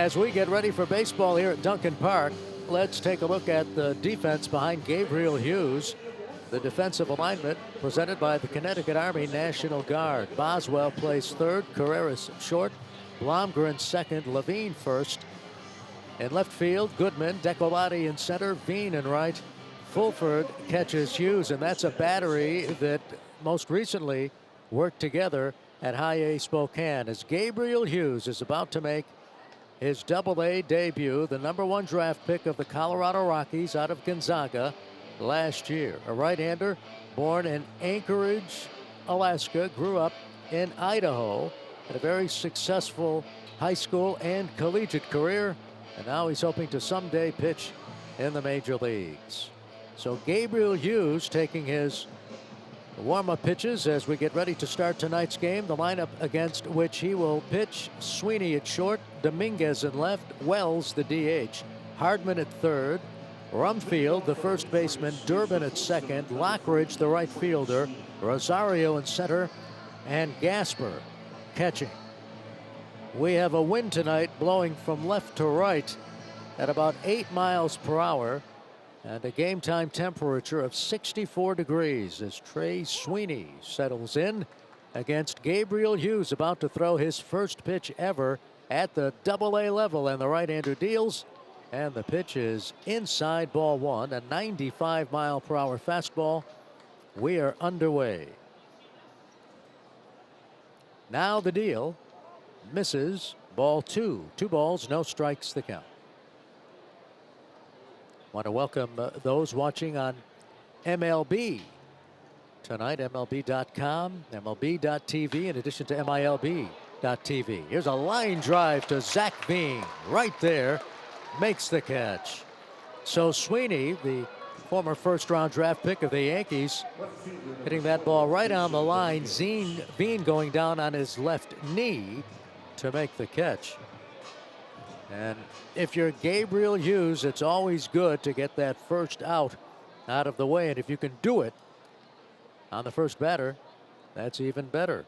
As we get ready for baseball here at Duncan Park, let's take a look at the defense behind Gabriel Hughes. The defensive alignment presented by the Connecticut Army National Guard. Boswell plays third, Carreras short, Blomgren second, Levine first. In left field, Goodman, Decolati in center, Veen in right. Fulford catches Hughes, and that's a battery that most recently worked together at High A Spokane as Gabriel Hughes is about to make his Double-A debut, the #1 draft pick of the Colorado Rockies out of Gonzaga last year. A right-hander born in Anchorage, Alaska, grew up in Idaho, had a very successful high school and collegiate career, and now he's hoping to someday pitch in the major leagues. So Gabriel Hughes taking his warm-up pitches as we get ready to start tonight's game. The lineup against which he will pitch: Sweeney at short, Dominguez in left, Wells the DH, Hardman at third, Rumfield the first baseman, Durbin at second, Lockridge the right fielder, Rosario in center, and Gasper catching. We have a wind tonight blowing from left to right at about 8 miles per hour. And a game time temperature of 64 degrees as Trey Sweeney settles in against Gabriel Hughes, about to throw his first pitch ever at the Double-A level. And the right-hander deals, and the pitch is inside, ball one, a 95-mile-per-hour fastball. We are underway. Now the deal, misses, ball two. 2 balls, no strikes, the count. Want to welcome those watching on MLB tonight, MLB.com, MLB.tv, in addition to MILB.tv. Here's a line drive to Zach Veen. Right there, makes the catch. So Sweeney, the former first-round draft pick of the Yankees, hitting that ball right on the line. Veen going down on his left knee to make the catch. And if you're Gabriel Hughes, it's always good to get that first out of the way. And if you can do it on the first batter, that's even better.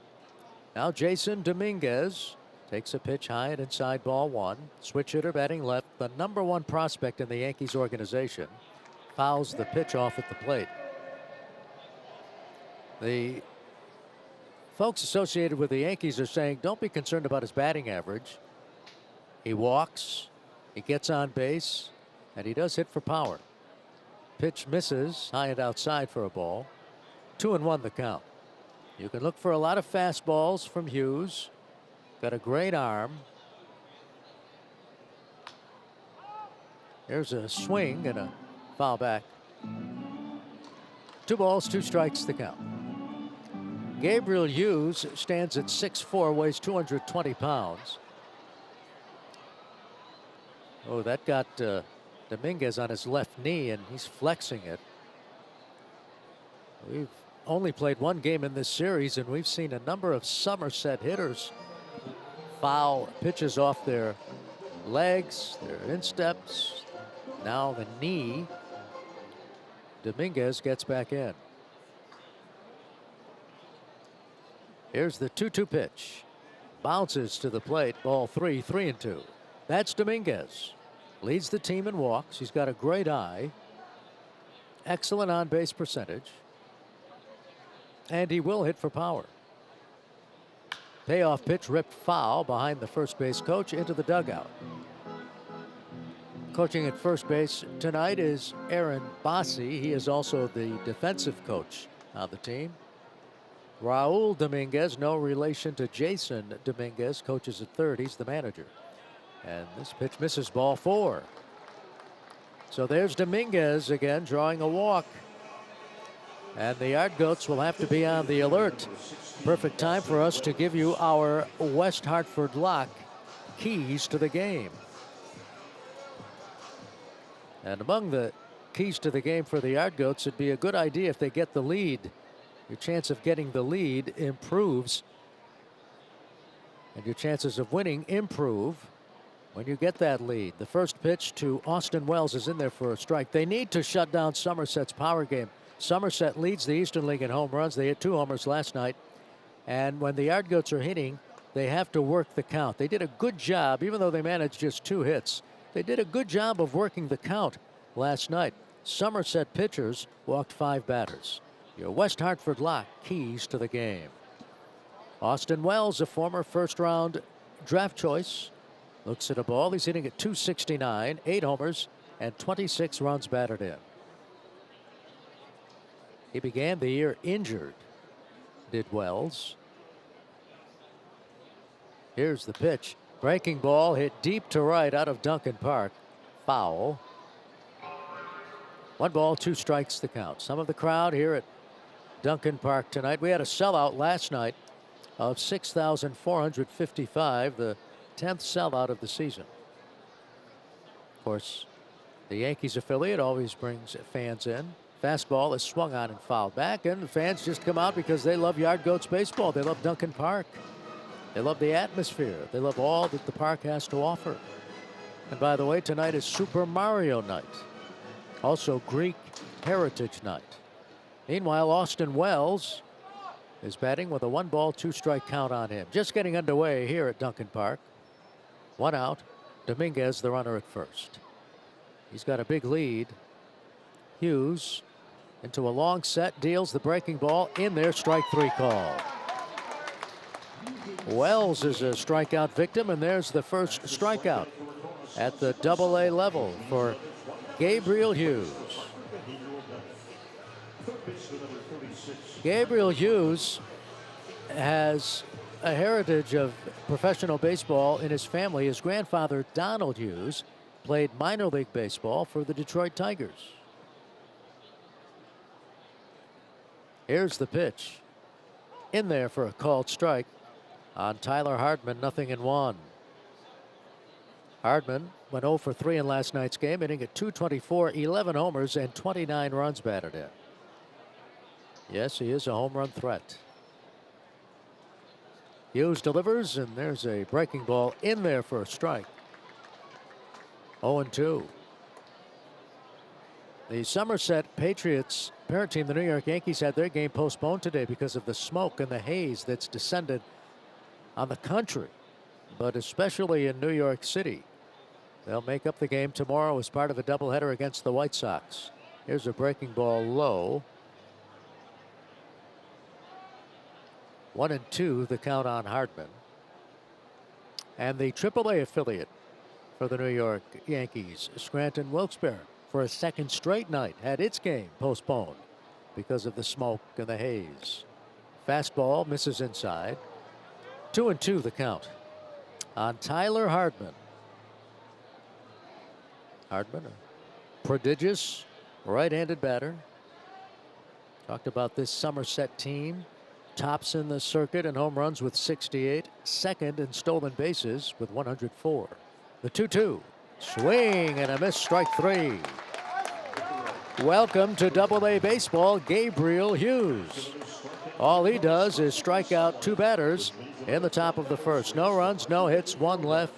Now Jason Dominguez takes a pitch high and inside, ball one. Switch hitter batting left, the #1 prospect in the Yankees organization, fouls the pitch off at the plate. The folks associated with the Yankees are saying don't be concerned about his batting average. He walks, he gets on base, and he does hit for power. Pitch misses, high and outside for a ball. 2-1 the count. You can look for a lot of fastballs from Hughes. Got a great arm. There's a swing and a foul back. 2 balls, 2 strikes, the count. Gabriel Hughes stands at 6'4", weighs 220 pounds. Oh, that got Dominguez on his left knee, and he's flexing it. We've only played 1 game in this series, and we've seen a number of Somerset hitters foul pitches off their legs, their insteps. Now the knee. Dominguez gets back in. Here's the 2-2 pitch. Bounces to the plate, ball 3, 3-2. That's Dominguez. Leads the team in walks. He's got a great eye. Excellent on-base percentage. And he will hit for power. Payoff pitch ripped foul behind the first base coach into the dugout. Coaching at first base tonight is Aaron Bossi. He is also the defensive coach on the team. Raul Dominguez, no relation to Jason Dominguez, coaches at third. He's the manager. And this pitch misses, ball 4. So there's Dominguez again drawing a walk. And the Yard Goats will have to be on the alert. Perfect time for us to give you our West Hartford lock keys to the game. And among the keys to the game for the Yard Goats, it'd be a good idea if they get the lead. Your chance of getting the lead improves. And your chances of winning improve when you get that lead. The first pitch to Austin Wells is in there for a strike. They need to shut down Somerset's power game. Somerset leads the Eastern League in home runs. They hit 2 homers last night. And when the Yard Goats are hitting, they have to work the count. They did a good job, even though they managed just 2 hits. They did a good job of working the count last night. Somerset pitchers walked 5 batters. Your West Hartford lock keys to the game. Austin Wells, a former first-round draft choice, looks at a ball. He's hitting at .269, 8 homers, and 26 runs batted in. He began the year injured, did Wells. Here's the pitch. Breaking ball hit deep to right out of Duncan Park. Foul. 1 ball, 2 strikes the count. Some of the crowd here at Duncan Park tonight. We had a sellout last night of 6,455, the 10th sellout of the season. Of course, the Yankees affiliate always brings fans in. Fastball is swung on and fouled back, and the fans just come out because they love Yard Goats baseball. They love Duncan Park. They love the atmosphere. They love all that the park has to offer. And by the way, tonight is Super Mario night. Also Greek Heritage night. Meanwhile, Austin Wells is batting with a 1 ball, 2 strike count on him. Just getting underway here at Duncan Park. 1 out. Dominguez, the runner at first. He's got a big lead. Hughes into a long set, deals the breaking ball in there. Strike 3 call. Wells is a strikeout victim, and there's the first strikeout at the AA level for Gabriel Hughes. Gabriel Hughes has a heritage of professional baseball in his family. His grandfather, Donald Hughes, played minor league baseball for the Detroit Tigers. Here's the pitch. In there for a called strike on Tyler Hardman, 0-1. Hardman went 0 for 3 in last night's game, hitting at .224, 11 homers, and 29 runs batted in. Yes, he is a home run threat. Hughes delivers, and there's a breaking ball in there for a strike. 0-2. The Somerset Patriots parent team, the New York Yankees, had their game postponed today because of the smoke and the haze that's descended on the country, but especially in New York City. They'll make up the game tomorrow as part of a doubleheader against the White Sox. Here's a breaking ball low. 1-2 the count on Hardman. And the AAA affiliate for the New York Yankees, Scranton Wilkes-Barre, for a second straight night had its game postponed because of the smoke and the haze. Fastball misses inside. 2-2 the count on Tyler Hardman. Hardman, a prodigious right-handed batter. Talked about this Somerset team. Tops in the circuit in home runs with 68. Second in stolen bases with 104. The 2-2. Swing and a miss, strike 3. Welcome to AA baseball, Gabriel Hughes. All he does is strike out 2 batters in the top of the first. No runs, no hits, 1 left.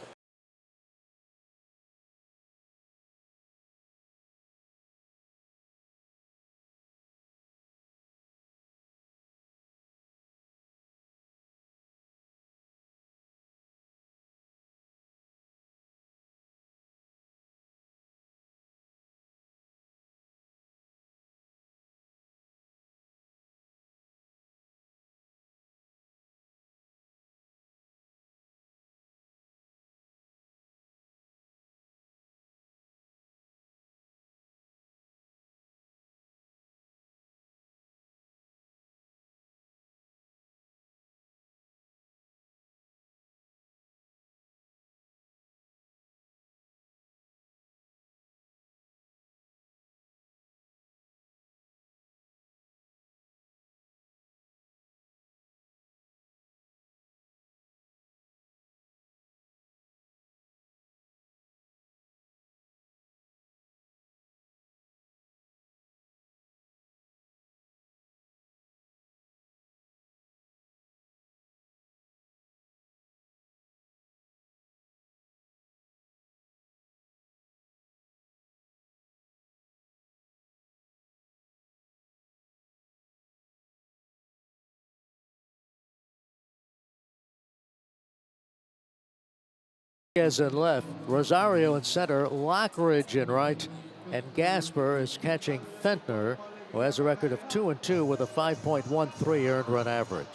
As in left, Rosario in center, Lockridge in right, and Gasper is catching Fentner, who has a record of 2-2 with a 5.13 earned run average.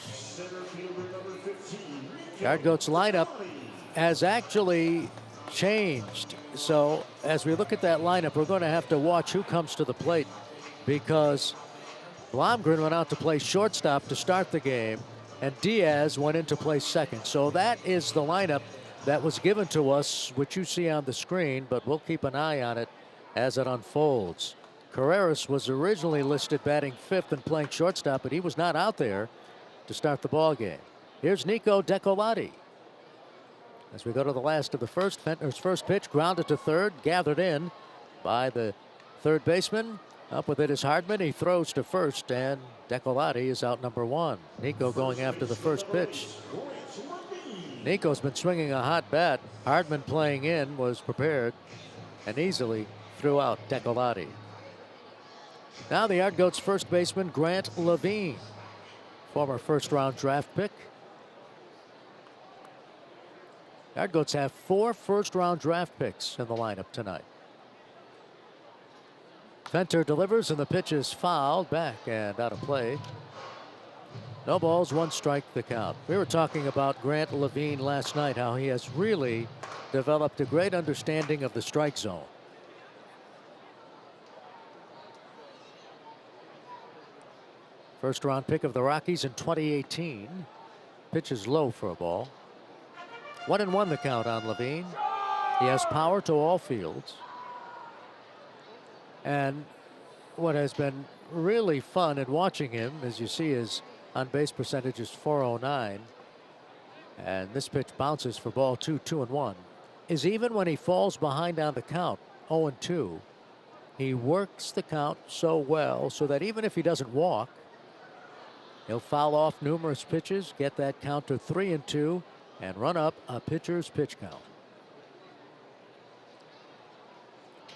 Yard Goats lineup has actually changed. So as we look at that lineup, we're going to have to watch who comes to the plate, because Blomgren went out to play shortstop to start the game, and Diaz went in to play second. So that is the lineup that was given to us, which you see on the screen, but we'll keep an eye on it as it unfolds. Carreras was originally listed batting fifth and playing shortstop, but he was not out there to start the ball game. Here's Nico Decolati. As we go to the last of the first, Fentner's first pitch grounded to third, gathered in by the third baseman. Up with it is Hardman. He throws to first, and Decolati is out number one. Nico going after the first pitch. Nico's been swinging a hot bat. Hardman playing in was prepared and easily threw out Decolati. Now the Yard Goats first baseman Grant Levine, former first-round draft pick. Yard Goats have 4 first-round draft picks in the lineup tonight. Fenter delivers, and the pitch is fouled back and out of play. No balls, 1 strike the count. We were talking about Grant Levine last night, how he has really developed a great understanding of the strike zone. First round pick of the Rockies in 2018. Pitch is low for a ball. 1-1 the count on Levine. He has power to all fields. And what has been really fun in watching him, as you see, his on-base percentage is .409. And this pitch bounces for ball 2, 2-1. Is even when he falls behind on the count, 0-2, he works the count so well so that even if he doesn't walk, he'll foul off numerous pitches, get that count to 3-2, and run up a pitcher's pitch count.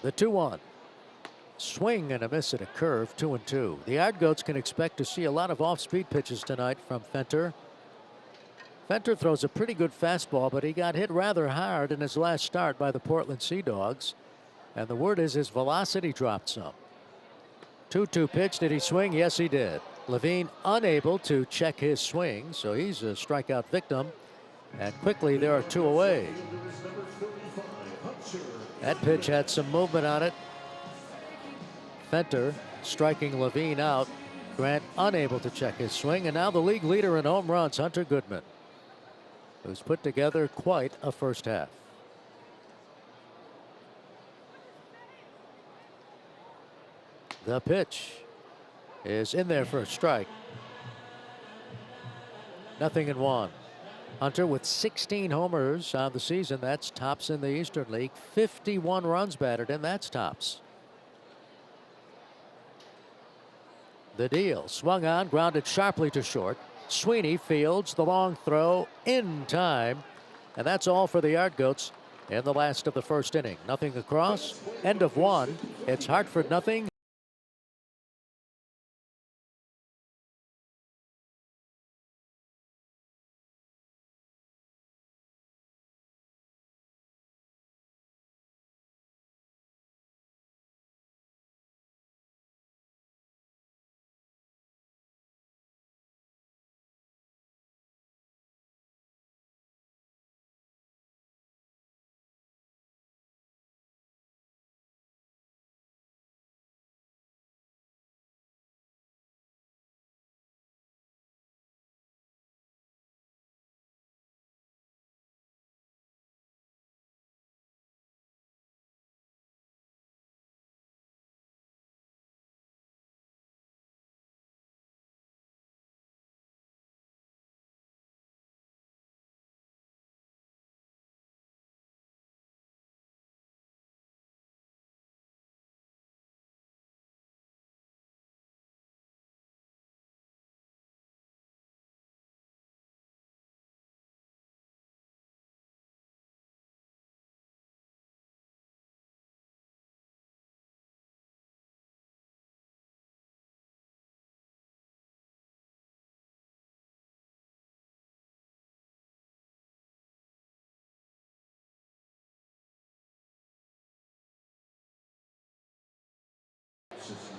The 2-1. Swing and a miss at a curve, 2-2. The Yard Goats can expect to see a lot of off-speed pitches tonight from Fenter. Fenter throws a pretty good fastball, but he got hit rather hard in his last start by the Portland Sea Dogs. And the word is his velocity dropped some. 2-2 pitch. Did he swing? Yes, he did. Levine unable to check his swing, so he's a strikeout victim. And quickly there are 2 away. That pitch had some movement on it. Fenter striking Levine out. Grant unable to check his swing, and now the league leader in home runs, Hunter Goodman, who's put together quite a first half. The pitch is in there for a strike. 0-1. Hunter with 16 homers on the season. That's tops in the Eastern League. 51 runs batted in. That's tops. The deal. Swung on, grounded sharply to short. Sweeney fields the long throw in time. And that's all for the Yard Goats in the last of the first inning. Nothing across. End of 1. It's Hartford 0.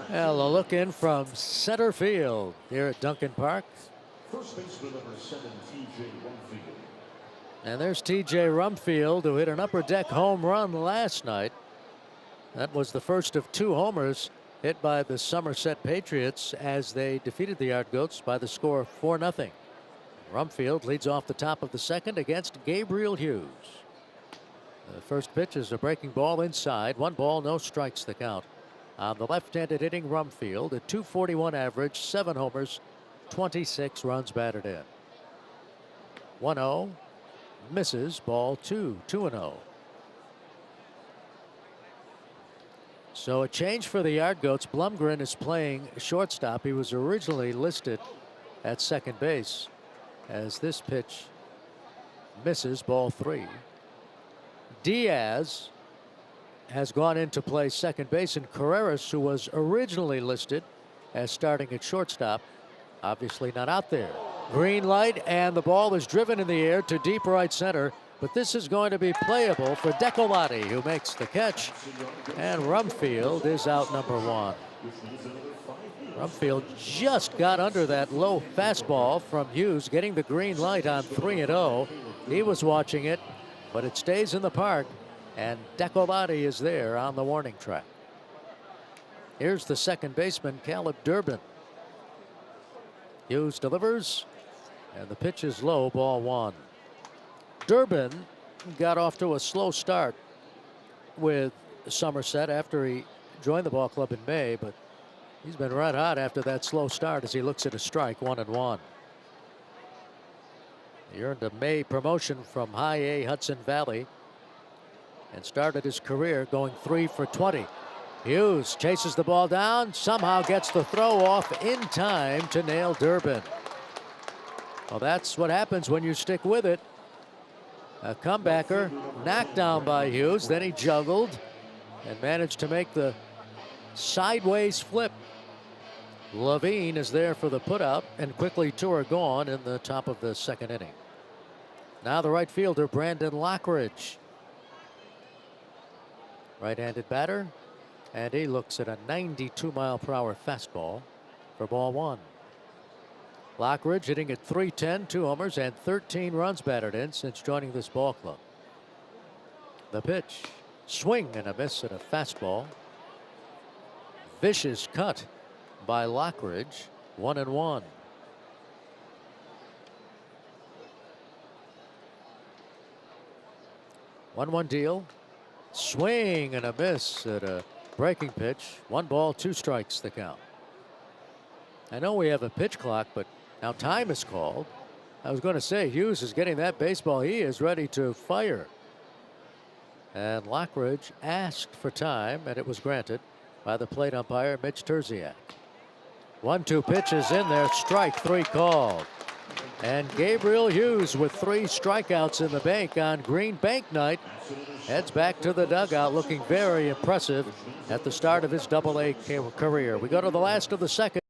Well, a look in from center field here at Duncan Park. First baseman number 7, T.J. Rumfield. And there's T.J. Rumfield, who hit an upper deck home run last night. That was the first of 2 homers hit by the Somerset Patriots as they defeated the Yard Goats by the score of 4-0. Rumfield leads off the top of the second against Gabriel Hughes. The first pitch is a breaking ball inside. 1 ball, no strikes the count. On the left-handed hitting Rumfield, a .241 average, 7 homers, 26 runs batted in. 1-0, misses, ball 2, 2-0. So a change for the Yard Goats. Blumgren is playing shortstop. He was originally listed at second base as this pitch misses, ball 3. Diaz has gone into play second base, and Carreras, who was originally listed as starting at shortstop, obviously not out there. Green light, and the ball is driven in the air to deep right center, but this is going to be playable for Decolati, who makes the catch, and Rumfield is out number 1. Rumfield just got under that low fastball from Hughes, getting the green light on 3-0. He was watching it, but it stays in the park, and Decolati is there on the warning track. Here's the second baseman, Caleb Durbin. Hughes delivers, and the pitch is low, ball 1. Durbin got off to a slow start with Somerset after he joined the ball club in May, but he's been red hot after that slow start as he looks at a strike, 1-1. He earned a May promotion from High A Hudson Valley and started his career going 3 for 20. Hughes chases the ball down, somehow gets the throw off in time to nail Durbin. Well, that's what happens when you stick with it. A comebacker knocked down by Hughes, then he juggled and managed to make the sideways flip. Levine is there for the putout, and quickly 2 are gone in the top of the second inning. Now the right fielder, Brandon Lockridge. Right-handed batter, and he looks at a 92-mile-per-hour fastball for ball 1. Lockridge hitting at .310, 2 homers, and 13 runs batted in since joining this ball club. The pitch, swing and a miss at a fastball. Vicious cut by Lockridge, 1-1. One deal. Swing and a miss at a breaking pitch. 1 ball, 2 strikes the count. I know we have a pitch clock, but now time is called. I was going to say Hughes is getting that baseball. He is ready to fire. And Lockridge asked for time, and it was granted by the plate umpire, Mitch Terziak. 1-2 pitches in there. Strike 3 called. And Gabriel Hughes, with 3 strikeouts in the bank on Green Bank night, heads back to the dugout looking very impressive at the start of his Double-A career. We go to the last of the second.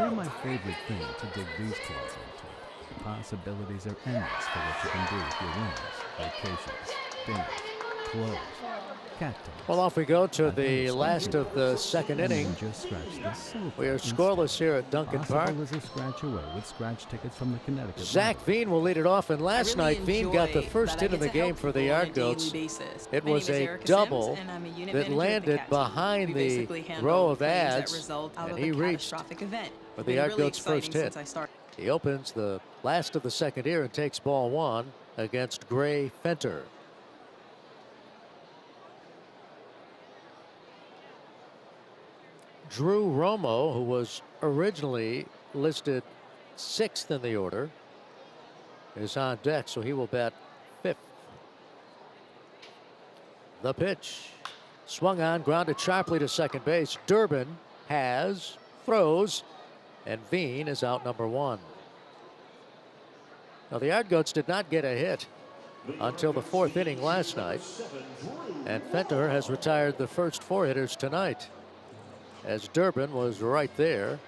They're my favorite thing to dig these claws into. The possibilities are endless for what you can do with your wings, vacations, dinners, clothes, cattails. Well, off we go to I've got the a last special of the second and inning. even just scratch the sofa We are instead. scoreless here at Duncan Park. Possible as a scratch away with scratch tickets from the Connecticut Zach Lottery. Veen will lead it off, and last night Veen got the first hit of the game for the Yardgoats. It was a double that landed behind the row of ads, and he reached for the Yardgoats' first hit. He opens the last of the second here and takes ball one against Gray Fenter. Drew Romo, who was originally listed 6th in the order, is on deck, so he will bat 5th. The pitch. Swung on, grounded sharply to second base. Durbin has, throws, and Veen is out number 1. Now, the Yardgoats did not get a hit until the 4th inning last night, and Fenter has retired the first 4 hitters tonight, as Durbin was right there,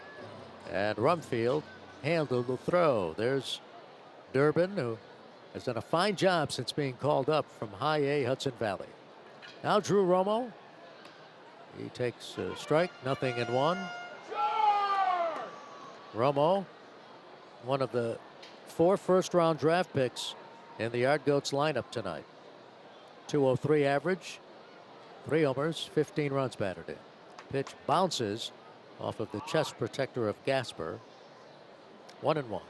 and Rumfield handled the throw. There's Durbin, who has done a fine job since being called up from High A Hudson Valley. Now Drew Romo. He takes a strike, 0-1. Romo, one of the 4 first-round draft picks in the Yardgoats lineup tonight. 203 average, 3 homers, 15 runs batted in. Pitch bounces off of the chest protector of Gasper. 1-1.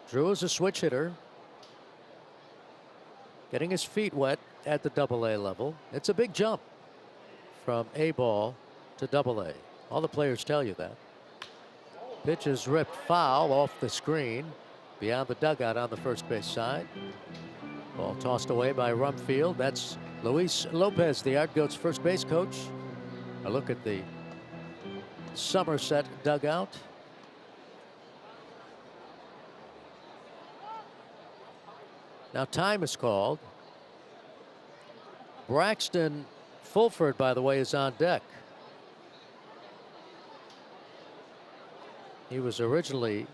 Drew is a switch hitter, getting his feet wet at the Double-A level. It's a big jump from A ball to Double-A. All the players tell you that. Pitch is ripped foul off the screen beyond the dugout on the first base side. Ball tossed away by Rumfield. That's Luis Lopez, the Yardgoats' first base coach. A look at the Somerset dugout. Now time is called. Braxton Fulford, by the way, is on deck. He was originally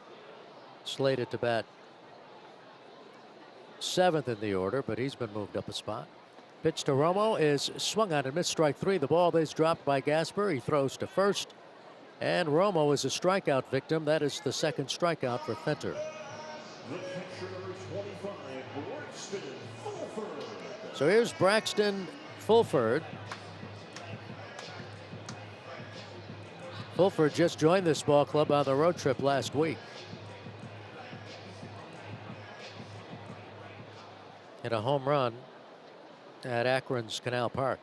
slated to bat 7th in the order, but he's been moved up a spot. Pitch to Romo is swung on and missed, strike 3. The ball is dropped by Gasper. He throws to first, and Romo is a strikeout victim. That is the second strikeout for Fenter. So here's Braxton Fulford. Fulford just joined this ball club on the road trip last week. Hit a home run at Akron's Canal Park.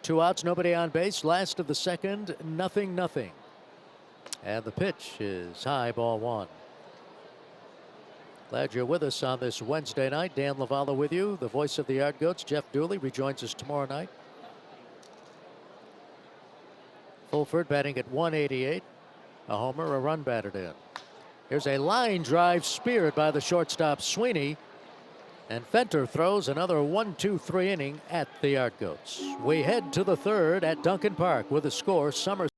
2 outs, nobody on base. Last of the second, 0-0. And the pitch is high, ball 1. Glad you're with us on this Wednesday night. Dan Lavala with you. The voice of the Yardgoats, Jeff Dooley, rejoins us tomorrow night. Fulford batting at 188. A homer, a run batted in. Here's a line drive speared by the shortstop Sweeney. And Fenter throws another 1-2-3 inning at the Yardgoats. We head to the 3rd at Duncan Park with a score. Somerset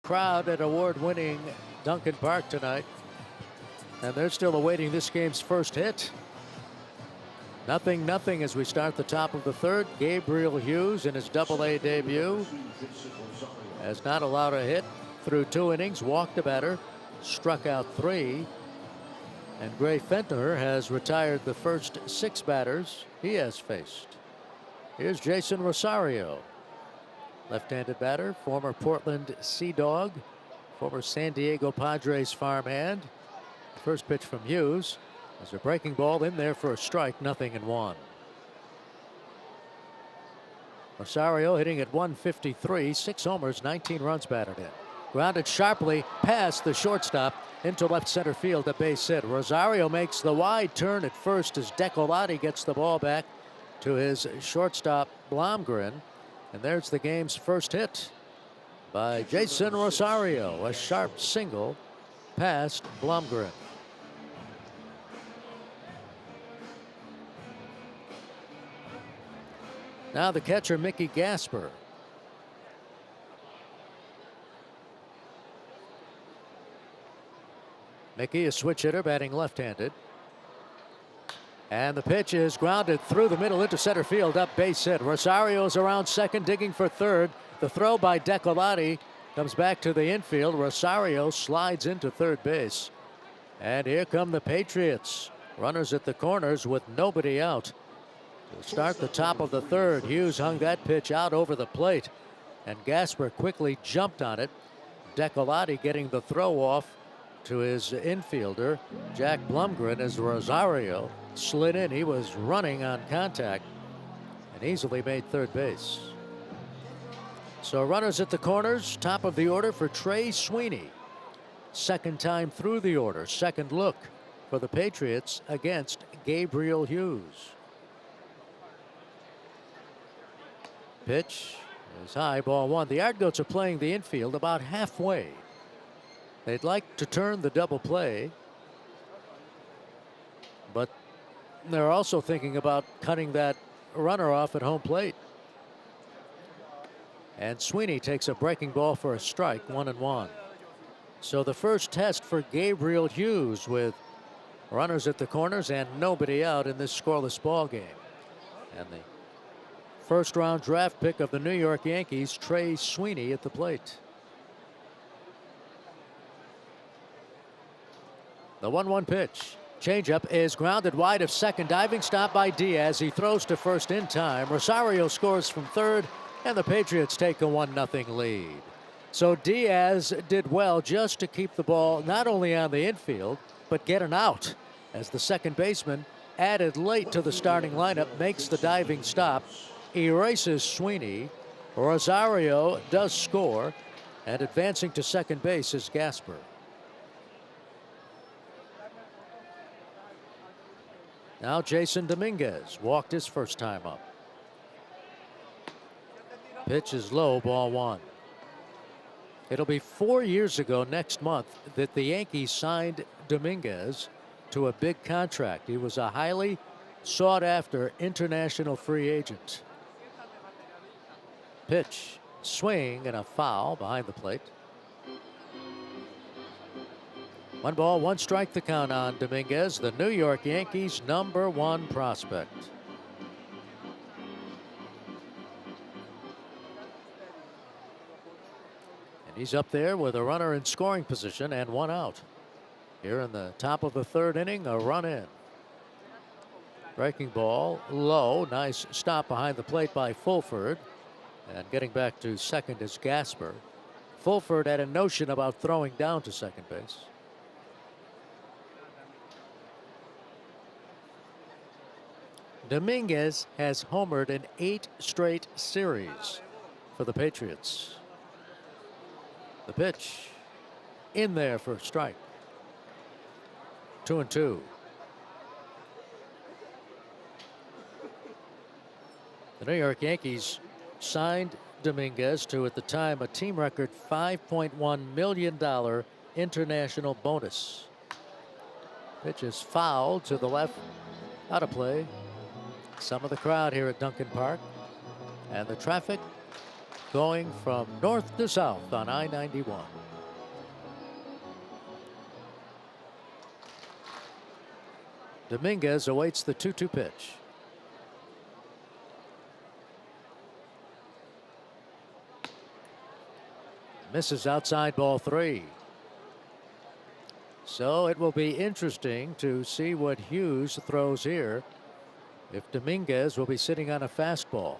crowd at award-winning Duncan Park tonight. And they're still awaiting this game's first hit. 0-0 as we start the top of the third. Gabriel Hughes in his Double-A debut has not allowed a hit through 2 innings, walked a batter, struck out 3. And Gray Fentner has retired the first 6 batters he has faced. Here's Jason Rosario, left-handed batter, former Portland Sea Dog, former San Diego Padres farmhand. First pitch from Hughes. There's a breaking ball in there for a strike, 0-1. Rosario hitting at 153, 6 homers, 19 runs batted in. Grounded sharply past the shortstop into left center field, a base hit. Rosario makes the wide turn at first as Decolati gets the ball back to his shortstop Blomgren. And there's the game's first hit by Jason Rosario, a sharp single past Blomgren. Now the catcher, Mickey Gasper. Mickey, a switch hitter, batting left-handed. And the pitch is grounded through the middle into center field, up base hit. Rosario's around second, digging for third. The throw by Decolati comes back to the infield. Rosario slides into third base. And here come the Patriots. Runners at the corners with nobody out. To start the top of the third, Hughes hung that pitch out over the plate, and Gasper quickly jumped on it. Decolati getting the throw off to his infielder, Jack Blomgren, as Rosario slid in. He was running on contact and easily made third base. So runners at the corners, top of the order for Trey Sweeney. Second time through the order, second look for the Patriots against Gabriel Hughes. Pitch is high, ball 1. The Yardgoats are playing the infield about halfway. They'd like to turn the double play, but they're also thinking about cutting that runner off at home plate. And Sweeney takes a breaking ball for a strike, 1-1. So the first test for Gabriel Hughes with runners at the corners and nobody out in this scoreless ball game. And the first round draft pick of the New York Yankees, Trey Sweeney, at the plate. The 1-1 pitch. Changeup is grounded wide of second. Diving stop by Diaz. He throws to first in time. Rosario scores from third, and the Patriots take a 1-0 lead. So Diaz did well just to keep the ball not only on the infield, but get an out, as the second baseman, added late to the starting lineup, makes the diving stop, erases Sweeney. Rosario does score, and advancing to second base is Gasper. Now Jason Dominguez walked his first time up. Pitch is low, ball 1. It'll be 4 years ago next month that the Yankees signed Dominguez to a big contract. He was a highly sought after international free agent. Pitch, swing, and a foul behind the plate. 1 ball, 1 strike, the count on Dominguez, the New York Yankees' #1 prospect. And he's up there with a runner in scoring position and 1 out. Here in the top of the third inning, a run in. Breaking ball, low, nice stop behind the plate by Fulford. And getting back to second is Gasper. Fulford had a notion about throwing down to second base. Dominguez has homered in 8 straight series for the Patriots. The pitch in there for a strike. 2-2. The New York Yankees signed Dominguez to, at the time, a team record $5.1 million international bonus. Pitch is fouled to the left, out of play. Some of the crowd here at Duncan Park, and the traffic going from north to south on I-91. Dominguez awaits the 2-2 pitch. Misses outside, ball 3. So it will be interesting to see what Hughes throws here, if Dominguez will be sitting on a fastball.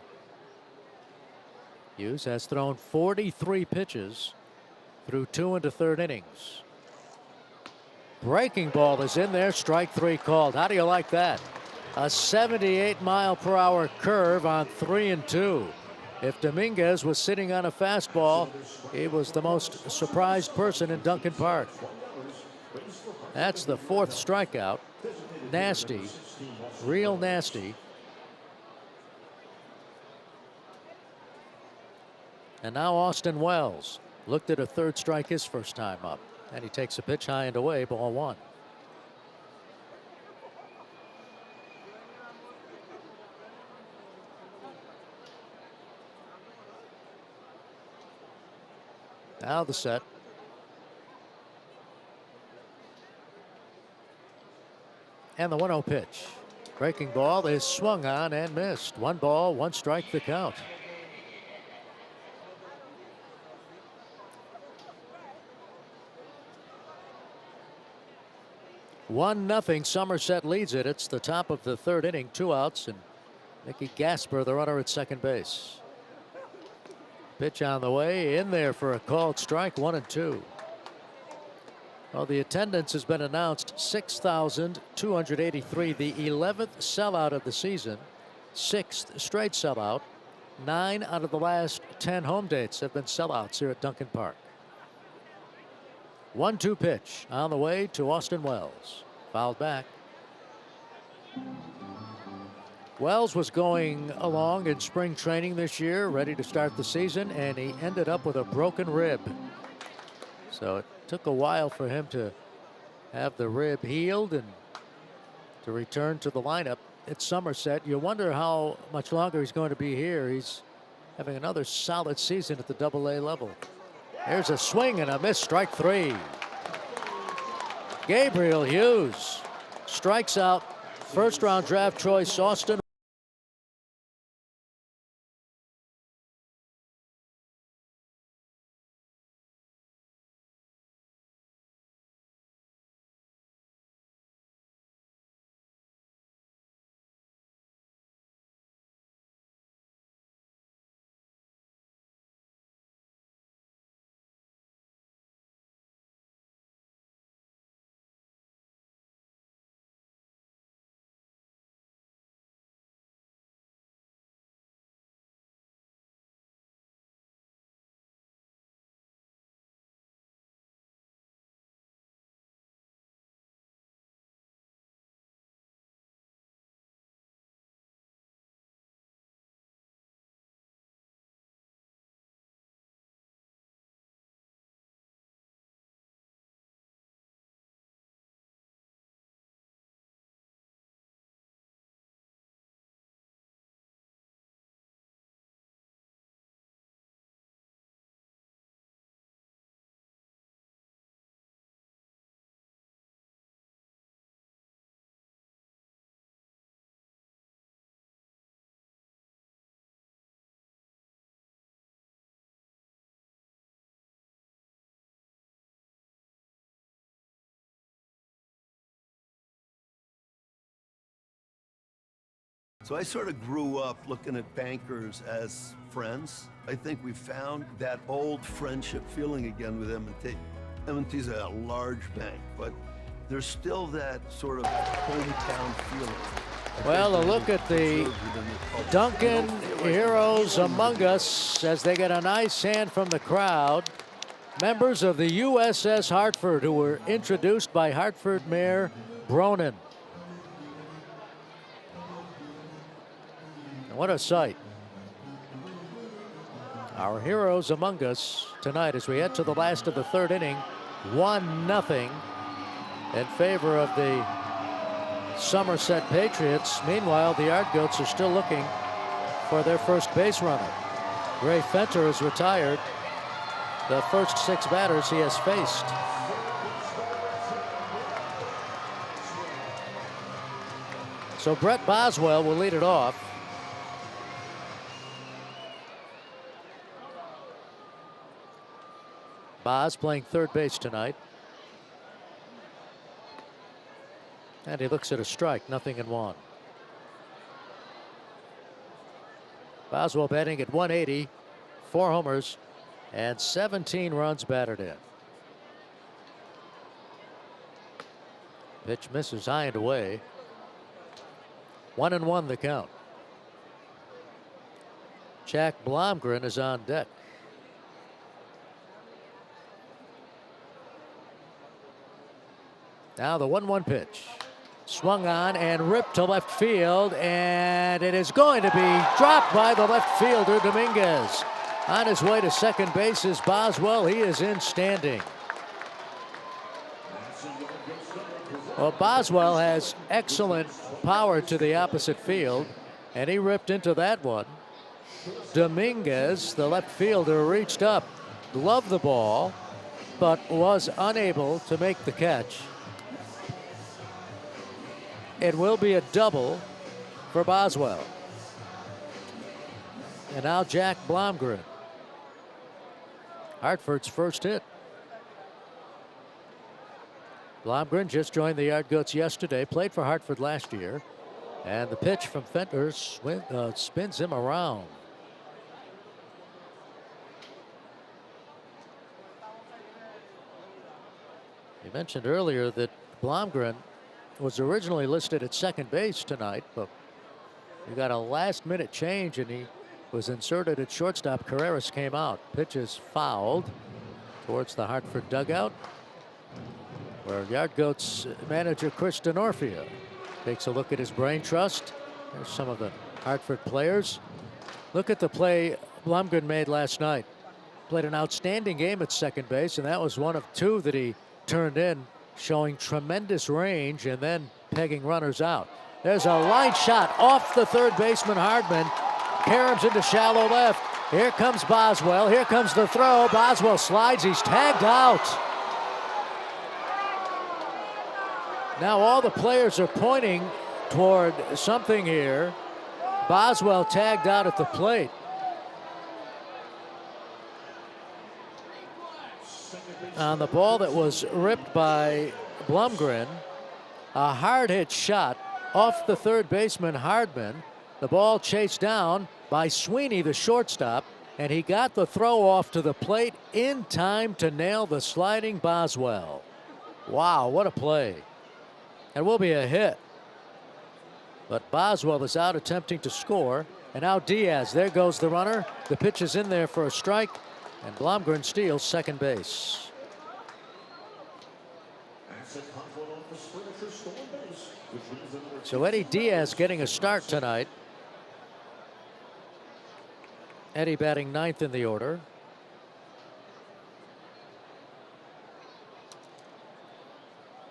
Hughes has thrown 43 pitches through 2 and a third innings. Breaking ball is in there, strike 3 called. How do you like that? A 78-mile-per-hour curve on 3 and 2. If Dominguez was sitting on a fastball, he was the most surprised person in Duncan Park. That's the 4th strikeout. Nasty, real nasty. And now Austin Wells looked at a 3rd strike his first time up, and he takes a pitch high and away, ball 1. Now the set. And the 1-0 pitch. Breaking ball is swung on and missed. 1 ball, 1 strike the count. 1-0. Somerset leads it. It's the top of the 3rd inning. 2 outs, and Mickey Gasper, the runner at second base. Pitch on the way, in there for a called strike. 1 and 2. Well, the attendance has been announced, 6,283, the 11th sellout of the season, 6th straight sellout. 9 out of the last 10 home dates have been sellouts here at Duncan Park. 1-2 pitch on the way to Austin Wells. Fouled back. Wells was going along in spring training this year, ready to start the season, and he ended up with a broken rib. So it took a while for him to have the rib healed and to return to the lineup at Somerset. You wonder how much longer he's going to be here. He's having another solid season at the AA level. There's a swing and a miss, strike 3. Gabriel Hughes strikes out first-round draft choice Austin. So I sort of grew up looking at bankers as friends. I think we found that old friendship feeling again with M&T. M&T's a large bank, but there's still that sort of hometown feeling. Well, a look at the Duncan heroes among us as they get a nice hand from the crowd. Members of the USS Hartford, who were introduced by Hartford Mayor Bronin. What a sight. Our heroes among us tonight as we head to the last of the 3rd inning. 1-0 in favor of the Somerset Patriots. Meanwhile, the Yard Goats are still looking for their first base runner. Ray Fenter is retired. The first 6 batters he has faced. So Brett Boswell will lead it off. Bos playing third base tonight. And he looks at a strike, 0-1. Boswell batting at 180, 4 homers, and 17 runs batted in. Pitch misses high and away. 1-1 the count. Jack Blomgren is on deck. Now the 1-1 pitch. Swung on and ripped to left field, and it is going to be dropped by the left fielder, Dominguez. On his way to second base is Boswell. He is in standing. Well, Boswell has excellent power to the opposite field, and he ripped into that one. Dominguez, the left fielder, reached up, gloved the ball, but was unable to make the catch. It will be a double for Boswell. And now Jack Blomgren. Hartford's first hit. Blomgren just joined the Yard Goats yesterday, played for Hartford last year. And the pitch from Fenter spins him around. You mentioned earlier that Blomgren was originally listed at second base tonight, but he got a last-minute change and he was inserted at shortstop. Carreras came out. Pitch is fouled towards the Hartford dugout, where Yard Goats manager Chris Denorfia takes a look at his brain trust. There's some of the Hartford players. Look at the play Blomgren made last night. Played an outstanding game at second base, and that was one of 2 that he turned in, showing tremendous range and then pegging runners out. There's a line shot off the third baseman Hardman. Caroms into shallow left. Here comes Boswell. Here comes the throw. Boswell slides. He's tagged out. Now all the players are pointing toward something here. Boswell tagged out at the plate. On the ball that was ripped by Blomgren, a hard hit shot off the third baseman Hardman. The ball chased down by Sweeney, the shortstop, and he got the throw off to the plate in time to nail the sliding Boswell. Wow, what a play. It will be a hit. But Boswell is out attempting to score, and now Diaz, there goes the runner. The pitch is in there for a strike, and Blomgren steals second base. So Eddie Diaz getting a start tonight. Eddie batting 9th in the order.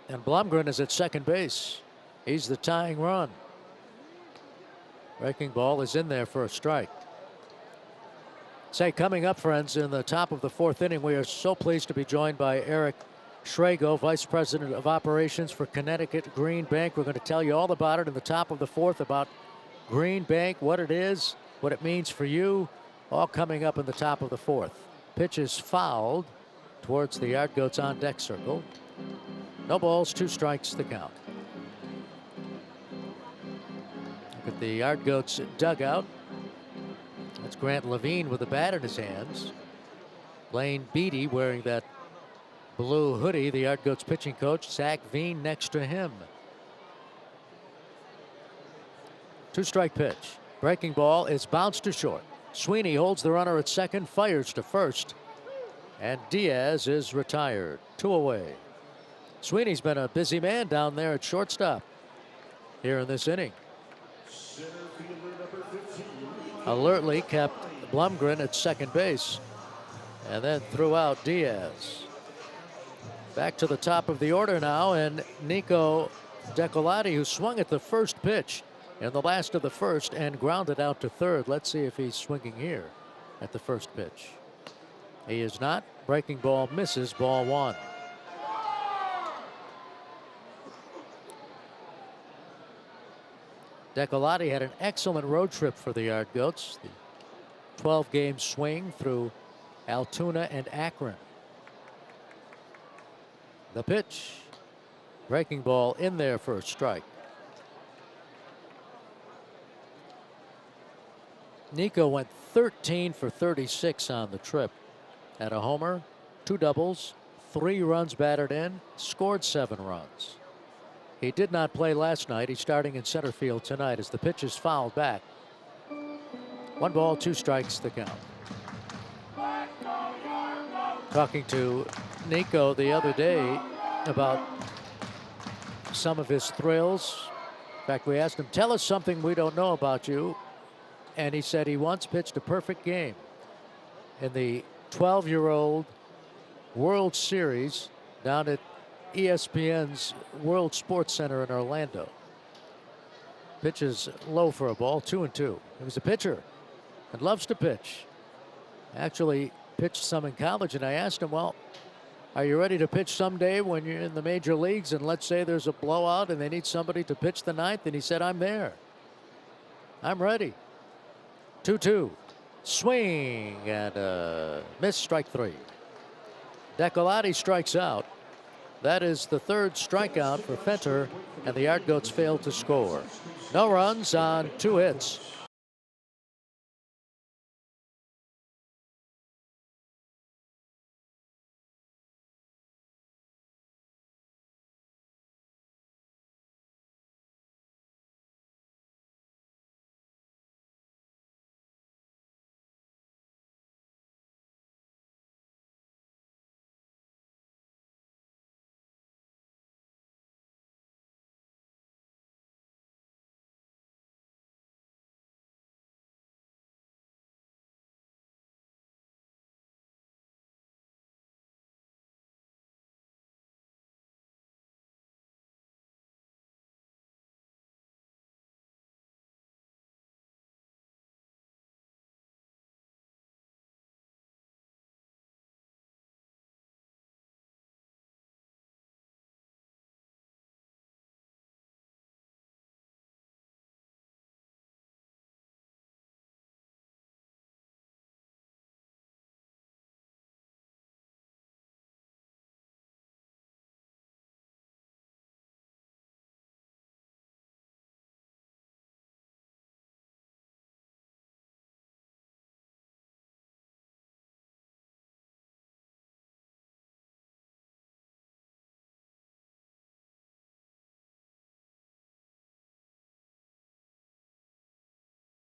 And Blomgren is at second base. He's the tying run. Breaking ball is in there for a strike. Say, coming up, friends, in the top of the 4th inning, we are so pleased to be joined by Eric Schrago, Vice President of Operations for Connecticut Green Bank. We're going to tell you all about it in the top of the 4th, about Green Bank, what it is, what it means for you, all coming up in the top of the 4th. Pitch is fouled towards the Yard Goats on deck circle. No balls, 2 strikes, the count. Look at the Yard Goats dugout. That's Grant Levine with the bat in his hands. Lane Beatty wearing that blue hoodie, the Yard Goats pitching coach. Zach Veen next to him. 2-strike pitch. Breaking ball is bounced to short. Sweeney holds the runner at second, fires to first, and Diaz is retired. 2 away. Sweeney's been a busy man down there at shortstop here in this inning. Alertly kept Blomgren at second base and then threw out Diaz. Back to the top of the order now, and Nico Decolati, who swung at the first pitch in the last of the first and grounded out to third. Let's see if he's swinging here. at the first pitch. He is not. Breaking ball misses, ball one. Decolati had an excellent road trip for the Yard Goats. The 12-game swing through Altoona and Akron. The pitch. Breaking ball in there for a strike. Nico went 13 for 36 on the trip. Had a homer, 2 doubles, 3 runs batted in, scored 7 runs. He did not play last night. He's starting in center field tonight as the pitch is fouled back. 1 ball, 2 strikes the count. Talking to Nico the other day about some of his thrills. In fact, we asked him, tell us something we don't know about you. And he said he once pitched a perfect game in the 12-year-old World Series down at ESPN's World Sports Center in Orlando. Pitches low for a ball, 2-2. He was a pitcher and loves to pitch. Actually pitched some in college, and I asked him, well, are you ready to pitch someday when you're in the major leagues and let's say there's a blowout and they need somebody to pitch the ninth? And he said, I'm there. I'm ready. 2-2. Swing and a miss, strike 3. Decolati strikes out. That is the 3rd strikeout for Fenter, and the Yard Goats failed to score. No runs on 2 hits.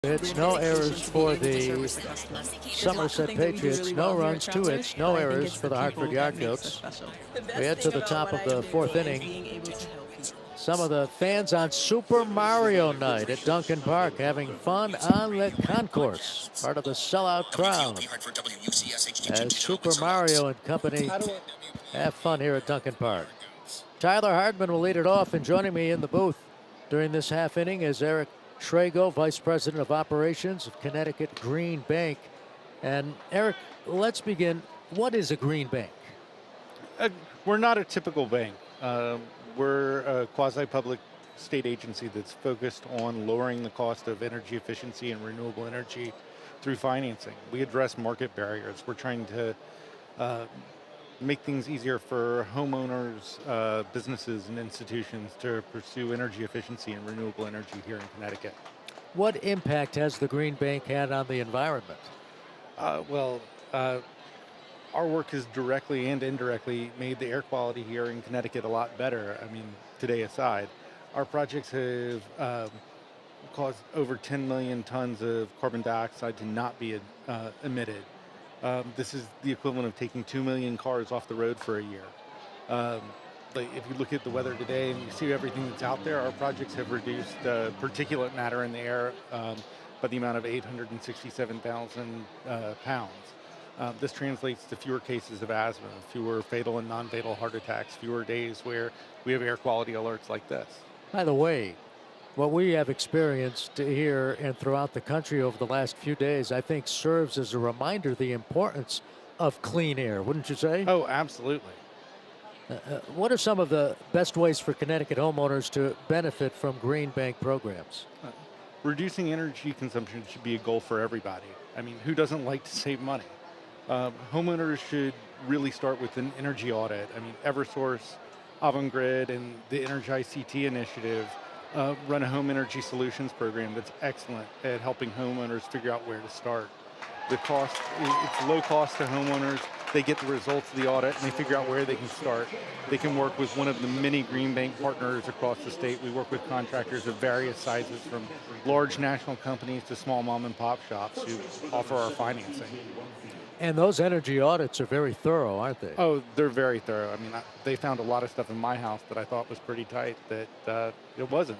Hits, no errors for the Somerset Patriots. No runs, 2 hits, no errors for the Hartford Yard Goats. We head to the top of the 4th inning. Some of the fans on Super Mario Night at Duncan Park having fun on the concourse. Part of the sellout crowd as Super Mario and company have fun here at Duncan Park. Tyler Hardman will lead it off, and joining me in the booth during this half inning is Eric Schrago, Vice President of Operations of Connecticut Green Bank. And Eric, let's begin. What is a green bank? We're not a typical bank. We're a quasi-public state agency that's focused on lowering the cost of energy efficiency and renewable energy through financing. We address market barriers. We're trying to make things easier for homeowners, businesses, and institutions to pursue energy efficiency and renewable energy here in Connecticut. What impact has the Green Bank had on the environment? Our work has directly and indirectly made the air quality here in Connecticut a lot better. I mean, today aside, our projects have caused over 10 million tons of carbon dioxide to not be emitted. This is the equivalent of taking 2 million cars off the road for a year. If you look at the weather today and you see everything that's out there, our projects have reduced particulate matter in the air by the amount of 867,000 pounds. This translates to fewer cases of asthma, fewer fatal and non-fatal heart attacks, fewer days where we have air quality alerts like this. By the way, What we have experienced here and throughout the country over the last few days, I think serves as a reminder the importance of clean air, wouldn't you say? Oh, absolutely. What are some of the best ways for Connecticut homeowners to benefit from green bank programs? Reducing energy consumption should be a goal for everybody. I mean, who doesn't like to save money? Homeowners should really start with an energy audit. I mean, Eversource, Avangrid, and the Energize CT initiative run a home energy solutions program that's excellent at helping homeowners figure out where to start. The cost, it's low cost to homeowners. They get the results of the audit and they figure out where they can start. They can work with one of the many green bank partners across the state. We work with contractors of various sizes, from large national companies to small mom and pop shops who offer our financing. And those energy audits are very thorough, aren't they? Oh, they're very thorough. I mean, they found a lot of stuff in my house that I thought was pretty tight that it wasn't.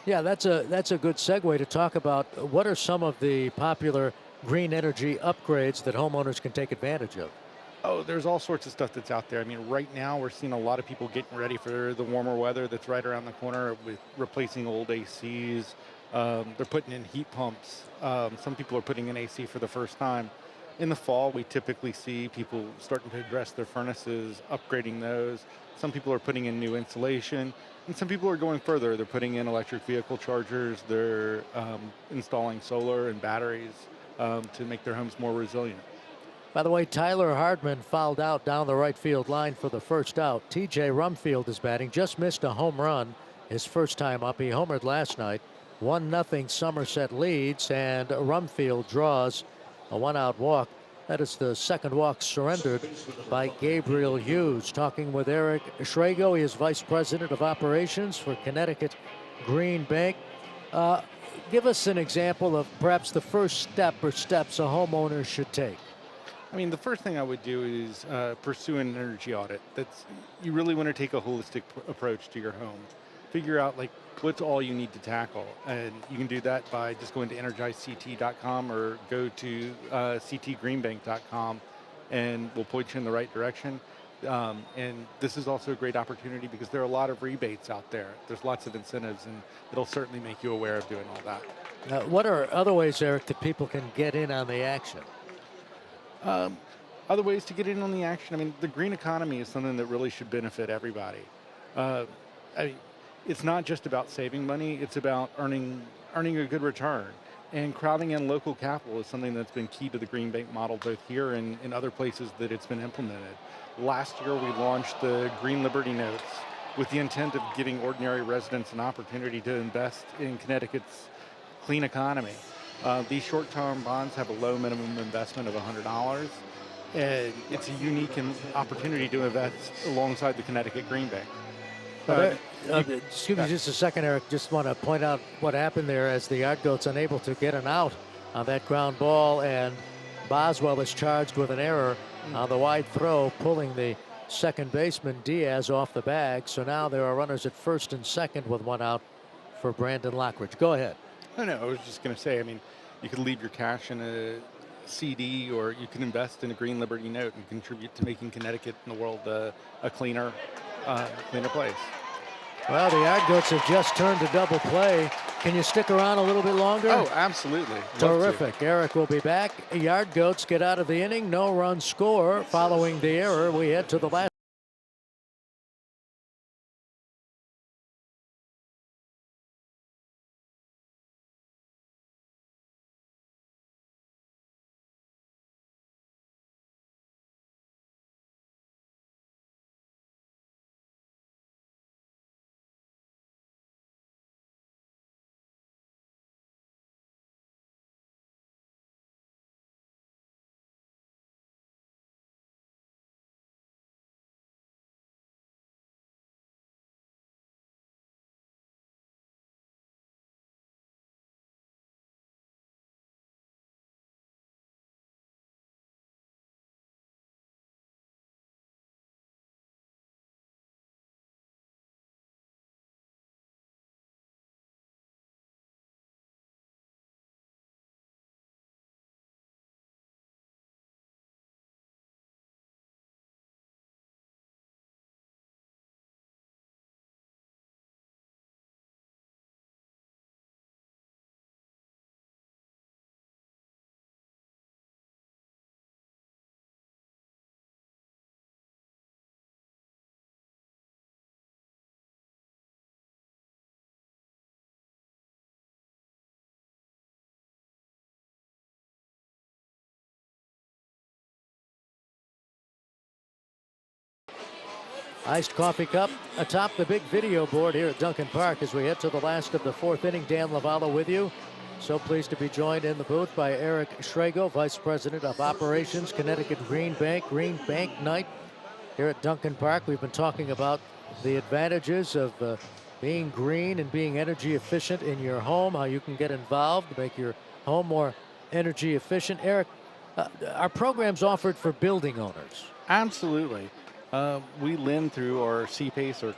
Yeah, that's a good segue to talk about what are some of the popular green energy upgrades that homeowners can take advantage of. Oh, there's all sorts of stuff that's out there. I mean, right now we're seeing a lot of people getting ready for the warmer weather that's right around the corner with replacing old ACs. They're putting in heat pumps. Some people are putting in AC for the first time. In the fall, we typically see people starting to address their furnaces, upgrading those. Some people are putting in new insulation, and some people are going further. They're putting in electric vehicle chargers. They're installing solar and batteries to make their homes more resilient. By the way, Tyler Hardman fouled out down the right field line for the first out. TJ Rumfield is batting, just missed a home run his first time up. He homered last night. 1-0 Somerset leads, and Rumfield draws a one-out walk. That is the second walk surrendered by Gabriel Hughes. Talking with Eric Schrago, he is Vice President of Operations for Connecticut Green Bank. Give us an example of perhaps the first step or steps a homeowner should take. I mean, the first thing I would do is pursue an energy audit. You really want to take a holistic approach to your home. Figure out like what's all you need to tackle, and you can do that by just going to energizect.com or go to ctgreenbank.com, and we'll point you in the right direction. And this is also a great opportunity because there are a lot of rebates out there. There's lots of incentives, and it'll certainly make you aware of doing all that. What are other ways, Eric, that people can get in on the action? Other ways to get in on the action. I mean, the green economy is something that really should benefit everybody. I mean, it's not just about saving money; it's about earning a good return. And crowding in local capital is something that's been key to the green bank model, both here and in other places that it's been implemented. Last year, we launched the Green Liberty Notes with the intent of giving ordinary residents an opportunity to invest in Connecticut's clean economy. These short-term bonds have a low minimum investment of $100, and it's a unique opportunity to invest alongside the Connecticut Green Bank. Excuse me just a second, Eric. Just want to point out what happened there as the Yard Goats unable to get an out on that ground ball, and Boswell is charged with an error on the wide throw, pulling the second baseman Diaz off the bag. So now there are runners at first and second with one out for Brandon Lockridge. Go ahead. No, I was just going to say, I mean, you could leave your cash in a CD, or you can invest in a Green Liberty Note and contribute to making Connecticut and the world a cleaner place. Well, the Yard Goats have just turned to double play. Can you stick around a little bit longer? Oh, absolutely. Terrific. Eric will be back. Yard Goats get out of the inning. No run score following the error. We head to the last. Iced coffee cup atop the big video board here at Duncan Park as we head to the last of the fourth inning. Dan Lavallo with you. So pleased to be joined in the booth by Eric Schrago, Vice President of Operations, Connecticut Green Bank Night here at Duncan Park. We've been talking about the advantages of being green and being energy efficient in your home, how you can get involved to make your home more energy efficient. Eric, our program's offered for building owners. Absolutely. We lend through our CPACE, or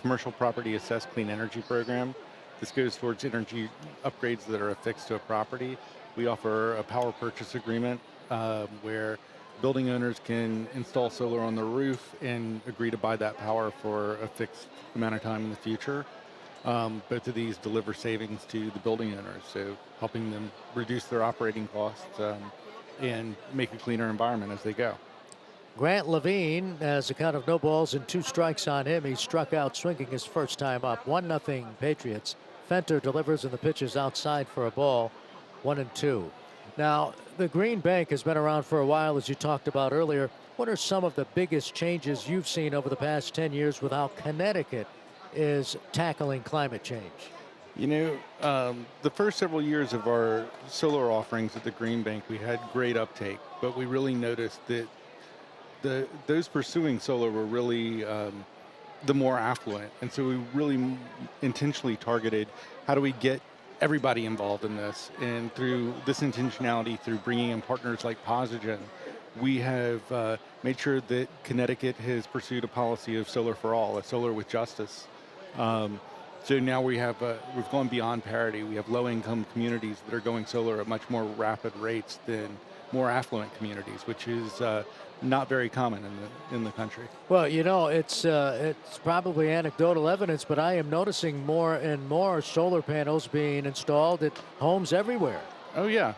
commercial property assessed clean energy program. This goes towards energy upgrades that are affixed to a property. We offer a power purchase agreement where building owners can install solar on the roof and agree to buy that power for a fixed amount of time in the future. Both of these deliver savings to the building owners, so helping them reduce their operating costs and make a cleaner environment as they go. Grant Levine has a count of no balls and 2 strikes on him. He struck out swinging his first time up. 1-0 Patriots. Fenter delivers and the pitch is outside for a ball. 1-2. Now, the Green Bank has been around for a while, as you talked about earlier. What are some of the biggest changes you've seen over the past 10 years with how Connecticut is tackling climate change? You know, the first several years of our solar offerings at the Green Bank, we had great uptake, but we really noticed that those pursuing solar were really the more affluent. And so we really intentionally targeted how do we get everybody involved in this. And through this intentionality, through bringing in partners like Posigen, we have made sure that Connecticut has pursued a policy of solar for all, a solar with justice. So now we've gone beyond parity. We have low-income communities that are going solar at much more rapid rates than more affluent communities, which is not very common in the country. Well, you know, it's probably anecdotal evidence, but I am noticing more and more solar panels being installed at homes everywhere. Oh yeah,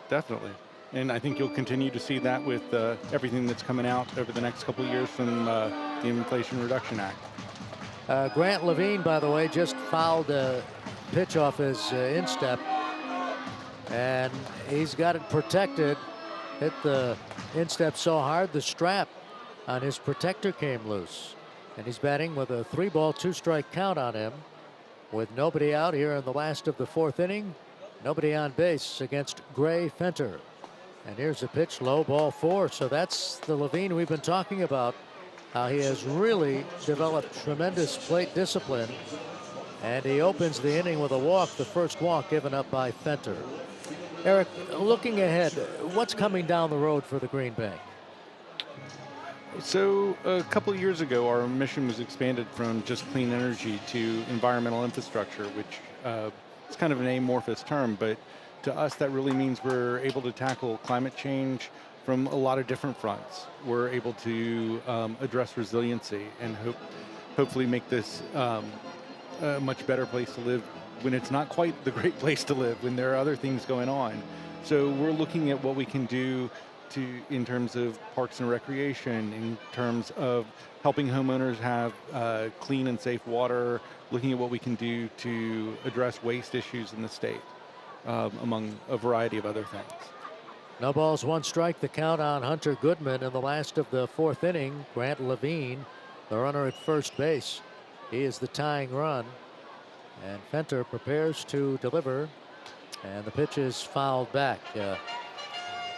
definitely. And I think you'll continue to see that with everything that's coming out over the next couple of years from the Inflation Reduction Act. Grant Levine, by the way, just fouled a pitch off his instep, and he's got it protected. Hit the instep so hard the strap on his protector came loose, and he's batting with a 3-ball 2-strike count on him with nobody out here in the last of the fourth inning. Nobody on base against Gray Fenter. And here's a pitch, low, ball 4. So that's the Levine we've been talking about, how he has really developed tremendous plate discipline, and he opens the inning with a walk, the first walk given up by Fenter. Eric, looking ahead, what's coming down the road for the Green Bank? So a couple of years ago, our mission was expanded from just clean energy to environmental infrastructure, which is kind of an amorphous term, but to us that really means we're able to tackle climate change from a lot of different fronts. We're able to address resiliency and hopefully make this a much better place to live when it's not quite the great place to live, when there are other things going on. So we're looking at what we can do in terms of parks and recreation, in terms of helping homeowners have clean and safe water, looking at what we can do to address waste issues in the state, among a variety of other things. No balls, 1 strike, the count on Hunter Goodman in the last of the fourth inning. Grant Levine, the runner at first base. He is the tying run. And Fenter prepares to deliver, and the pitch is fouled back.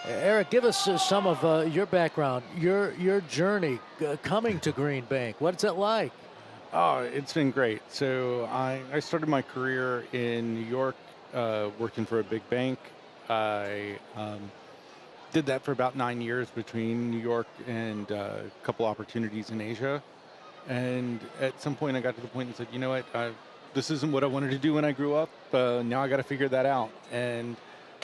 Eric, give us some of your background, your journey coming to Green Bank. What's it like? Oh, it's been great. So I started my career in New York, working for a big bank. I did that for about 9 years between New York and a couple opportunities in Asia. And at some point I got to the point and said, you know what, this isn't what I wanted to do when I grew up. Now I got to figure that out. And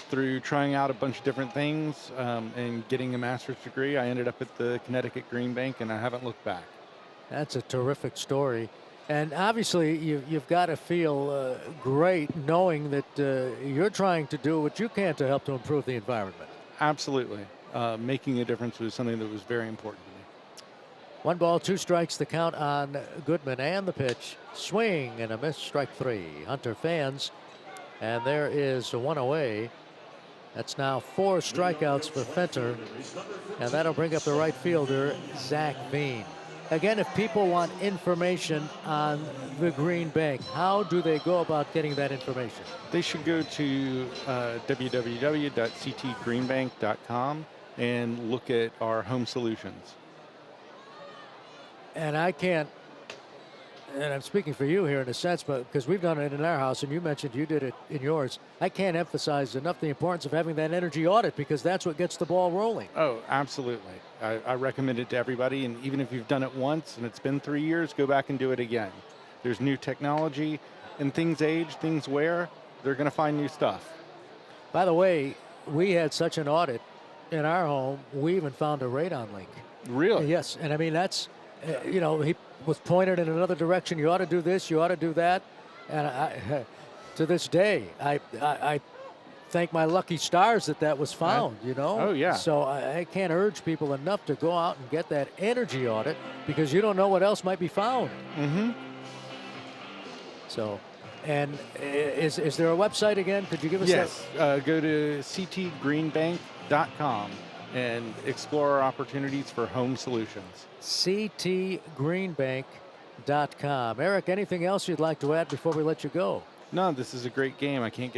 through trying out a bunch of different things and getting a master's degree, I ended up at the Connecticut Green Bank, and I haven't looked back. That's a terrific story. And obviously you've got to feel great knowing that you're trying to do what you can to help to improve the environment. Absolutely. Making a difference was something that was very important to me. 1 ball, 2 strikes, the count on Goodman, and the pitch. Swing and a miss, strike 3. Hunter fans, and there is 1 away. That's now 4 strikeouts for Fenter, and that'll bring up the right fielder, Zach Veen. again, if people want information on the Green Bank, how do they go about getting that information? They should go to www.ctgreenbank.com and look at our home solutions. And I can't, and I'm speaking for you here in a sense, but because we've done it in our house, and you mentioned you did it in yours, I can't emphasize enough the importance of having that energy audit, because that's what gets the ball rolling. Oh, absolutely. I recommend it to everybody, and even if you've done it once and it's been 3 years, go back and do it again. There's new technology, and things age, things wear. They're going to find new stuff. By the way, we had such an audit in our home, we even found a radon leak. Really? Yes, and I mean, that's, he was pointed in another direction. You ought to do this, you ought to do that. And I, to this day, I thank my lucky stars that was found, Oh, yeah. So I can't urge people enough to go out and get that energy audit, because you don't know what else might be found. Mm-hmm. So, and is there a website again? Could you give us Yes. Go to ctgreenbank.com and explore our opportunities for home solutions. ctgreenbank.com. Eric, anything else you'd like to add before we let you go? No, this is a great game. I can't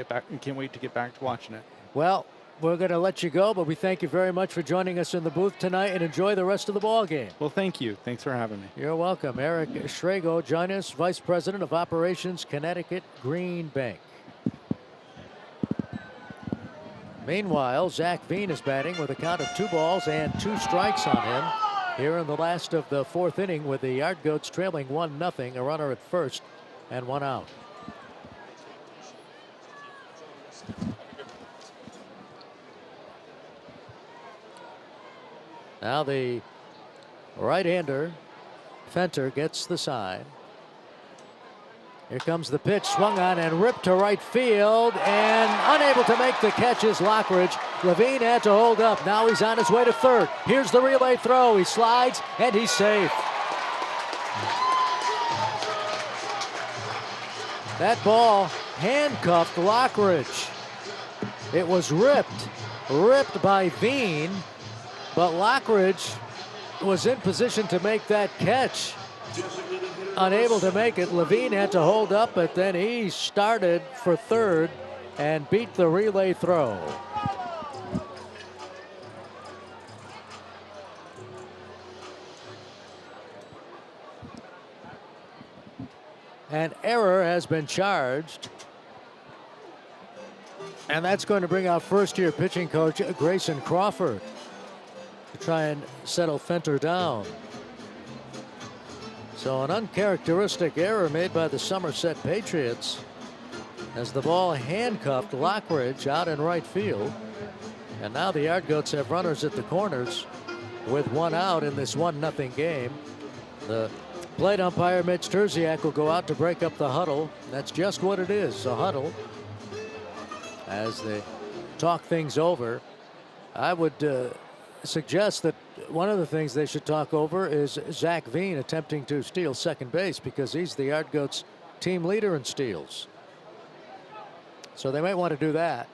wait to get back to watching it. Well, we're going to let you go, but we thank you very much for joining us in the booth tonight, and enjoy the rest of the ball game. Well, thank you. Thanks for having me. You're welcome. Eric Schrago, join us, Vice President of Operations, Connecticut Green Bank. Meanwhile, Zach Veen is batting with a count of 2 balls and 2 strikes on him here in the last of the 4th inning, with the Yard Goats trailing 1-0, a runner at first and 1 out. Now the right-hander, Fenter, gets the side. Here comes the pitch, swung on and ripped to right field, and unable to make the catch is Lockridge. Levine had to hold up. Now he's on his way to third. Here's the relay throw. He slides, and he's safe. That ball handcuffed Lockridge. It was ripped by Veen, but Lockridge was in position to make that catch. Unable to make it, Levine had to hold up, but then he started for third and beat the relay throw. An error has been charged, and that's going to bring out first-year pitching coach Grayson Crawford to try and settle Fenter down. So an uncharacteristic error made by the Somerset Patriots as the ball handcuffed Lockridge out in right field. And now the Yard Goats have runners at the corners with 1 out in this 1-0 game. The plate umpire Mitch Terziak will go out to break up the huddle. That's just what it is, a huddle. As they talk things over, I would suggest that one of the things they should talk over is Zach Veen attempting to steal second base, because he's the Yard Goats team leader in steals. So they might want to do that.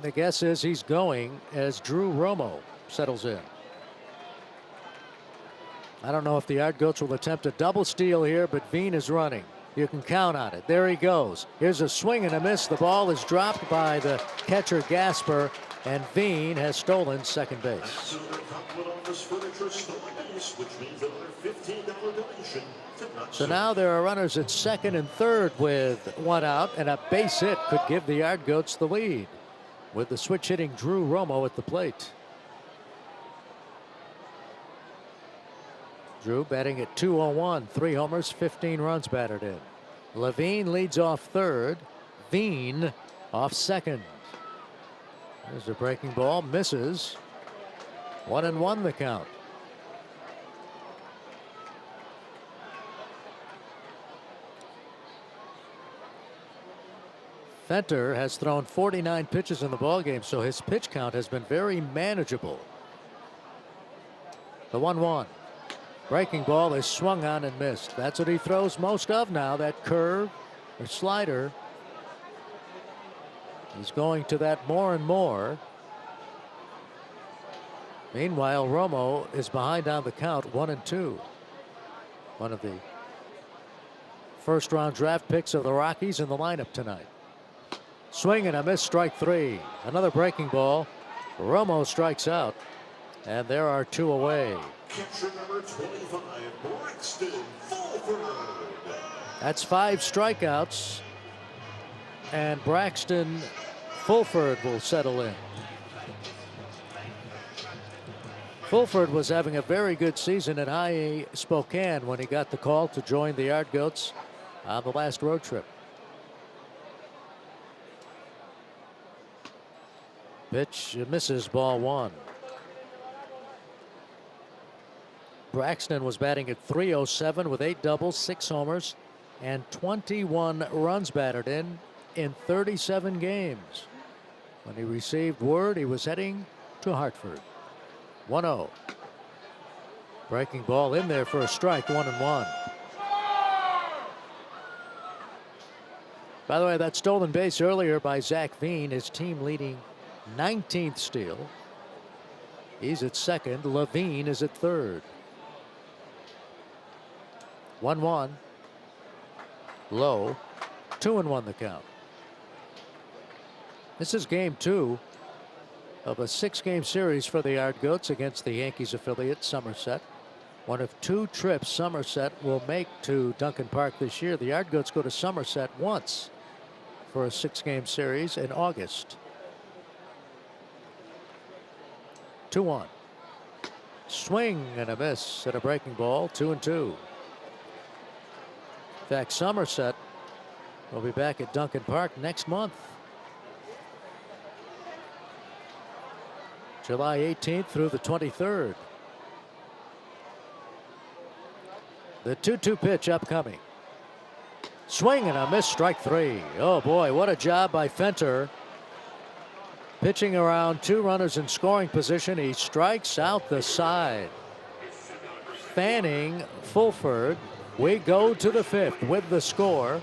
The guess is he's going as Drew Romo settles in. I don't know if the Yard Goats will attempt a double steal here, but Veen is running. You can count on it. There he goes. Here's a swing and a miss. The ball is dropped by the catcher Gasper, and Veen has stolen second base. So now there are runners at second and third with 1 out, and a base hit could give the Yard Goats the lead, with the switch hitting Drew Romo at the plate. Drew batting at .201, 3 homers, 15 runs batted in. Levine leads off third. Veen off second. There's a breaking ball, misses. 1-1 the count. Fenter has thrown 49 pitches in the ballgame, so his pitch count has been very manageable. The 1-1. Breaking ball is swung on and missed. That's what he throws most of now, that curve or slider. He's going to that more and more. Meanwhile, Romo is behind on the count, 1-2. One of the first-round draft picks of the Rockies in the lineup tonight. Swing and a miss, strike 3. Another breaking ball. Romo strikes out, and there are 2 away. Catcher number 25, Braxton Fulford. That's 5 strikeouts, and Braxton Fulford will settle in. Fulford was having a very good season at IE Spokane when he got the call to join the Yard Goats on the last road trip. Pitch misses, ball 1. Braxton was batting at .307 with 8 doubles, 6 homers, and 21 runs batted in 37 games. When he received word he was heading to Hartford. 1-0. Breaking ball in there for a strike, 1-1. By the way, that stolen base earlier by Zach Veen, his team leading 19th steal. He's at second. Levine is at third. 1-1. Low. 2-1 the count. This is game 2 of a 6-game series for the Yard Goats against the Yankees affiliate Somerset. One of 2 trips Somerset will make to Duncan Park this year. The Yard Goats go to Somerset once for a 6-game series in August. 2-1. Swing and a miss at a breaking ball, 2-2. In fact, Somerset will be back at Duncan Park next month. July 18th through the 23rd. The 2-2 pitch upcoming. Swing and a miss, strike 3. Oh boy, what a job by Fenter. Pitching around 2 runners in scoring position. He strikes out the side. Fanning Fulford. We go to the 5th with the score.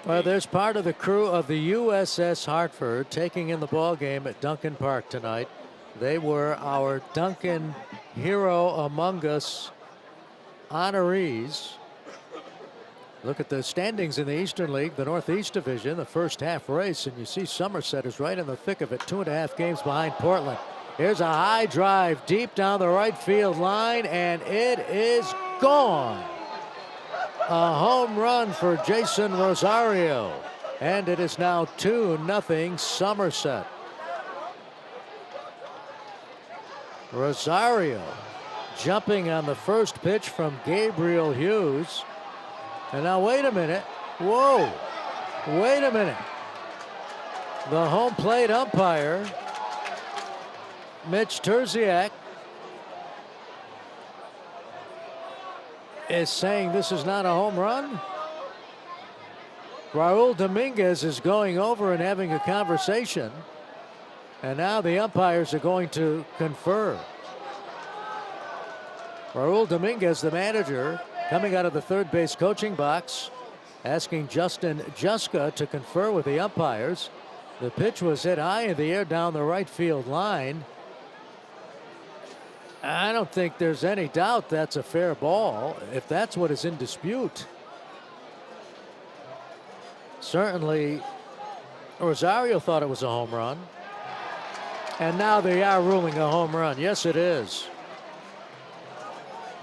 Well, there's part of the crew of the USS Hartford taking in the ball game at Duncan Park tonight. They were our Duncan Hero Among Us honorees. Look at the standings in the Eastern League, the Northeast Division, the first half race, and you see Somerset is right in the thick of it, 2.5 games behind Portland. Here's a high drive deep down the right field line, and it is gone. A home run for Jason Rosario, and it is now 2-0 Somerset. Rosario jumping on the first pitch from Gabriel Hughes. And now wait a minute. Whoa. Wait a minute. The home plate umpire, Mitch Terziak, is saying this is not a home run. Raul Dominguez is going over and having a conversation. And now the umpires are going to confer. Raul Dominguez, the manager, coming out of the third base coaching box, asking Justin Juska to confer with the umpires. The pitch was hit high in the air down the right field line. I don't think there's any doubt that's a fair ball, if that's what is in dispute. Certainly, Rosario thought it was a home run. And now they are ruling a home run. Yes, it is.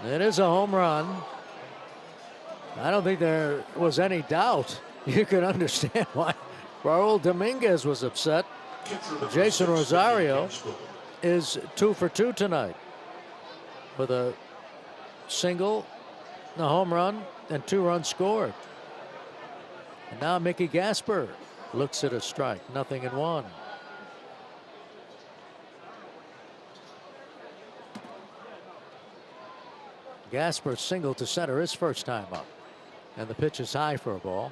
It is a home run. I don't think there was any doubt. You can understand why Raul Dominguez was upset. Jason Rosario is 2 for 2 tonight with a single, a home run, and 2 runs scored. And now Mickey Gasper looks at a strike, 0-1. Gasper single to center his first time up. And the pitch is high for a ball.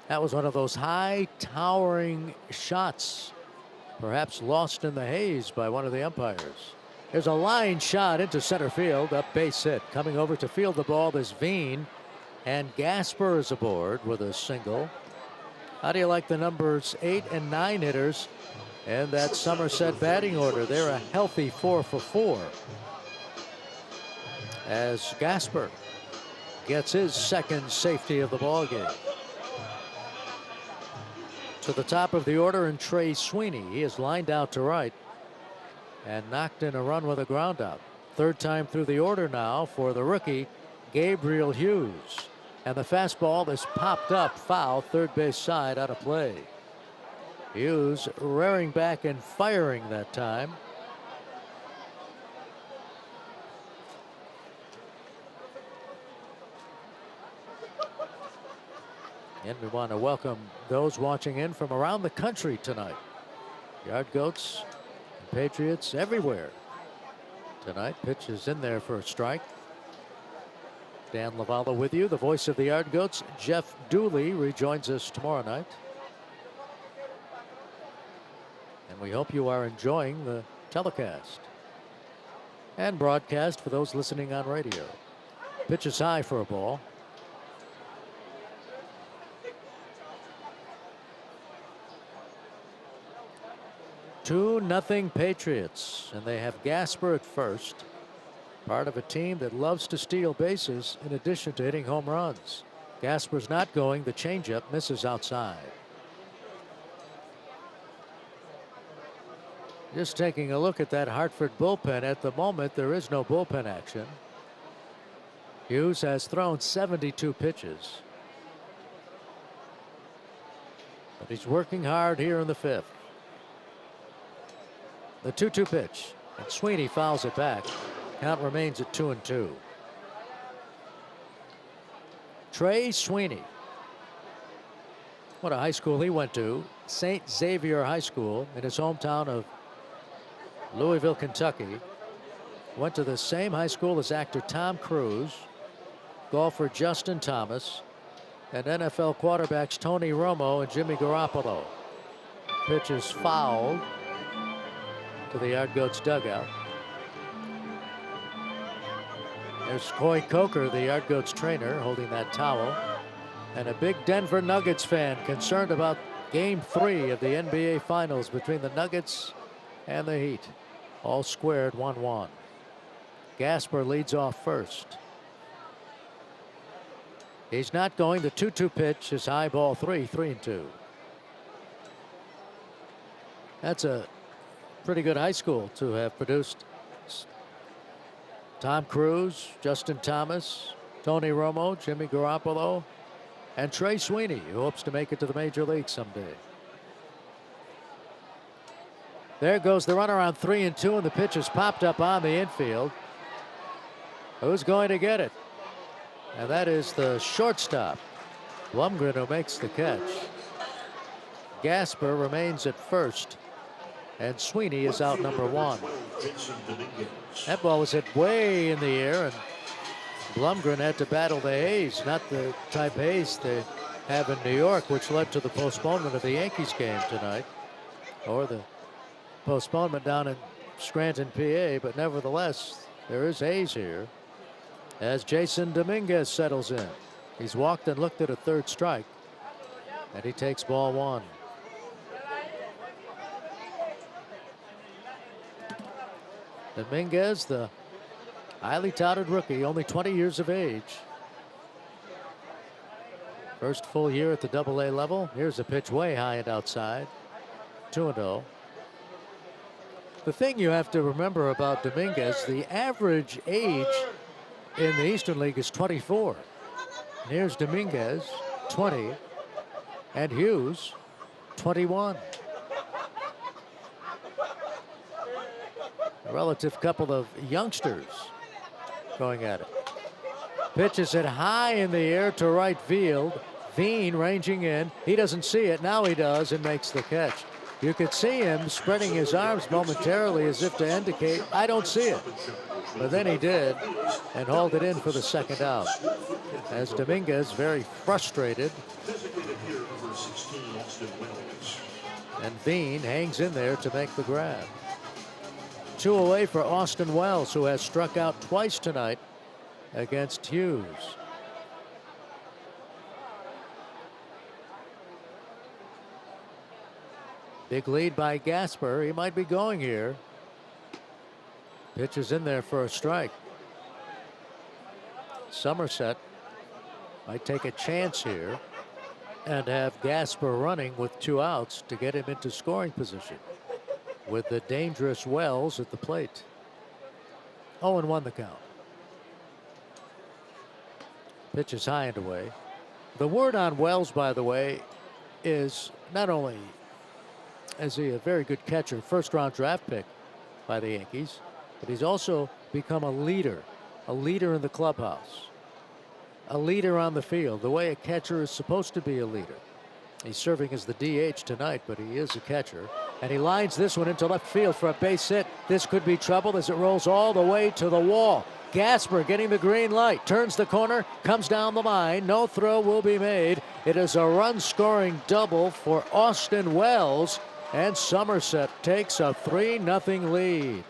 That was one of those high towering shots, perhaps lost in the haze by one of the umpires. There's a line shot into center field, up base hit. Coming over to field the ball is Veen, and Gasper is aboard with a single. How do you like the numbers 8 and 9 hitters and that Somerset batting order? They're a healthy 4 for 4. As Gasper gets his second safety of the ball game. To the top of the order, and Trey Sweeney. He is lined out to right and knocked in a run with a ground out. Third time through the order now for the rookie Gabriel Hughes. And the fastball is popped up foul, third base side, out of play. Hughes rearing back and firing that time. And we want to welcome those watching in from around the country tonight. Yard Goats and Patriots everywhere tonight. Pitch is in there for a strike. Dan Lavala with you. The voice of the Yard Goats, Jeff Dooley, rejoins us tomorrow night. And we hope you are enjoying the telecast and broadcast for those listening on radio. Pitch is high for a ball. 2-0 Patriots, and they have Gasper at first. Part of a team that loves to steal bases in addition to hitting home runs. Gasper's not going. The changeup misses outside. Just taking a look at that Hartford bullpen. At the moment, there is no bullpen action. Hughes has thrown 72 pitches. But he's working hard here in the fifth. The 2-2 pitch, and Sweeney fouls it back. Count remains at 2-2. Trey Sweeney. What a high school he went to. St. Xavier High School in his hometown of Louisville, Kentucky. Went to the same high school as actor Tom Cruise, golfer Justin Thomas, and NFL quarterbacks Tony Romo and Jimmy Garoppolo. Pitch is fouled to the Yard Goats dugout. There's Coy Coker, the Yard Goats trainer, holding that towel. And a big Denver Nuggets fan concerned about Game 3 of the NBA Finals between the Nuggets and the Heat. All squared 1-1. Gasper leads off first. He's not going. The 2-2 pitch is high ball 3-2. That's a pretty good high school to have produced Tom Cruise, Justin Thomas, Tony Romo, Jimmy Garoppolo, and Trey Sweeney, who hopes to make it to the major league someday. There goes the runner on 3-2, and the pitch is popped up on the infield. Who's going to get it? And that is the shortstop, Blumgren, who makes the catch. Gasper remains at first, and Sweeney is out number 1. That ball was hit way in the air, and Blumgren had to battle the haze, not the type haze they have in New York, which led to the postponement of the Yankees game tonight, or the postponement down in Scranton, PA. But nevertheless, there is haze here as Jason Dominguez settles in. He's walked and looked at a third strike, and he takes ball one. Dominguez, the highly touted rookie, only 20 years of age. First full year at the Double-A level. Here's a pitch way high and outside. 2-0. The thing you have to remember about Dominguez, the average age in the Eastern League is 24. And here's Dominguez, 20, and Hughes, 21. A relative couple of youngsters going at it. Pitches it high in the air to right field. Veen ranging in. He doesn't see it. Now he does and makes the catch. You could see him spreading his arms momentarily as if to indicate, I don't see it. But then he did and hauled it in for the second out. As Dominguez, very frustrated. And Veen hangs in there to make the grab. 2 away for Austin Wells, who has struck out twice tonight against Hughes. Big lead by Gasper. He might be going here. Pitch is in there for a strike. Somerset might take a chance here and have Gasper running with 2 outs to get him into scoring position with the dangerous Wells at the plate. 0-1 the count. Pitch is high and away. The word on Wells, by the way, is not only is he a very good catcher, first-round draft pick by the Yankees, but he's also become a leader in the clubhouse, a leader on the field, the way a catcher is supposed to be a leader. He's serving as the DH tonight, but he is a catcher. And he lines this one into left field for a base hit. This could be trouble as it rolls all the way to the wall. Gasper getting the green light, turns the corner, comes down the line. No throw will be made. It is a run-scoring double for Austin Wells, and Somerset takes a 3-0 lead.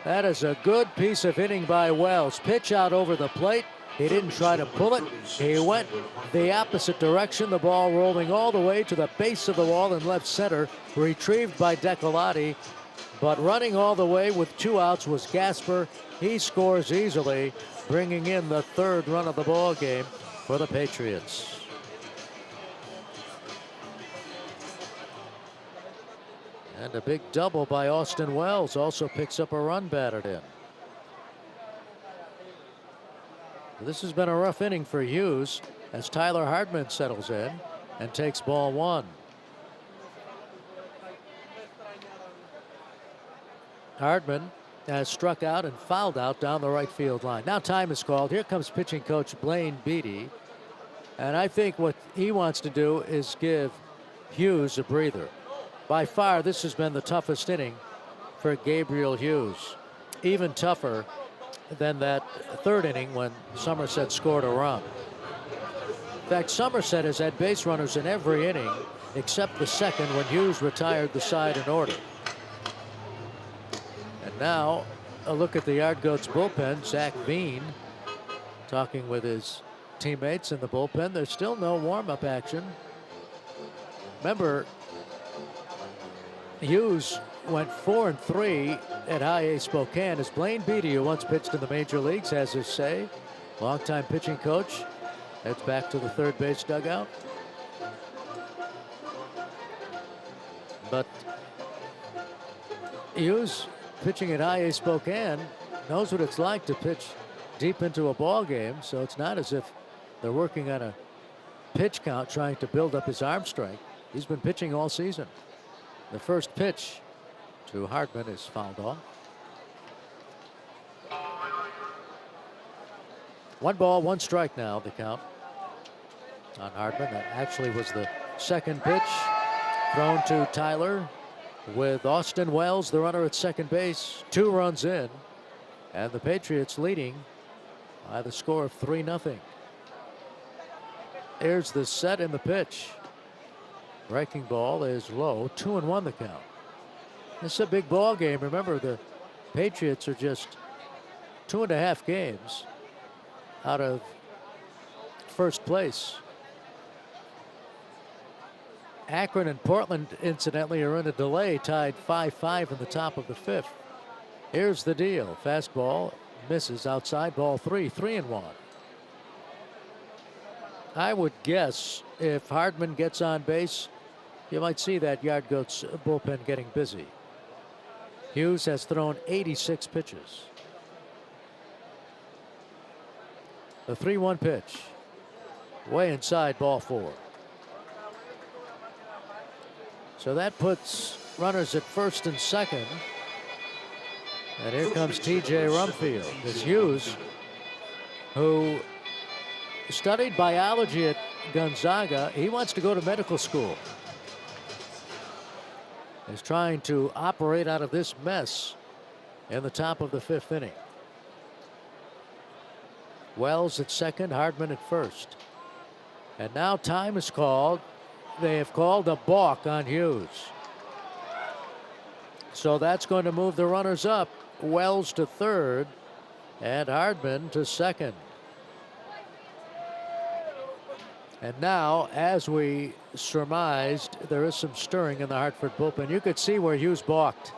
That is a good piece of hitting by Wells. Pitch out over the plate. He didn't try to pull it. He went the opposite direction. The ball rolling all the way to the base of the wall in left center. Retrieved by Decolati. But running all the way with 2 outs was Gasper. He scores easily, bringing in the 3rd run of the ball game for the Patriots. And a big double by Austin Wells also picks up a run batted in. This has been a rough inning for Hughes as Tyler Hardman settles in and takes ball 1. Hardman has struck out and fouled out down the right field line. Now time is called. Here comes pitching coach Blaine Beatty. And I think what he wants to do is give Hughes a breather. By far, this has been the toughest inning for Gabriel Hughes. Even tougher than that 3rd inning when Somerset scored a run. In fact, Somerset has had base runners in every inning except the 2nd when Hughes retired the side in order. And now a look at the Yard Goats bullpen. Zach Veen talking with his teammates in the bullpen. There's still no warm-up action. Remember, Hughes went 4-3 at High A Spokane. As Blaine Beatty, who once pitched in the major leagues, has his say. Longtime pitching coach heads back to the 3rd base dugout. But Hughes, pitching at High A Spokane, knows what it's like to pitch deep into a ball game. So it's not as if they're working on a pitch count trying to build up his arm strength. He's been pitching all season. The first pitch to Hartman is fouled off. 1 ball, 1 strike now, the count on Hartman. That actually was the 2nd pitch thrown to Tyler with Austin Wells, the runner at 2nd base. 2 runs in, and the Patriots leading by the score of 3-0. Here's the set and the pitch. Breaking ball is low, 2-1 the count. This is a big ball game. Remember, the Patriots are just 2.5 games out of first place. Akron and Portland, incidentally, are in a delay, tied 5-5 in the top of the 5th. Here's the deal. Fastball misses outside, ball 3-1. I would guess if Hardman gets on base, you might see that Yard Goats bullpen getting busy. Hughes has thrown 86 pitches. The 3-1 pitch. Way inside, ball 4. So that puts runners at first and second. And here comes T.J. Rumfield. It's Hughes, who studied biology at Gonzaga. He wants to go to medical school. He's trying to operate out of this mess in the top of the 5th inning. Wells at second, Hardman at first. And now time is called. They have called a balk on Hughes. So that's going to move the runners up. Wells to third and Hardman to second. And now, as we surmised, there is some stirring in the Hartford bullpen. You could see where Hughes balked,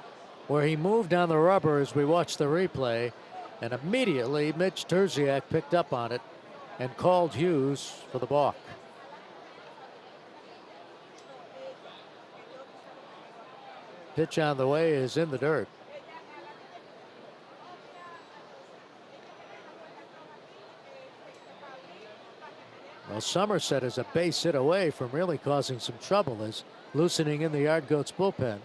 where he moved on the rubber as we watched the replay, and immediately Mitch Terziak picked up on it and called Hughes for the balk. Pitch on the way is in the dirt. Well, Somerset is a base hit away from really causing some trouble as loosening in the Yard Goats bullpen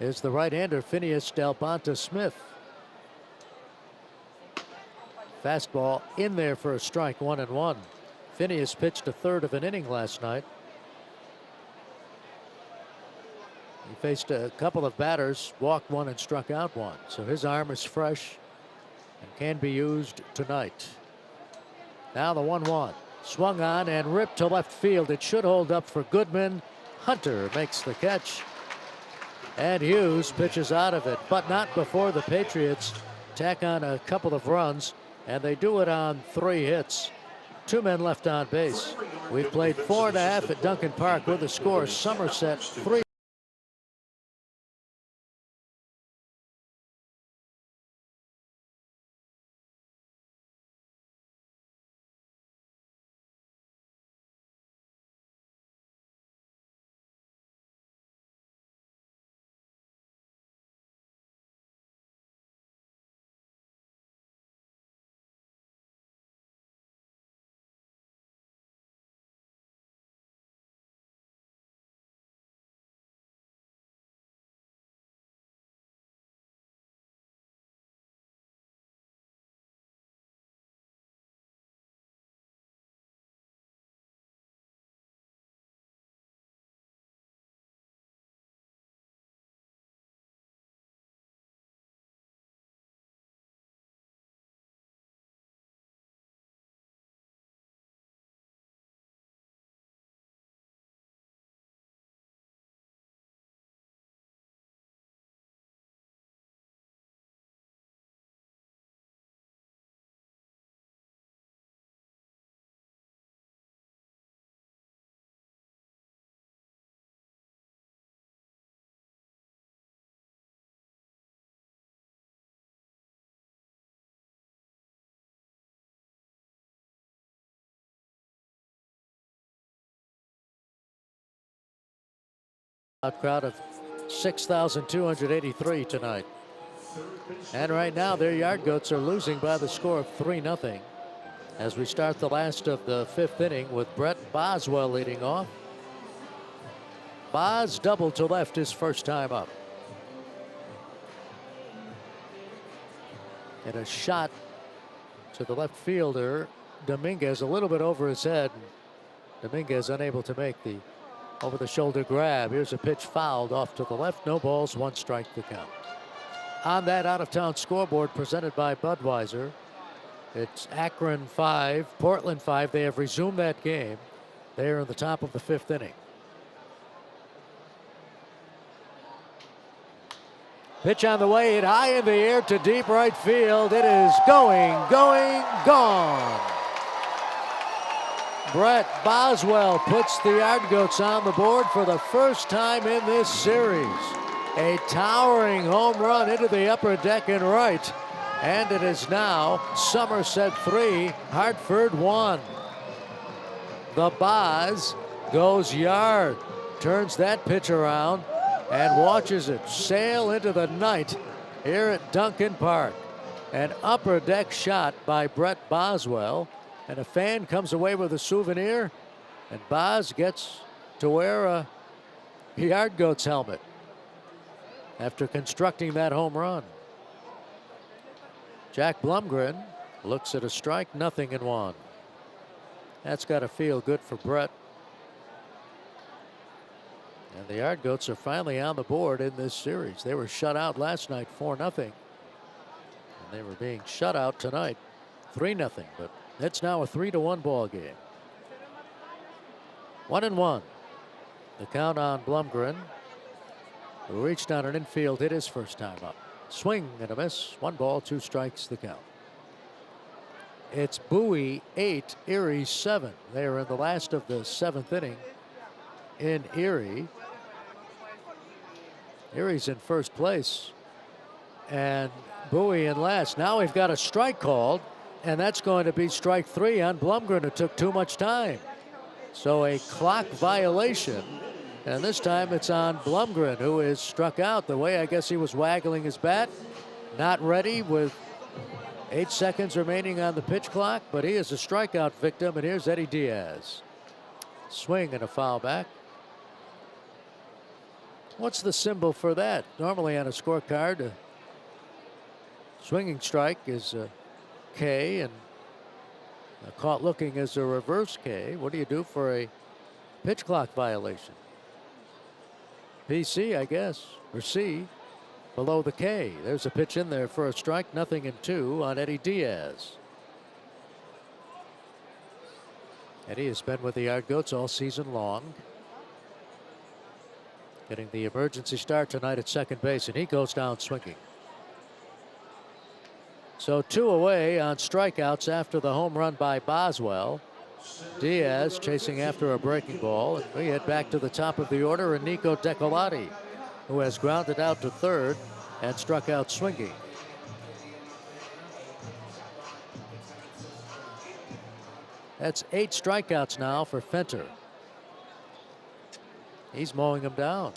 is the right-hander Phineas Delponte Smith. Fastball in there for a strike, 1-1. Phineas pitched a third of an inning last night. He faced a couple of batters, walked one and struck out one. So his arm is fresh and can be used tonight. Now the 1-1. Swung on and ripped to left field. It should hold up for Goodman. Hunter makes the catch. And Hughes pitches out of it, but not before the Patriots tack on a couple of runs, and they do it on 3 hits. 2 men left on base. We've played 4.5 at Duncan Park with a score. Somerset 3. A crowd of 6,283 tonight. And right now their Yard Goats are losing by the score of 3-0 as we start the last of the 5th inning with Brett Boswell leading off. Bos doubled to left his first time up. And a shot to the left fielder, Dominguez, a little bit over his head. Dominguez unable to make the over-the-shoulder grab. Here's a pitch fouled off to the left. No balls, 1 strike to count. On that out-of-town scoreboard presented by Budweiser, It's Akron 5, Portland 5. They have resumed that game. They are in the top of the 5th inning. Pitch on the way, hit high in the air to deep right field. It is going, gone. Brett Boswell puts the Yard Goats on the board for the first time in this series. A towering home run into the upper deck in right. And it is now Somerset 3, Hartford 1. The Boz goes yard, turns that pitch around, and watches it sail into the night here at Duncan Park. An upper deck shot by Brett Boswell, and a fan comes away with a souvenir, and Boz gets to wear a Yard Goats helmet after constructing that home run. Jack Blumgren looks at a strike, 0-1. That's got to feel good for Brett. And the Yard Goats are finally on the board in this series. They were shut out last night 4-0. And they were being shut out tonight 3-0. But it's now a 3-1 ball game. 1-1. The count on Blumgren, who reached on an infield hit his first time up. Swing and a miss. 1 ball, 2 strikes, the count. It's Bowie 8, Erie 7. They are in the last of the 7th inning in Erie. Erie's in first place, and Bowie in last. Now we've got a strike called, and that's going to be strike 3 on Blumgren, who took too much time. So a clock violation. And this time it's on Blumgren, who is struck out. The way I guess he was waggling his bat, not ready with 8 seconds remaining on the pitch clock, but he is a strikeout victim, and here's Eddie Diaz. Swing and a foul back. What's the symbol for that? Normally on a scorecard, a swinging strike is a K, and a caught looking is a reverse K. What do you do for a pitch clock violation? PC, I guess, or C, below the K. There's a pitch in there for a strike, 0-2 on Eddie Diaz. Eddie has been with the Yard Goats all season long, getting the emergency start tonight at second base, and he goes down swinging. So 2 away on strikeouts after the home run by Boswell. Diaz chasing after a breaking ball, and we head back to the top of the order, and Nico Decolati, who has grounded out to third and struck out swinging. That's 8 strikeouts now for Fenter. He's mowing him down.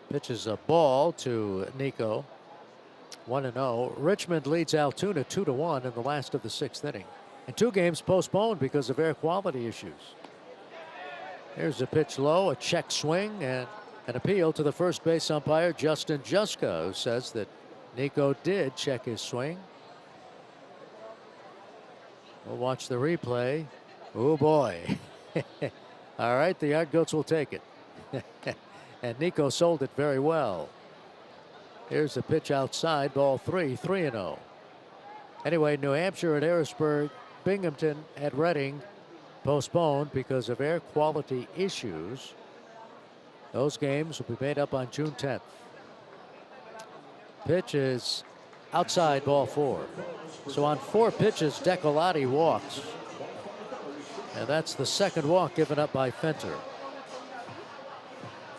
Pitches a ball to Nico. 1-0. Richmond leads Altoona 2-1 in the last of the 6th inning. And 2 games postponed because of air quality issues. Here's a pitch low, a check swing, and an appeal to the first base umpire, Justin Juska, who says that Nico did check his swing. We'll watch the replay. Oh boy. All right, the Yard Goats will take it. And Nico sold it very well. Here's a pitch outside, ball 3, 3-0. Anyway, New Hampshire at Harrisburg, Binghamton at Reading postponed because of air quality issues. Those games will be made up on June 10th. Pitch is outside, ball 4. So on 4 pitches, Decolati walks. And that's the second walk given up by Fenter.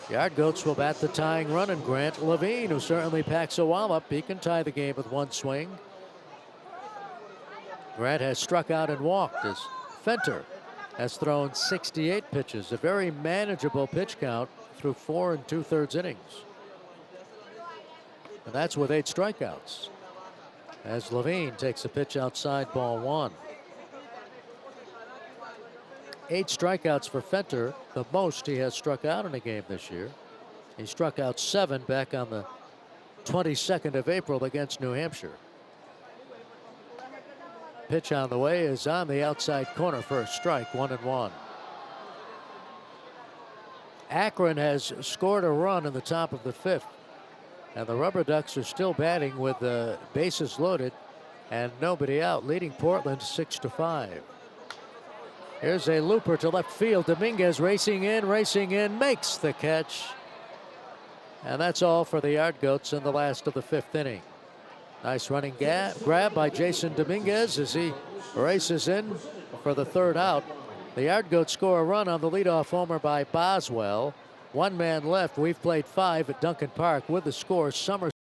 Yard Goats will bat the tying run, and Grant Levine, who certainly packs a wallop. He can tie the game with 1 swing. Grant has struck out and walked as Fenter has thrown 68 pitches, a very manageable pitch count through 4 2/3 innings. And that's with 8 strikeouts. As Levine takes a pitch outside, ball 1. 8 strikeouts for Fenter, the most he has struck out in a game this year. He struck out 7 back on the 22nd of April against New Hampshire. Pitch on the way is on the outside corner for a strike, 1-1. Akron has scored a run in the top of the 5th. And the Rubber Ducks are still batting with the bases loaded and nobody out, leading Portland 6-5. Here's a looper to left field. Dominguez racing in, makes the catch. And that's all for the Yard Goats in the last of the 5th inning. Nice running grab by Jason Dominguez as he races in for the 3rd out. The Yard Goats score a run on the leadoff homer by Boswell. 1 man left. We've played 5 at Duncan Park with the score Somerset.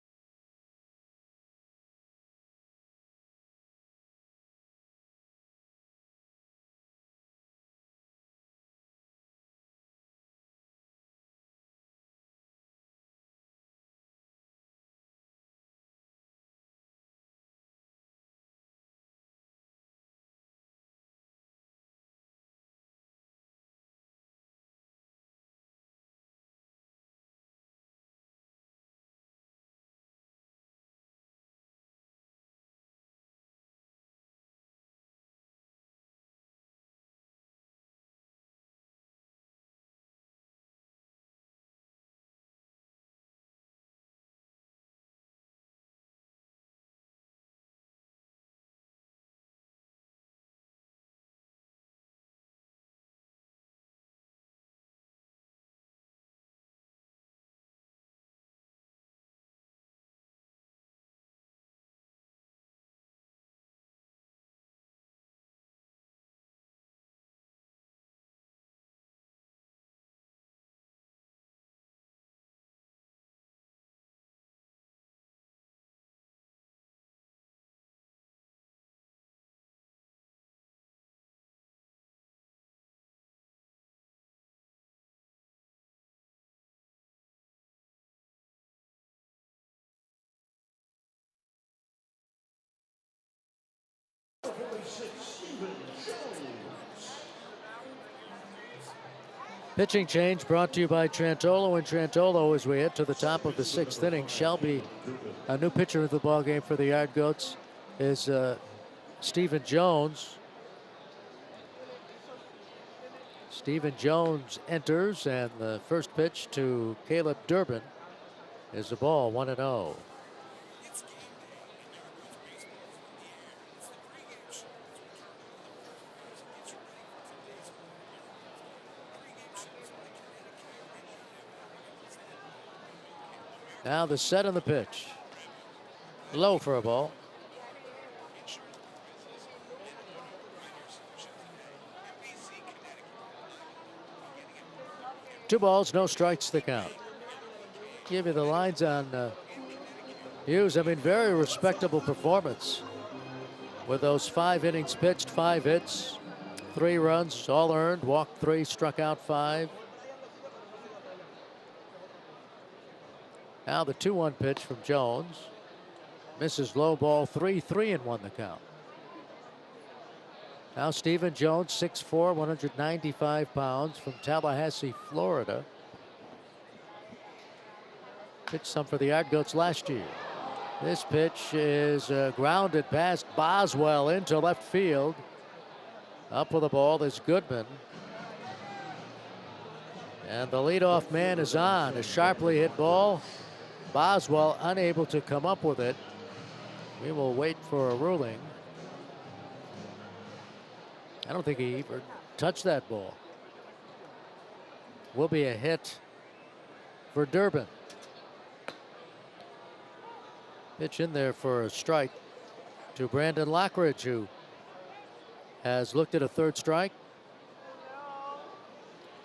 Pitching change brought to you by Trantolo, and Trantolo, as we head to the top of the 6th inning, shall be a new pitcher of the ball game for the Yard Goats is Stephen Jones. Stephen Jones enters, and the first pitch to Caleb Durbin is a ball, 1-0. Now the set on the pitch. Low for a ball. Two balls, no strikes, the count. Give you the lines on Hughes. I mean, very respectable performance with those 5 innings pitched, 5 hits, 3 runs, all earned, walked 3, struck out 5. Now the 2-1 pitch from Jones. Misses low ball, 3-1 the count. Now Stephen Jones, 6'4", 195 pounds, from Tallahassee, Florida. Pitched some for the Yard Goats last year. This pitch is grounded past Boswell into left field. Up with the ball is Goodman. And the leadoff man is on. A sharply hit ball. Boswell unable to come up with it. We will wait for a ruling. I don't think he even touched that ball. Will be a hit for Durbin. Pitch in there for a strike to Brandon Lockridge, who has looked at a 3rd strike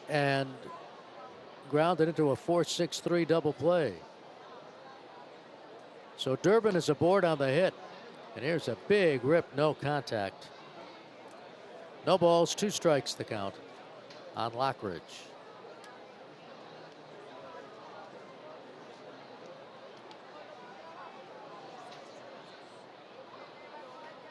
and grounded into a 4-6-3 double play. So Durbin is aboard on the hit. And here's a big rip, no contact. No balls, 2 strikes the count on Lockridge.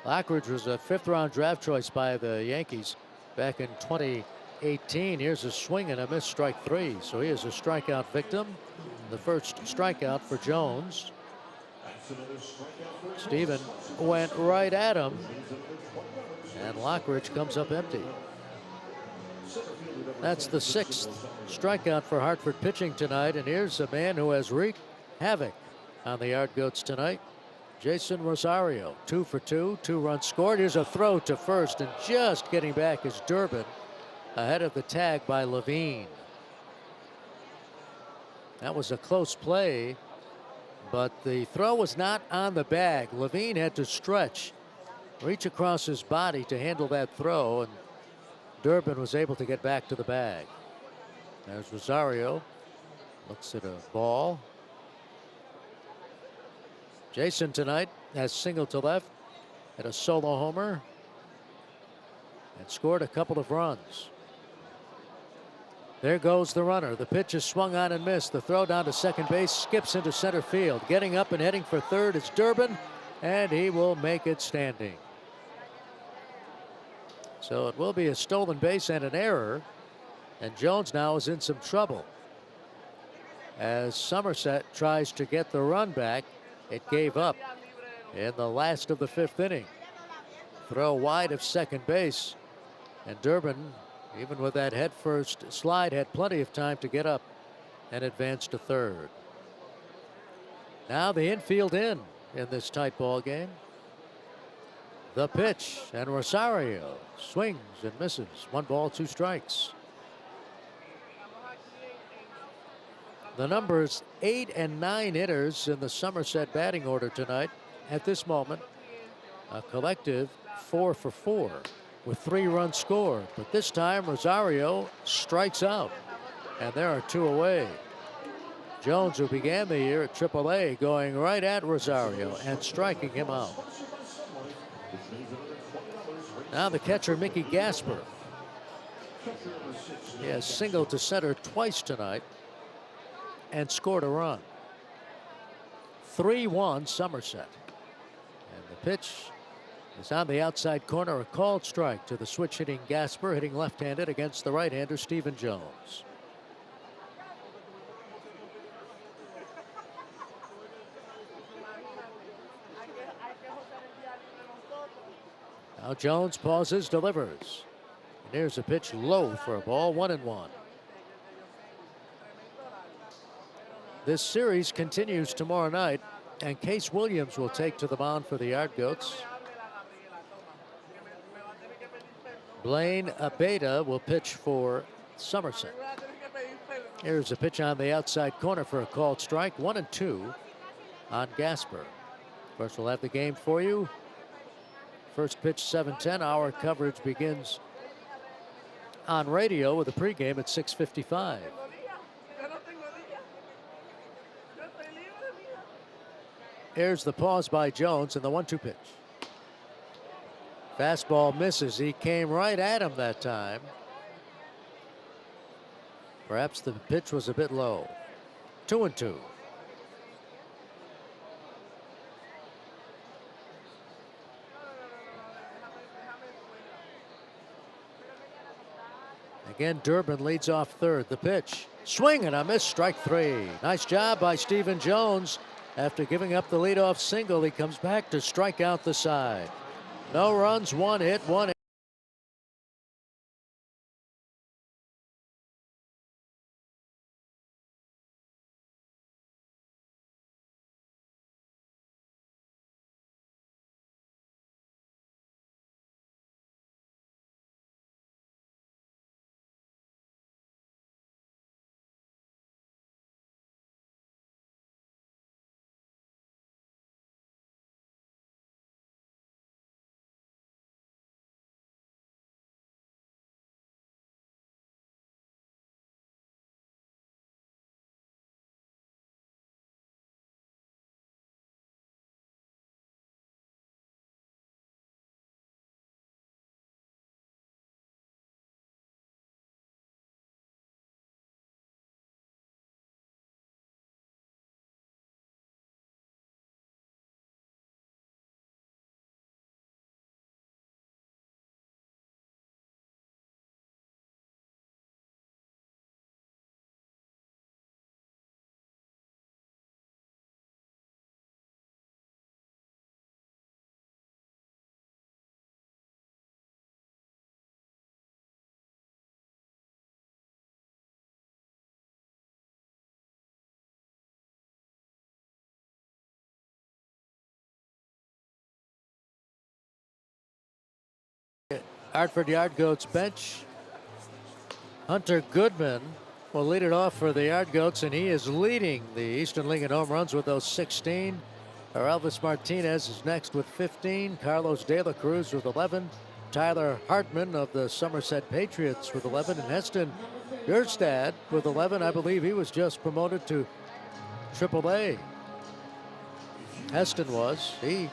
Lockridge was a 5th-round draft choice by the Yankees back in 2018. Here's a swing and a miss, strike 3. So he is a strikeout victim. The first strikeout for Jones. Stephen went right at him, and Lockridge comes up empty. That's the 6th strikeout for Hartford pitching tonight, and here's a man who has wreaked havoc on the Yard Goats tonight. Jason Rosario, 2 for 2, 2 runs scored. Here's a throw to first, and just getting back is Durbin ahead of the tag by Levine. That was a close play, but the throw was not on the bag. Levine had to stretch, reach across his body to handle that throw, and Durbin was able to get back to the bag. There's Rosario, looks at a ball. Jason tonight has singled to left, had a solo homer, and scored a couple of runs. There goes the runner. The pitch is swung on and missed. The throw down to second base, skips into center field. Getting up and heading for third is Durbin, and he will make it standing. So it will be a stolen base and an error, and Jones now is in some trouble. As Somerset tries to get the run back, it gave up in the last of the 5th inning. Throw wide of second base, and Durbin, even with that headfirst slide, had plenty of time to get up and advance to third. Now the infield in this tight ball game. The pitch, and Rosario swings and misses. 1 ball, 2 strikes. The numbers 8 and 9 hitters in the Somerset batting order tonight. At this moment, a collective 4 for 4 with 3 runs scored. But this time Rosario strikes out, and there are 2 away. Jones, who began the year at AAA, going right at Rosario and striking him out. Now the catcher, Mickey Gasper. He has singled to center twice tonight and scored a run. 3-1 Somerset. And the pitch is on the outside corner, a called strike to the switch hitting Gasper, hitting left-handed against the right-hander Stephen Jones. Now Jones pauses, delivers. And here's a pitch low for a ball, 1-1. This series continues tomorrow night, and Case Williams will take to the mound for the Yard Goats. Blaine Abeda will pitch for Somerset. Here's a pitch on the outside corner for a called strike, 1-2 on Gasper. Of course, we'll have the game for you. First pitch 7:10. Our coverage begins on radio with a pregame at 6:55. Here's the pause by Jones and the 1-2 pitch. Fastball misses. He came right at him that time. Perhaps the pitch was a bit low. 2-2. Again, Durbin leads off third. The pitch. Swing and a miss, strike 3. Nice job by Stephen Jones. After giving up the leadoff single, he comes back to strike out the side. No runs, 1 hit, 1 Hartford Yard Goats bench. Hunter Goodman will lead it off for the Yard Goats, and he is leading the Eastern League in home runs with those 16. Elvis Martinez is next with 15. Carlos De La Cruz with 11. Tyler Hartman of the Somerset Patriots with 11. And Heston Gerstad with 11. I believe he was just promoted to AAA. Heston was. He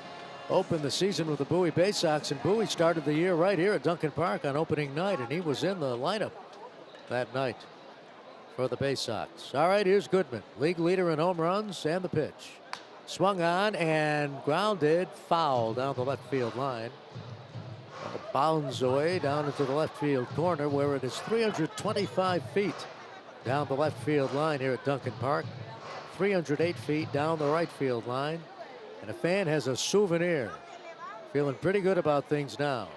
opened the season with the Bowie Bay Sox, and Bowie started the year right here at Duncan Park on opening night, and he was in the lineup that night for the Bay Sox. All right, here's Goodman, league leader in home runs, and the pitch. Swung on and grounded, foul down the left field line. Bounds away down into the left field corner, where it is 325 feet down the left field line here at Duncan Park. 308 feet down the right field line. And a fan has a souvenir. Feeling pretty good about things now.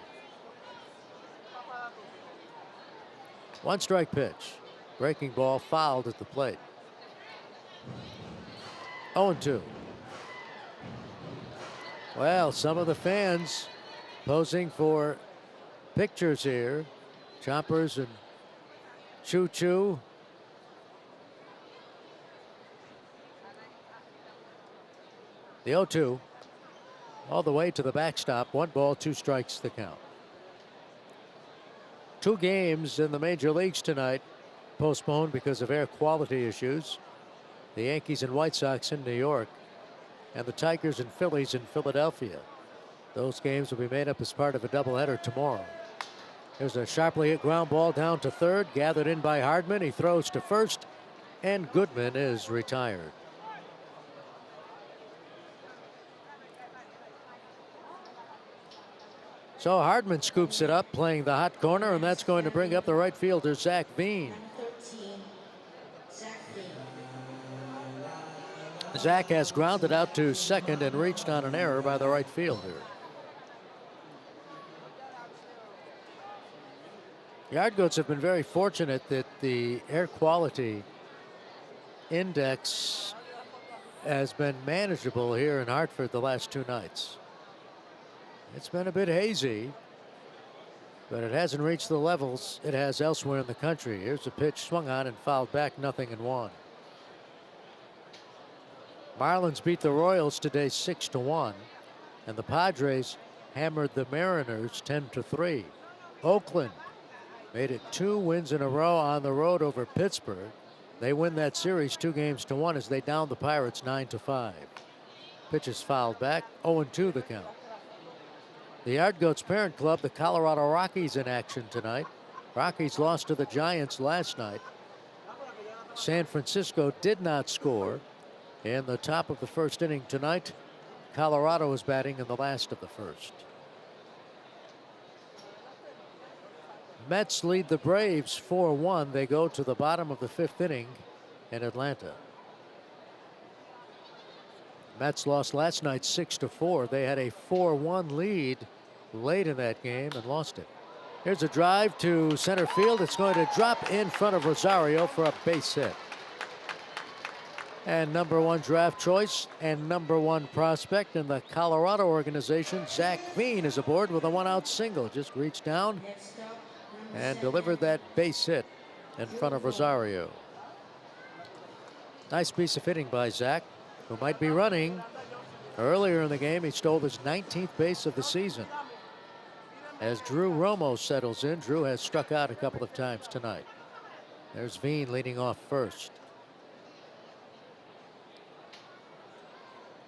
1 strike pitch. Breaking ball fouled at the plate. 0-2. Well, some of the fans posing for pictures here. Choppers and Choo Choo. The 0-2 all the way to the backstop. 1 ball, 2 strikes the count. 2 games in the major leagues tonight postponed because of air quality issues. The Yankees and White Sox in New York, and the Tigers and Phillies in Philadelphia. Those games will be made up as part of a doubleheader tomorrow. There's a sharply hit ground ball down to third, gathered in by Hardman. He throws to first, and Goodman is retired. So Hardman scoops it up, playing the hot corner, and that's going to bring up the right fielder, Zach Veen. Zach has grounded out to second and reached on an error by the right fielder. Yard Goats have been very fortunate that the air quality index has been manageable here in Hartford the last 2 nights. It's been a bit hazy, but it hasn't reached the levels it has elsewhere in the country. Here's a pitch swung on and fouled back, 0-1. Marlins beat the Royals today 6-1, and the Padres hammered the Mariners 10-3. Oakland made it 2 wins in a row on the road over Pittsburgh. They win that series 2-1 as they down the Pirates 9-5. Pitch is fouled back, 0-2 the count. The Yard Goats parent club, the Colorado Rockies, in action tonight. Rockies lost to the Giants last night. San Francisco did not score in the top of the first inning tonight. Colorado is batting in the last of the first. Mets lead the Braves 4-1. They go to the bottom of the 5th inning in Atlanta. Mets lost last night 6-4. They had a 4-1 lead late in that game and lost it. Here's a drive to center field. It's going to drop in front of Rosario for a base hit. And number 1 draft choice and number 1 prospect in the Colorado organization, Zach Veen, is aboard with a 1-out single. Just reached down and delivered that base hit in front of Rosario. Nice piece of hitting by Zach, who might be running. Earlier in the game, he stole his 19th base of the season. As Drew Romo settles in, Drew has struck out a couple of times tonight. There's Veen leading off first.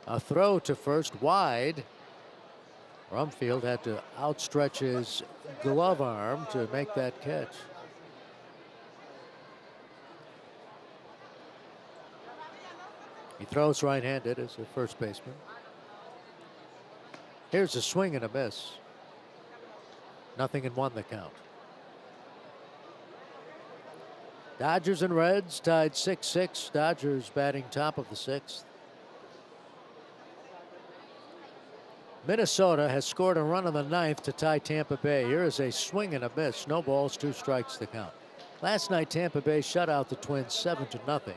A throw to first wide. Rumfield had to outstretch his glove arm to make that catch. He throws right-handed as a first baseman. Here's a swing and a miss. 0-1 the count. Dodgers and Reds tied 6-6. Dodgers batting top of the 6th. Minnesota has scored a run in the 9th to tie Tampa Bay. Here is a swing and a miss. No balls, 2 strikes the count. Last night, Tampa Bay shut out the Twins 7-0.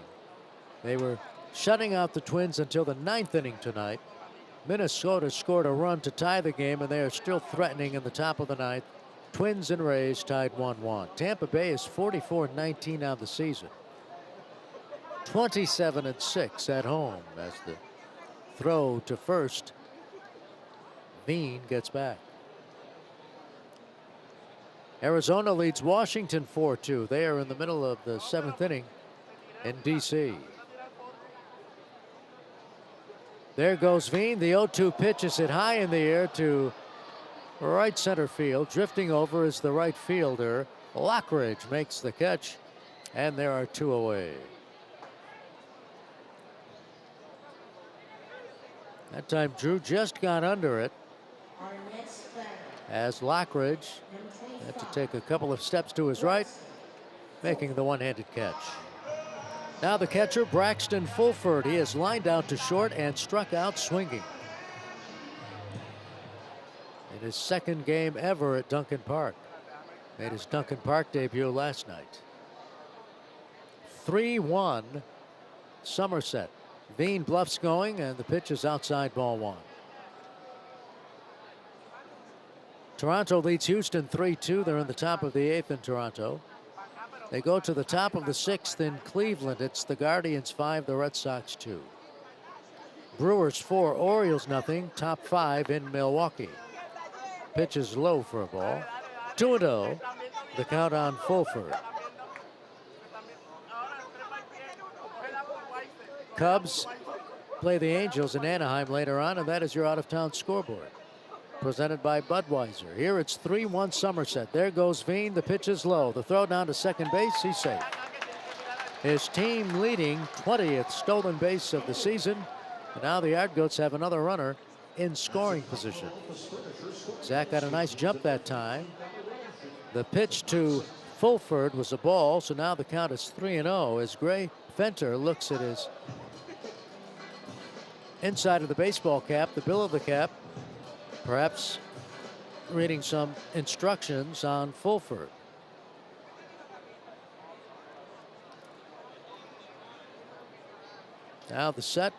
They were shutting out the Twins until the 9th inning tonight. Minnesota scored a run to tie the game, and they are still threatening in the top of the 9th Twins and Rays tied 1-1. Tampa Bay is 44-19 on the season. 27-6 at home as the throw to first. Veen gets back. Arizona leads Washington 4-2. They are in the middle of the 7th inning in D.C. There goes Veen. The 0-2 pitch is hit high in the air to right center field. Drifting over is the right fielder. Lockridge makes the catch, and there are 2 away. That time Drew just got under it as Lockridge had to take a couple of steps to his right, making the one-handed catch. Now the catcher, Braxton Fulford. He is lined out to short and struck out swinging. In his second game ever at Duncan Park. Made his Duncan Park debut last night. 3-1 Somerset. Veen bluffs going, and the pitch is outside, ball 1. Toronto leads Houston 3-2. They're in the top of the 8th in Toronto. They go to the top of the 6th in Cleveland. It's the Guardians 5, the Red Sox 2. Brewers 4, Orioles nothing. Top 5 in Milwaukee. Pitch is low for a ball. 2-0. The count on Fulford. Cubs play the Angels in Anaheim later on, and that is your out-of-town scoreboard. Presented by Budweiser. Here it's 3-1 Somerset. There goes Veen. The pitch is low. The throw down to second base. He's safe. His team leading 20th stolen base of the season. And now the Yardgoats have another runner in scoring position. Zach got a nice jump that time. The pitch to Fulford was a ball, so now the count is 3-0 as Gray Fenter looks at his inside of the baseball cap, the bill of the cap, perhaps reading some instructions on Fulford. Now the set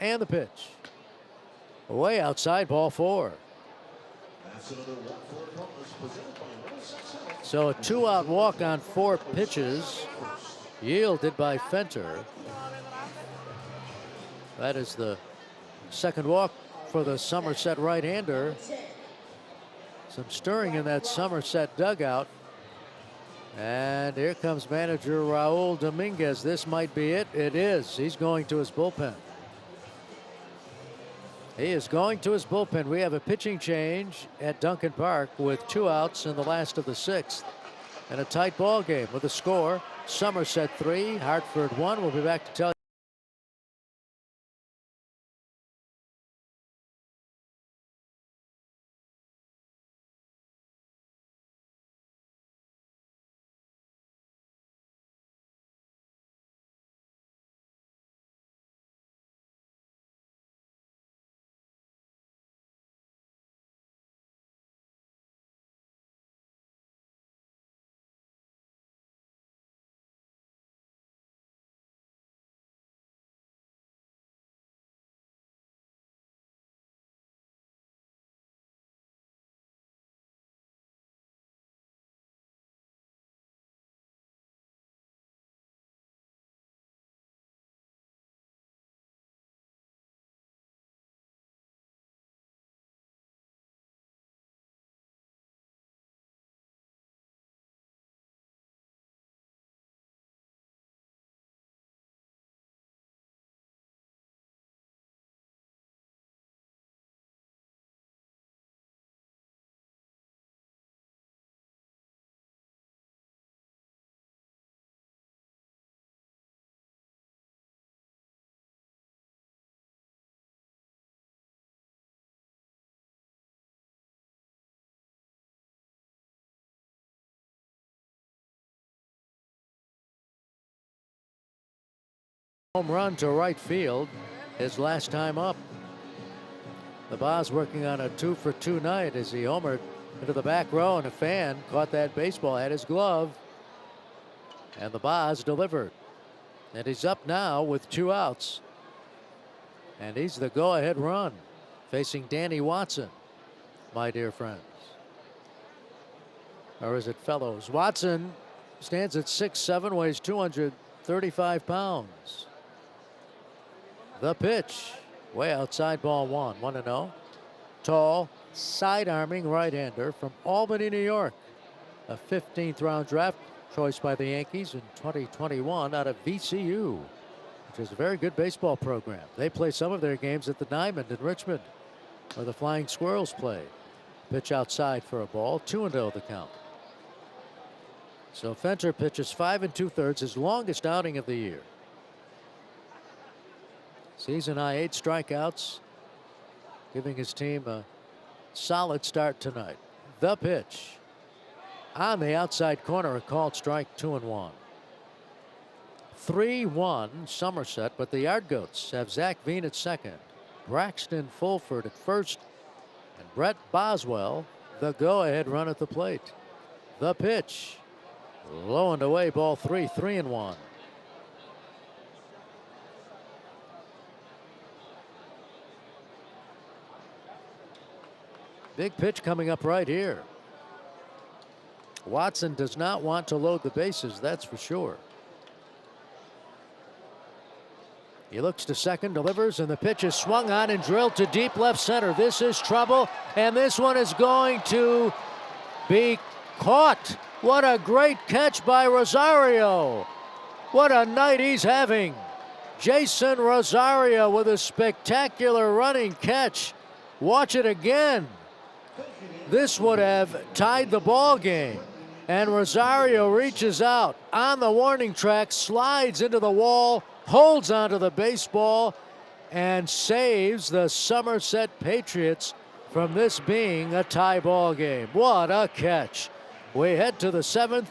and the pitch. Way outside, ball 4. So a 2-out walk on 4 pitches yielded by Fenter. That is the second walk for the Somerset right-hander. Some stirring in that Somerset dugout. And here comes manager Raul Dominguez. This might be it. It is. He's going to his bullpen. He is going to his bullpen. We have a pitching change at Duncan Park with 2 outs in the last of the 6th. And a tight ball game with a score. Somerset 3, Hartford 1. We'll be back to tell you. Home run to right field his last time up. The Boz working on a 2-for-2 night as he homered into the back row, and a fan caught that baseball, had his glove, and the Boz delivered. And he's up now with 2 outs. And he's the go-ahead run facing Danny Watson, my dear friends. Or is it Fellows? Watson stands at 6'7", weighs 235 pounds. The pitch. Way outside, ball one. 1-0. Tall, side-arming right-hander from Albany, New York. A 15th round draft choice by the Yankees in 2021 out of VCU, which is a very good baseball program. They play some of their games at the Diamond in Richmond, where the Flying Squirrels play. Pitch outside for a ball. 2-0 the count. So Fenter pitches 5 2/3, his longest outing of the year. Season high 8 strikeouts, giving his team a solid start tonight. The pitch. On the outside corner, a called strike, 2-1. 3-1 Somerset, but the Yard Goats have Zach Veen at second, Braxton Fulford at first, and Brett Boswell the go-ahead run at the plate. The pitch. Low and away, ball 3, 3-1. Big pitch coming up right here. Watson does not want to load the bases, that's for sure. He looks to second, delivers, and the pitch is swung on and drilled to deep left center. This is trouble, and this one is going to be caught. What a great catch by Rosario. What a night he's having. Jason Rosario with a spectacular running catch. Watch it again. This would have tied the ball game. And Rosario reaches out on the warning track, slides into the wall, holds onto the baseball, and saves the Somerset Patriots from this being a tie ball game. What a catch. We head to the 7th.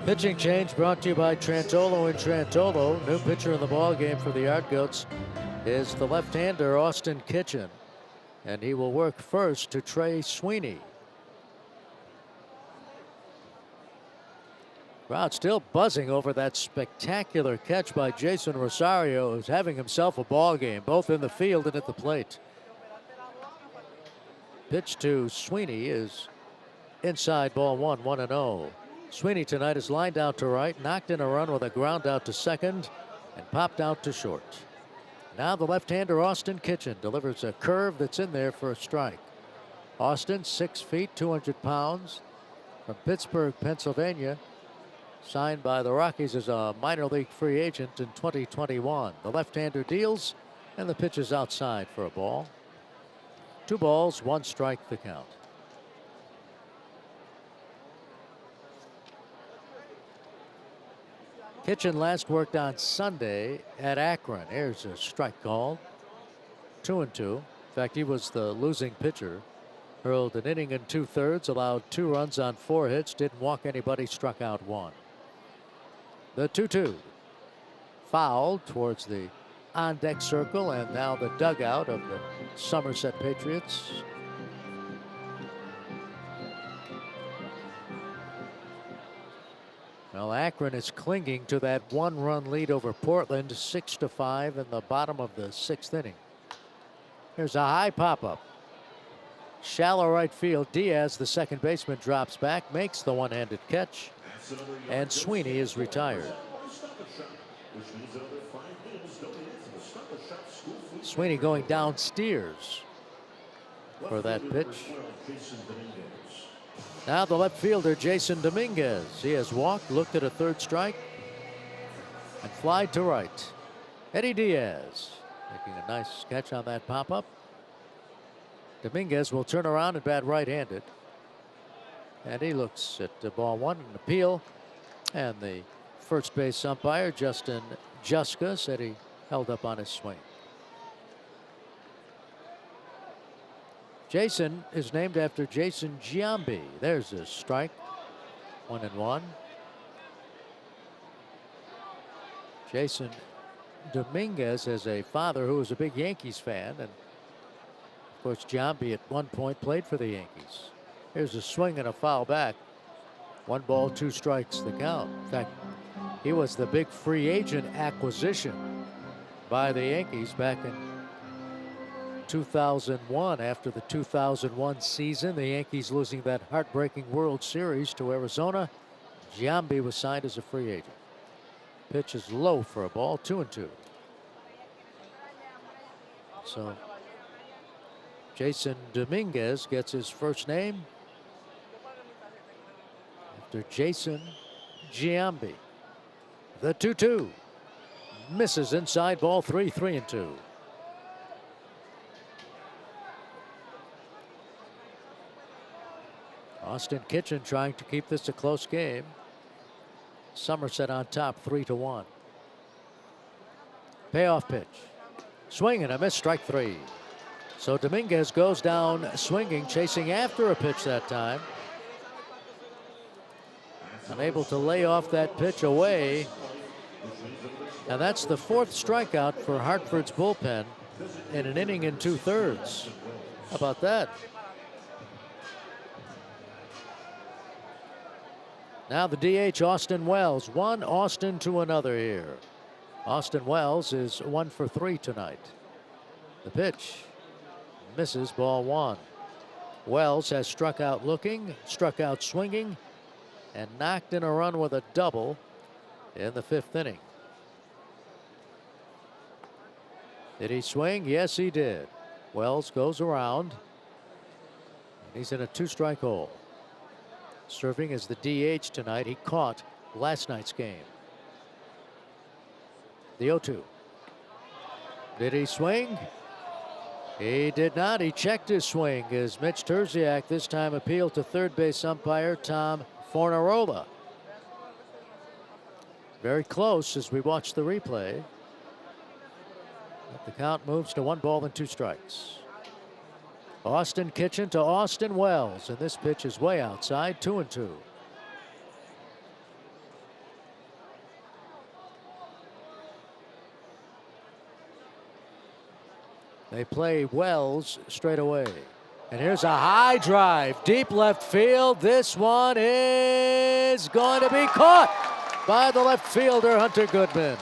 Pitching change brought to you by Trantolo and Trantolo. New pitcher in the ball game for the Yard Goats is the left-hander Austin Kitchen, and he will work first to Trey Sweeney. Crowd still buzzing over that spectacular catch by Jason Rosario, who's having himself a ball game, both in the field and at the plate. Pitch to Sweeney is inside, ball 1, 1-0. Sweeney tonight is lined out to right, knocked in a run with a ground out to second, and popped out to short. Now the left-hander Austin Kitchen delivers a curve that's in there for a strike. Austin, 6 feet, 200 pounds, from Pittsburgh, Pennsylvania, signed by the Rockies as a minor league free agent in 2021. The left-hander deals, and the pitch is outside for a ball. 2 balls, 1 strike the count. Kitchen last worked on Sunday at Akron. Here's a strike called. 2-2. In fact, he was the losing pitcher. Hurled an inning and 2/3, allowed 2 runs on 4 hits, didn't walk anybody, struck out 1. The 2-2. Foul towards the on-deck circle and now the dugout of the Somerset Patriots. Well, Akron is clinging to that one-run lead over Portland, 6-5 in the bottom of the 6th inning. Here's a high pop-up. Shallow right field. Diaz, the second baseman, drops back, makes the one-handed catch, and Sweeney is retired. Sweeney going down steers for that pitch. Now the left fielder, Jason Dominguez. He has walked, looked at a third strike, and flied to right. Eddie Diaz making a nice catch on that pop-up. Dominguez will turn around and bat right-handed. And he looks at the ball one, an appeal. And the first base umpire, Justin Juska, said he held up on his swing. Jason is named after Jason Giambi. There's a strike. 1-1. Jason Dominguez has a father who was a big Yankees fan, and of course Giambi at one point played for the Yankees. Here's a swing and a foul back. 1 ball, 2 strikes the count. In fact, he was the big free agent acquisition by the Yankees back in 2001. After the 2001 season, the Yankees losing that heartbreaking World Series to Arizona, Giambi was signed as a free agent. Pitch is low for a ball, 2-2. So Jason Dominguez gets his first name after Jason Giambi. The 2-2 misses inside, ball 3, 3-2. Austin Kitchen trying to keep this a close game. Somerset on top, 3-1. Payoff pitch. Swing and a miss, strike 3. So Dominguez goes down swinging, chasing after a pitch that time. Unable to lay off that pitch away. And that's the 4th strikeout for Hartford's bullpen in an inning and 2/3. How about that? Now the DH, Austin Wells. One Austin to another here. Austin Wells is 1 for 3 tonight. The pitch misses, ball 1. Wells has struck out looking, struck out swinging, and knocked in a run with a double in the 5th inning. Did he swing? Yes, he did. Wells goes around, and he's in a 2-strike hole. Serving as the DH tonight. He caught last night's game. The 0-2. Did he swing? He did not. He checked his swing as Mitch Terziak this time appealed to third base umpire Tom Fornarola. Very close as we watch the replay. But the count moves to 1 ball and 2 strikes. Austin Kitchen to Austin Wells, and this pitch is way outside, 2-2. They play Wells straight away. And here's a high drive, deep left field. This one is going to be caught by the left fielder, Hunter Goodman.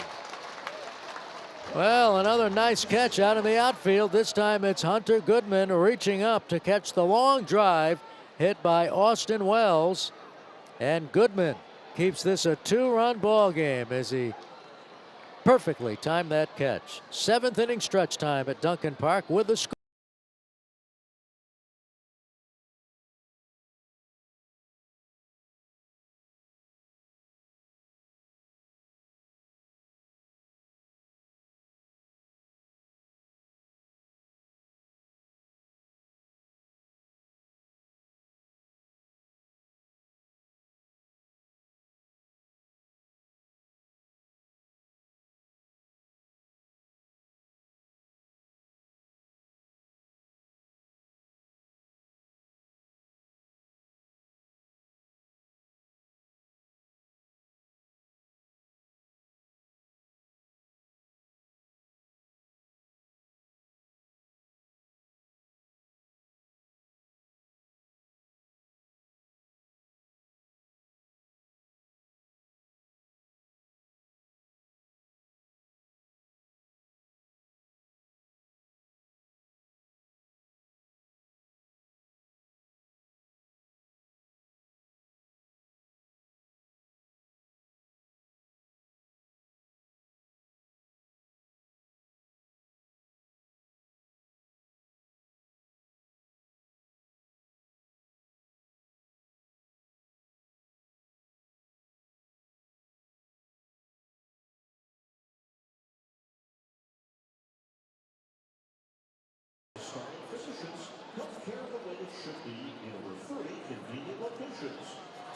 Well, another nice catch out in the outfield. This time it's Hunter Goodman reaching up to catch the long drive hit by Austin Wells. And Goodman keeps this a 2-run ball game as he perfectly timed that catch. 7th inning stretch time at Duncan Park with the score.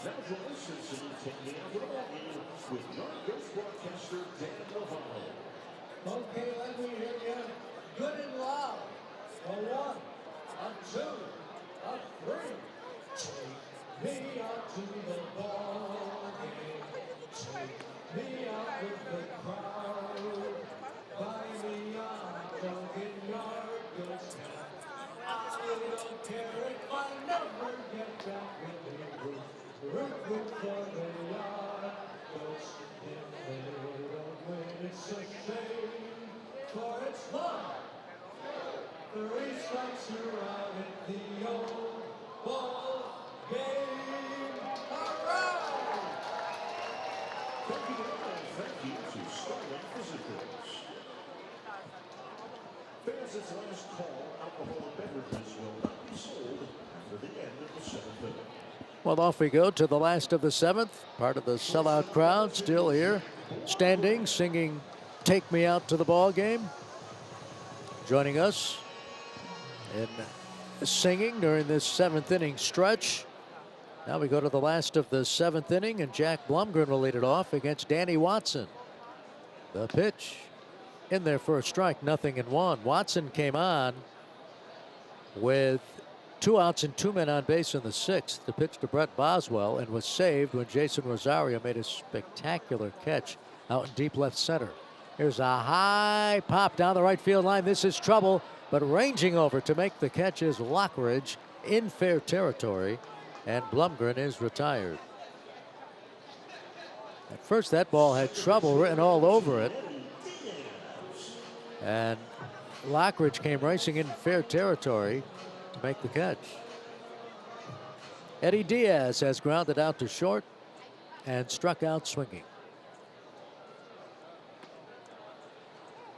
Now join us in singing Take Me Out to the Ball Game with North Coast broadcaster Dan Lovato. Okay, let me hear you good and loud. A one, a two, a three. Take me out to the ball game. Take me out with the crowd. Buy me a Dunkin' Yard goods. I don't care if I never get back with you. Root for the yard goods. If they don't win, it's a shame. For it's fun. 3 strikes you're out at the old ball game. All right. Thank you, and thank you to Starling Physicals. Fans, this last call, alcoholic beverages will not be sold after the end of the 7th inning. Well, off we go to the last of the 7th. Part of the sellout crowd still here, standing, singing "Take Me Out to the Ball Game." Joining us in singing during this 7th inning stretch. Now we go to the last of the 7th inning, and Jack Blumgren will lead it off against Danny Watson. The pitch in there for a strike, 0-1. Watson came on with 2 outs and 2 men on base in the 6th. The pitch to Brett Boswell, and was saved when Jason Rosario made a spectacular catch out in deep left center. Here's a high pop down the right field line. This is trouble, but ranging over to make the catch is Lockridge in fair territory, and Blumgren is retired. At first, that ball had trouble written all over it, and Lockridge came racing in fair territory to make the catch. Eddie Diaz has grounded out to short and struck out swinging.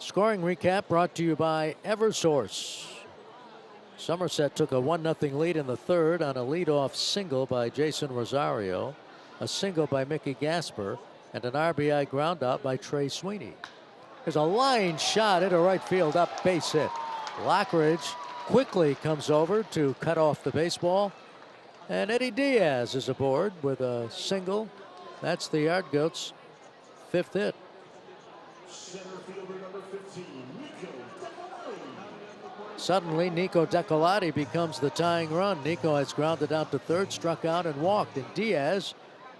Scoring recap brought to you by Eversource. Somerset took a 1-0 lead in the 3rd on a leadoff single by Jason Rosario, a single by Mickey Gasper, and an RBI groundout by Trey Sweeney. There's a line shot into right field, up base hit. Lockridge quickly comes over to cut off the baseball, and Eddie Diaz is aboard with a single. That's the Yard Goats' 5th hit. Center fielder number 15, Nico Decolati. Suddenly, Nico Decolati becomes the tying run. Nico has grounded out to 3rd, struck out, and walked. And Diaz,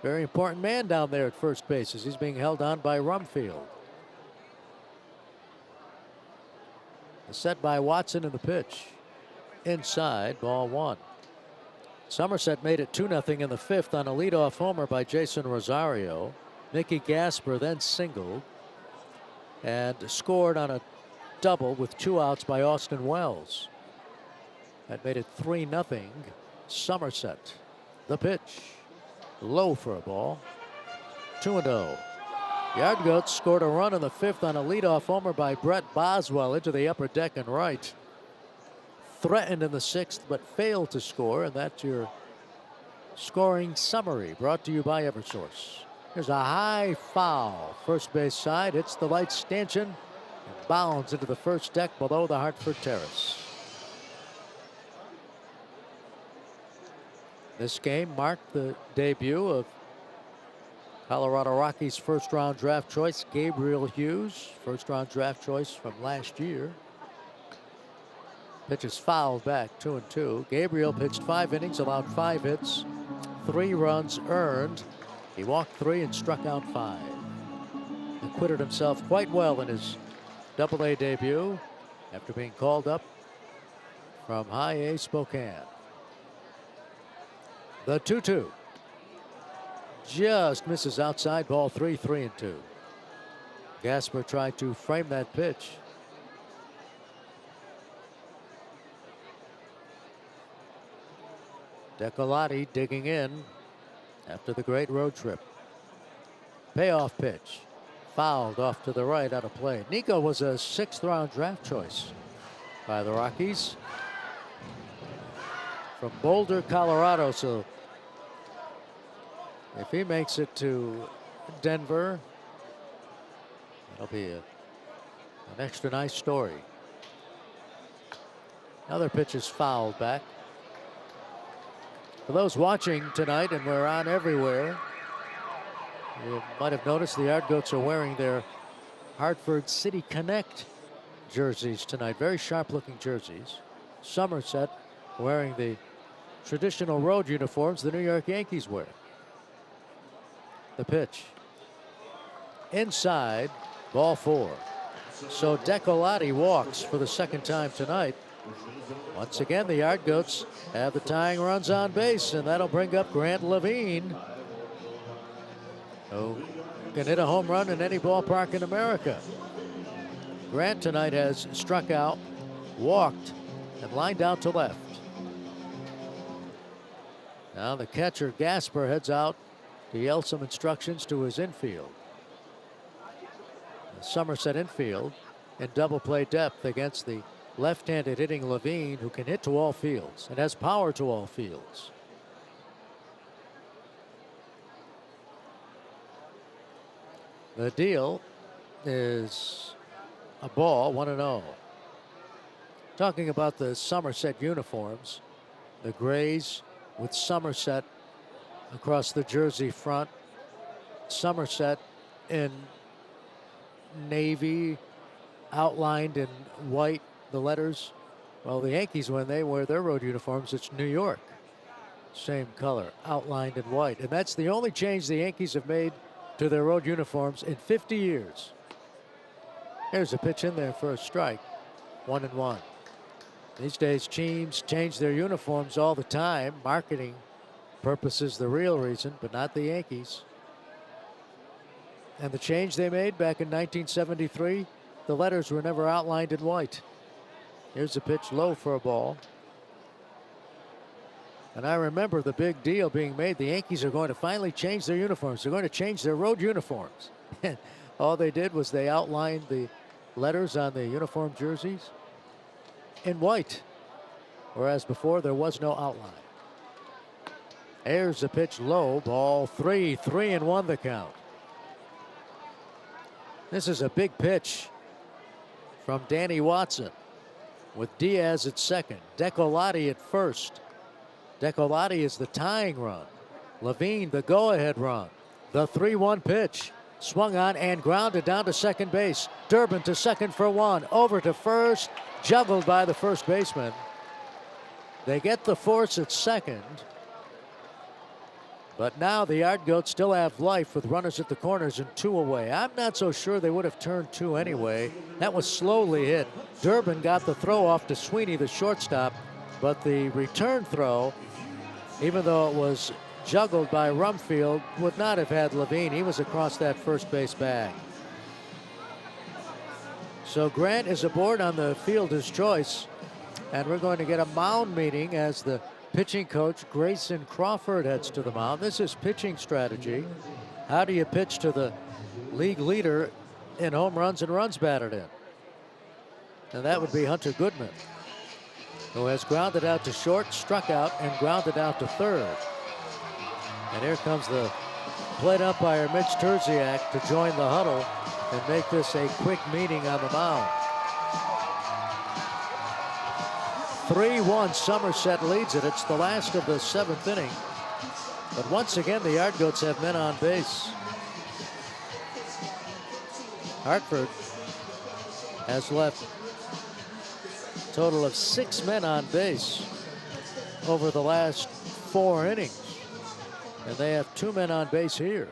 very important man down there at first base, as he's being held on by Rumfield. The set by Watson in the pitch. Inside, ball 1. Somerset made it 2-0 in the 5th on a leadoff homer by Jason Rosario. Mickey Gasper then singled and scored on a double with 2 outs by Austin Wells. That made it 3-0 Somerset. The pitch, low for a ball. 2-0. Yard Goats scored a run in the 5th on a leadoff homer by Brett Boswell into the upper deck and right. Threatened in the 6th, but failed to score, and that's your scoring summary brought to you by Eversource. Here's a high foul, first base side, hits the light stanchion and bounds into the first deck below the Hartford terrace. This game marked the debut of Colorado Rockies' first-round draft choice, Gabriel Hughes, first-round draft choice from last year. Pitch is fouled back, 2-2. Gabriel pitched 5 innings, allowed 5 hits, 3 runs earned. He walked 3 and struck out 5. Acquitted himself quite well in his Double-A debut after being called up from High A Spokane. The 2-2. Just misses outside, ball 3, 3-2. Gasper tried to frame that pitch. Decolati digging in after the great road trip. Payoff pitch. Fouled off to the right, out of play. Nico was a 6th-round draft choice by the Rockies from Boulder, Colorado. So if he makes it to Denver, that'll be an extra nice story. Another pitch is fouled back. For those watching tonight, and we're on everywhere, you might have noticed the Yard Goats are wearing their Hartford City Connect jerseys tonight. Very sharp-looking jerseys. Somerset wearing the traditional road uniforms the New York Yankees wear. The pitch. Inside, ball 4. So Decolati walks for the second time tonight. Once again, the Yard Goats have the tying runs on base, and that'll bring up Grant Levine, who can hit a home run in any ballpark in America. Grant tonight has struck out, walked, and lined out to left. Now the catcher, Gasper, heads out to yell some instructions to his infield. The Somerset infield in double play depth against the left-handed hitting Levine, who can hit to all fields and has power to all fields. The deal is a ball, 1-0. Talking about the Somerset uniforms, the grays with Somerset across the jersey front, Somerset in navy, outlined in white, the letters. Well, the Yankees, when they wear their road uniforms, it's New York. Same color, outlined in white. And that's the only change the Yankees have made to their road uniforms in 50 years. Here's a pitch in there for a strike. 1-1. These days, teams change their uniforms all the time. Marketing purposes the real reason, but not the Yankees. And the change they made back in 1973, the letters were never outlined in white. Here's a pitch low for a ball. And I remember the big deal being made. The Yankees are going to finally change their uniforms. They're going to change their road uniforms. All they did was they outlined the letters on the uniform jerseys in white, whereas before there was no outline. Here's a pitch low, ball 3, 3-1 the count. This is a big pitch from Danny Watson with Diaz at second, Decolati at first. Decolati is the tying run. Levine the go-ahead run. The 3-1 pitch. Swung on and grounded down to second base. Durbin to second for 1. Over to first. Juggled by the first baseman. They get the force at second. But now the Yard Goats still have life with runners at the corners and 2 away. I'm not so sure they would have turned 2 anyway. That was slowly hit. Durbin got the throw off to Sweeney, the shortstop. But the return throw, even though it was juggled by Rumfield, would not have had Levine. He was across that first base bag. So Grant is aboard on the fielder's choice, and we're going to get a mound meeting as the pitching coach Grayson Crawford heads to the mound. This is pitching strategy. How do you pitch to the league leader in home runs and runs batted in? And that would be Hunter Goodman, who has grounded out to short, struck out, and grounded out to third. And here comes the plate umpire Mitch Terziak to join the huddle and make this a quick meeting on the mound. 3-1, Somerset leads it. It's the last of the 7th inning. But once again, the Yard Goats have men on base. Hartford has left a total of 6 men on base over the last 4 innings. And they have 2 men on base here.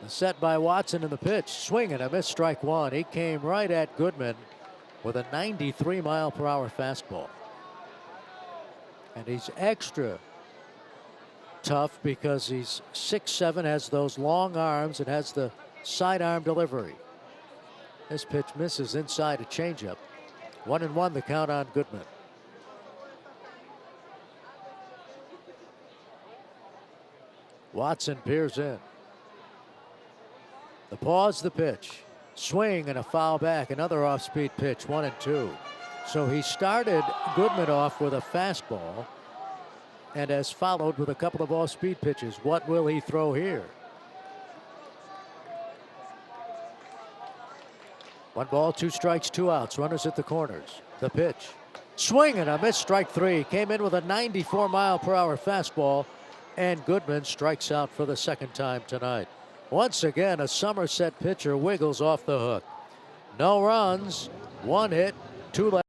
The set by Watson in the pitch. Swing and a miss, strike 1. He came right at Goodman with a 93-mile-per-hour fastball. And he's extra tough because he's 6'7", has those long arms, and has the sidearm delivery. This pitch misses inside a changeup. 1-1 the count on Goodman. Watson peers in. The pause, the pitch. Swing and a foul back. Another off-speed pitch, 1-2. So he started Goodman off with a fastball and has followed with a couple of off-speed pitches. What will he throw here? 1 ball, 2 strikes, 2 outs. Runners at the corners. The pitch. Swing and a miss, strike 3. Came in with a 94-mile-per-hour fastball, and Goodman strikes out for the second time tonight. Once again, a Somerset pitcher wiggles off the hook. No runs, 1 hit, 2 left.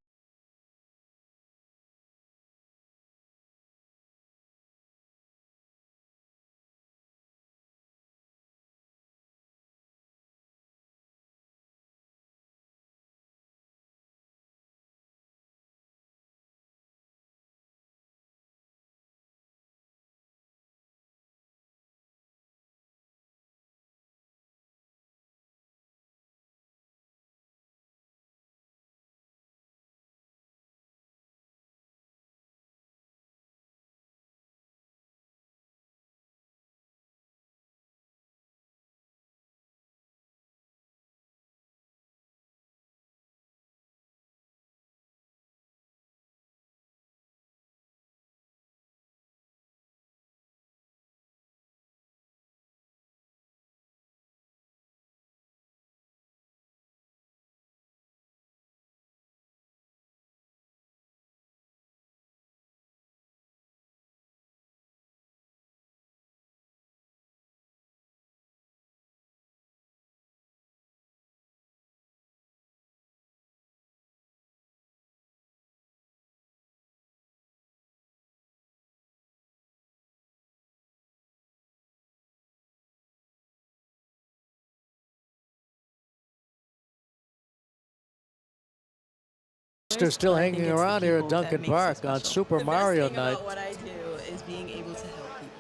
Still hanging around here at Duncan Park on Super Mario night. What I do is being able to help people.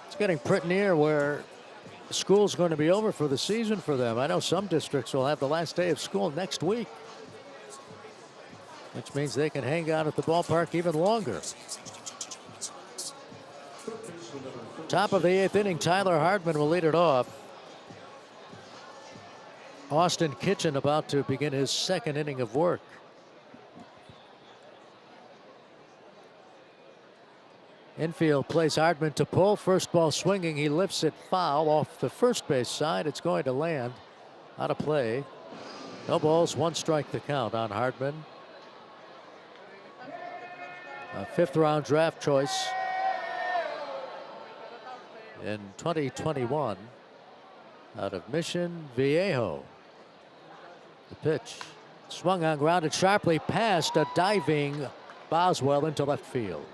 It's getting pretty near where school's going to be over for the season for them. I know some districts will have the last day of school next week, which means they can hang out at the ballpark even longer. Top of the 8th inning, Tyler Hardman will lead it off. Austin Kitchen about to begin his 2nd inning of work. Infield plays Hardman to pull. First ball swinging. He lifts it foul off the first base side. It's going to land out of play. No balls, 1 strike the count on Hardman. A 5th-round draft choice in 2021 out of Mission Viejo. The pitch swung on, grounded sharply past a diving Boswell into left field.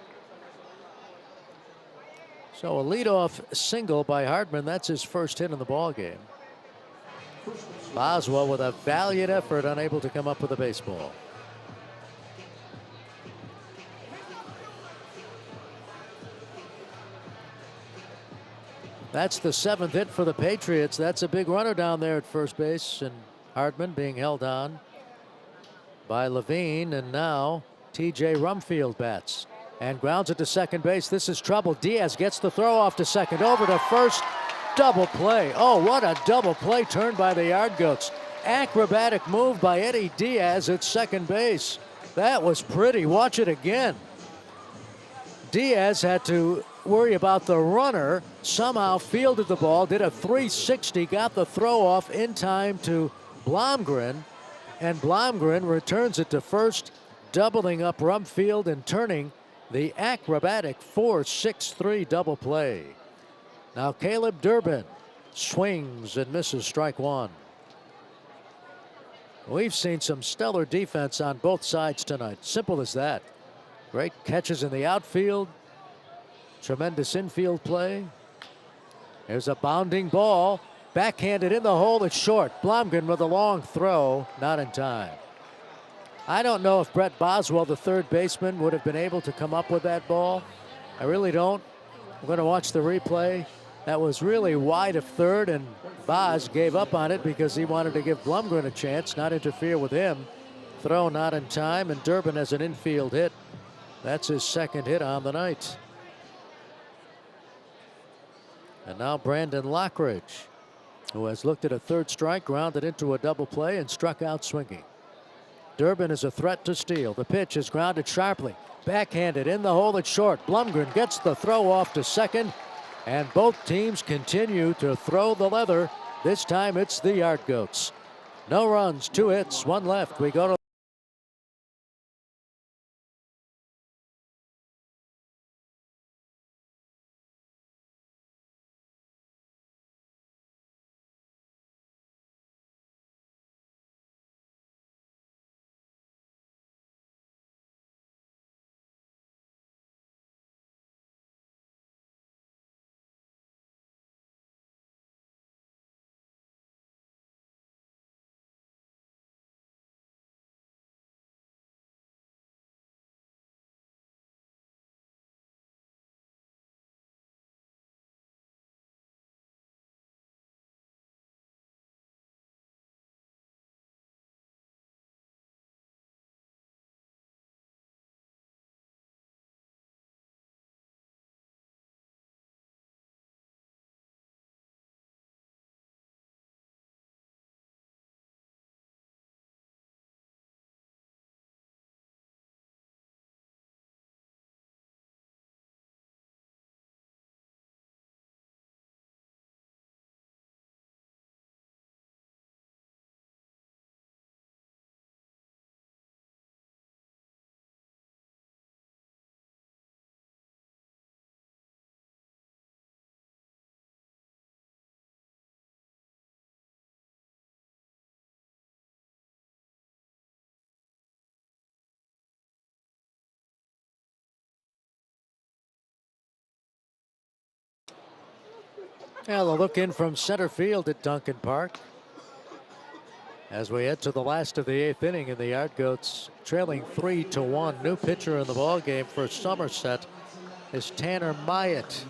So a leadoff single by Hardman. That's his first hit in the ball game. Boswell with a valiant effort, unable to come up with a baseball. That's the 7th hit for the Patriots. That's a big runner down there at first base, and Hardman being held on by Levine, and now T.J. Rumfield bats and grounds it to second base. This is trouble. Diaz gets the throw off to second, over to first. Double play. Oh, what a double play turned by the Yard Goats. Acrobatic move by Eddie Diaz at second base. That was pretty. Watch it again. Diaz had to worry about the runner, somehow fielded the ball, did a 360, got the throw off in time to Blomgren, and Blomgren returns it to first, doubling up Rumfield and turning the acrobatic 4-6-3 double play. Now Caleb Durbin swings and misses, strike 1. We've seen some stellar defense on both sides tonight. Simple as that. Great catches in the outfield. Tremendous infield play. There's a bounding ball. Backhanded in the hole. It's short. Blomgren with a long throw. Not in time. I don't know if Brett Boswell, the third baseman, would have been able to come up with that ball. I really don't. We're going to watch the replay. That was really wide of third, and Bos gave up on it because he wanted to give Blomgren a chance, not interfere with him. Throw not in time, and Durbin has an infield hit. That's his second hit on the night. And now Brandon Lockridge, who has looked at a third strike, grounded into a double play, and struck out swinging. Durbin is a threat to steal. The pitch is grounded sharply. Backhanded in the hole at short. Blomgren gets the throw off to second, and both teams continue to throw the leather. This time it's the Yard Goats. No runs, 2 hits, 1 left. We go to the look in from center field at Duncan Park. As we head to the last of the 8th inning, and the Yard Goats trailing 3-1. New pitcher in the ball game for Somerset is Tanner Myatt.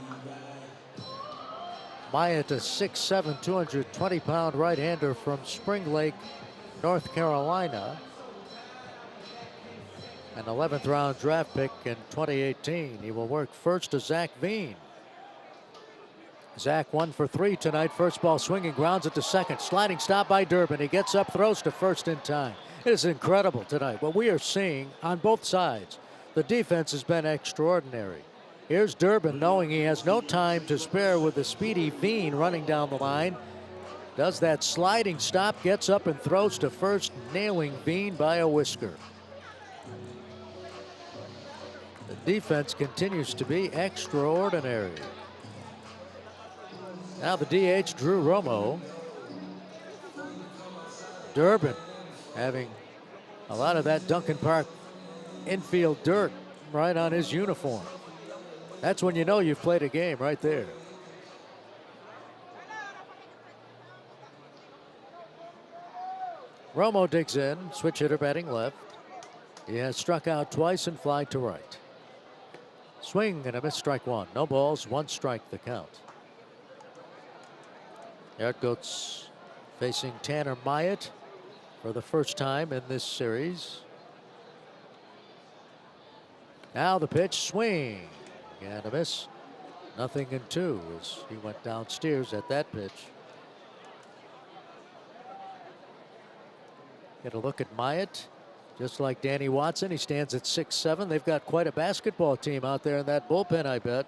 Myatt, a 6'7", 220-pound right-hander from Spring Lake, North Carolina. An 11th round draft pick in 2018. He will work first to Zach Veen. Zach 1 for 3 tonight. First ball swinging, grounds it to second. Sliding stop by Durbin. He gets up, throws to first in time. It is incredible tonight what we are seeing on both sides. The defense has been extraordinary. Here's Durbin knowing he has no time to spare with the speedy Veen running down the line. Does that sliding stop, gets up and throws to first, nailing Veen by a whisker. The defense continues to be extraordinary. Now the DH, Drew Romo. Durbin having a lot of that Duncan Park infield dirt right on his uniform. That's when you know you've played a game right there. Romo digs in, switch hitter batting left. He has struck out twice and fly to right. Swing and a miss, strike 1. No balls, 1 strike the count. Yard Goats facing Tanner Myatt for the first time in this series. Now the pitch, swing and a miss. 0-2 as he went downstairs at that pitch. Get a look at Myatt. Just like Danny Watson, he stands at 6'7". They've got quite a basketball team out there in that bullpen, I bet.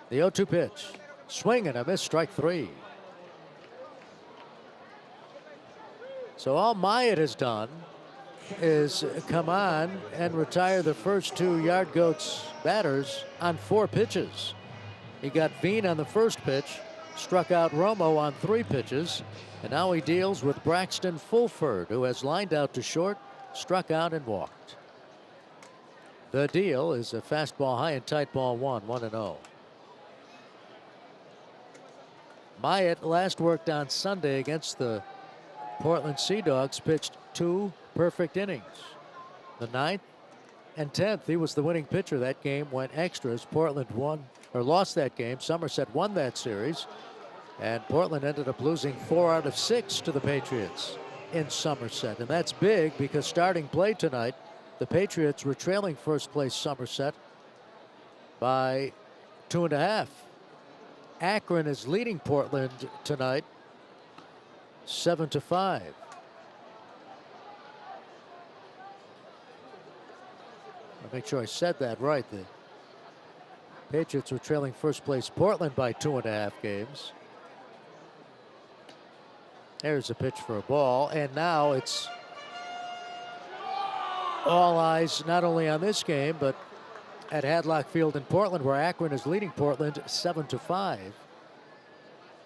The 0-2 pitch. Swing and a miss, strike 3. So all Myatt has done is come on and retire the first 2 Yard Goats batters on 4 pitches. He got Veen on the first pitch, struck out Romo on 3 pitches, and now he deals with Braxton Fulford, who has lined out to short, struck out and walked. The deal is a fastball high and tight ball 1-0. Myatt last worked on Sunday against the Portland Sea Dogs, pitched 2 perfect innings. The 9th and 10th, he was the winning pitcher. That game went extras. Portland won or lost that game. Somerset won that series, and Portland ended up losing 4 out of 6 to the Patriots in Somerset. And that's big because starting play tonight, the Patriots were trailing first place Somerset by 2.5. Akron is leading Portland tonight 7-5. I'll make sure I said that right. The Patriots were trailing first place Portland by 2.5 games. There's a pitch for a ball, and now it's all eyes not only on this game, but at Hadlock Field in Portland, where Akron is leading Portland 7-5.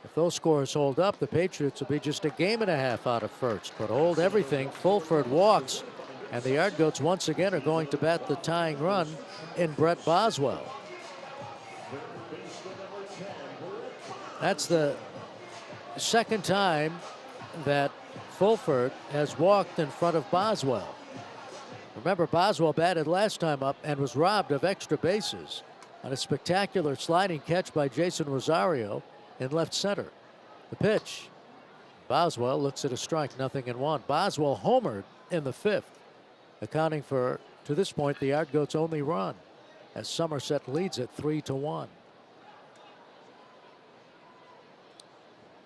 If those scores hold up, the Patriots will be just a game and a half out of first. But hold everything, Fulford walks, and the Yardgoats once again are going to bat the tying run in Brett Boswell. That's the second time that Fulford has walked in front of Boswell. Remember, Boswell batted last time up and was robbed of extra bases on a spectacular sliding catch by Jason Rosario in left center. The pitch. Boswell looks at a strike, 0-1. Boswell homered in the 5th, accounting for, to this point, the Yardgoats' only run, as Somerset leads it 3-1.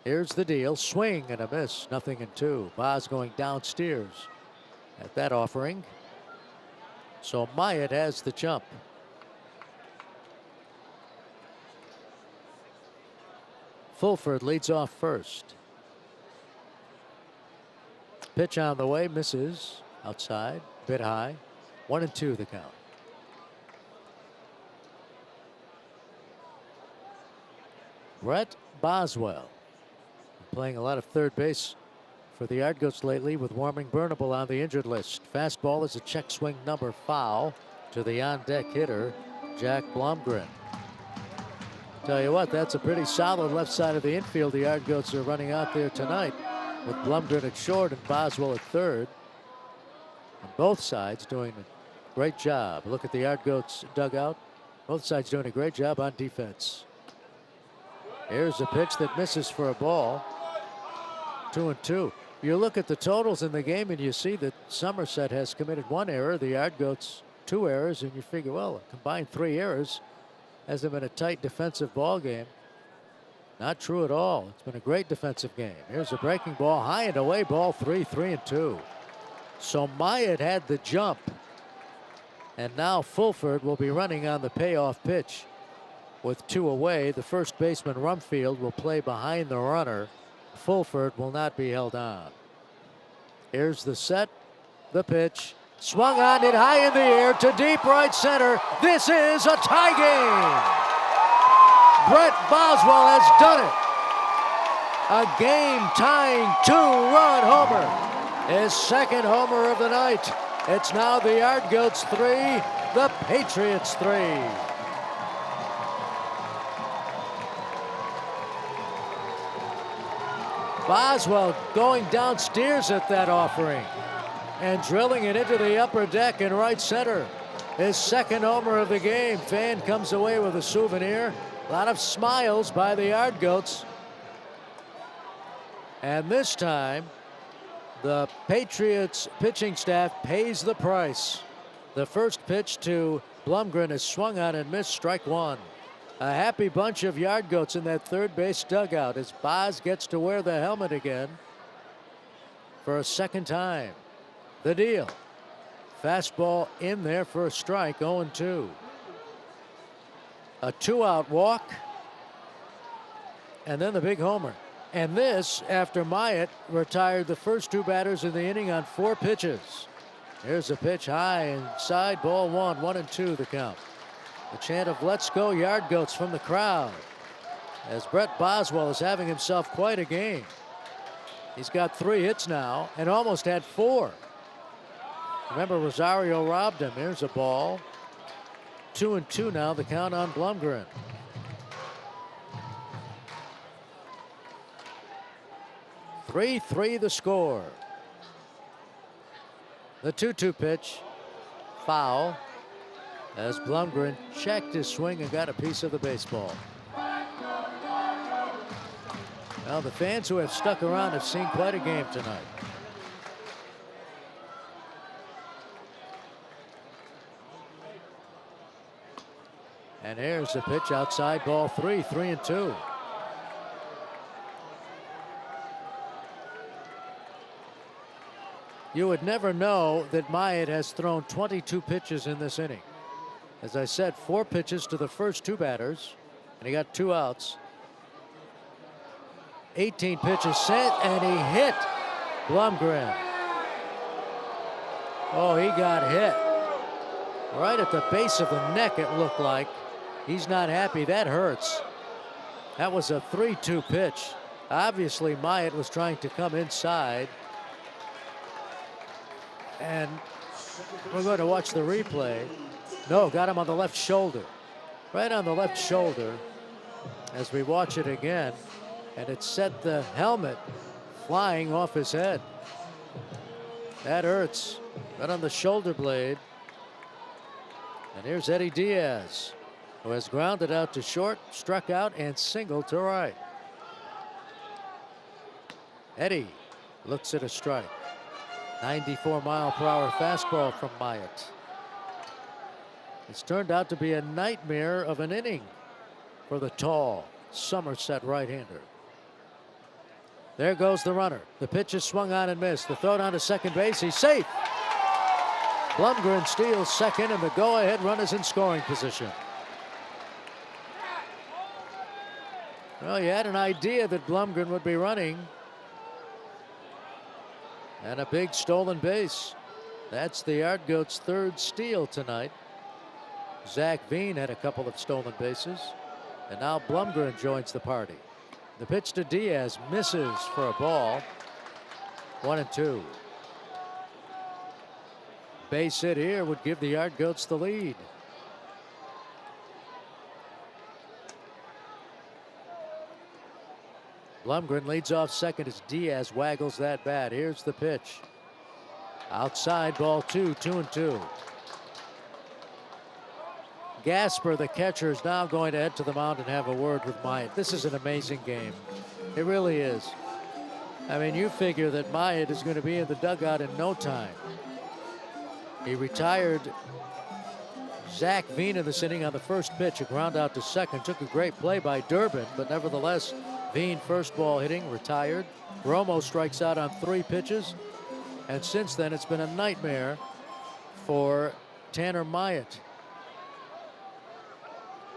Here's the deal. Swing and a miss. 0-2. Bos going downstairs at that offering. So Myatt has the jump. Fulford leads off first. Pitch on the way, misses outside, bit high. 1-2 the count. Brett Boswell playing a lot of third base for the Yardgoats lately, with Warming Burnable on the injured list. Fastball is a check swing number foul to the on-deck hitter, Jack Blumgren. Tell you what, that's a pretty solid left side of the infield the Yardgoats are running out there tonight, with Blumgren at short and Boswell at third. And both sides doing a great job. Look at the Yardgoats dugout. Both sides doing a great job on defense. Here's a pitch that misses for a ball. 2-2. You look at the totals in the game and you see that Somerset has committed 1 error, the Yardgoats 2 errors, and you figure, well, a combined 3 errors has been a tight defensive ball game. Not true at all. It's been a great defensive game. Here's a breaking ball, high and away, ball 3, 3-2. So Myatt had the jump, and now Fulford will be running on the payoff pitch with 2 away. The first baseman Rumfield will play behind the runner. Fulford will not be held on. Here's the set, the pitch, swung on it high in the air to deep right center. This is a tie game. Brett Boswell has done it. A game-tying 2-run homer. His second homer of the night. It's now the Yardgoats 3, the Patriots 3. Boswell going downstairs at that offering and drilling it into the upper deck in right center. His second homer of the game. Fan comes away with a souvenir. A lot of smiles by the Yardgoats. And this time, the Patriots pitching staff pays the price. The first pitch to Blumgren is swung on and missed, strike 1. A happy bunch of Yardgoats in that third base dugout as Bos gets to wear the helmet again for a second time. The deal. Fastball in there for a strike, 0-2. A 2-out walk, and then the big homer. And this after Myatt retired the first 2 batters in the inning on 4 pitches. Here's a pitch high inside, ball 1, 1-2 the count. The chant of "Let's go Yardgoats" from the crowd, as Brett Boswell is having himself quite a game. He's got 3 hits now and almost had 4. Remember, Rosario robbed him. Here's a ball. 2-2 now, the count on Blumgren. "3-3 the score. The 2-2 pitch, foul, as Blumgren checked his swing and got a piece of the baseball. Now the fans who have stuck around have seen quite a game tonight. And here's the pitch outside, ball 3, 3-2. You would never know that Myatt has thrown 22 pitches in this inning. As I said, 4 pitches to the first 2 batters, and he got 2 outs. 18 pitches sent, and he hit Blumgren. Oh, he got hit right at the base of the neck, it looked like. He's not happy. That hurts. That was a 3-2 pitch. Obviously, Myatt was trying to come inside. And we're going to watch the replay. No, got him on the left shoulder. Right on the left shoulder as we watch it again. And it sent the helmet flying off his head. That hurts. Right on the shoulder blade. And here's Eddie Diaz, who has grounded out to short, struck out, and singled to right. Eddie looks at a strike. 94-mile-per-hour fastball from Myatt. It's turned out to be a nightmare of an inning for the tall Somerset right-hander. There goes the runner. The pitch is swung on and missed. The throw down to second base. He's safe. Blumgren steals second, and the go-ahead run is in scoring position. Well, you had an idea that Blumgren would be running. And a big stolen base. That's the Yard Goats' 3rd steal tonight. Zach Veen had a couple of stolen bases. And now Blumgren joins the party. The pitch to Diaz misses for a ball. 1-2. Base hit here would give the Yard Goats the lead. Blumgren leads off second as Diaz waggles that bat. Here's the pitch. Outside, ball 2, 2-2. Gasper, the catcher, is now going to head to the mound and have a word with Myatt. This is an amazing game. It really is. I mean, you figure that Myatt is going to be in the dugout in no time. He retired Zach Veen in this inning on the first pitch. A ground out to second. Took a great play by Durbin, but nevertheless, Veen first ball hitting, retired. Romo strikes out on 3 pitches. And since then, it's been a nightmare for Tanner Myatt.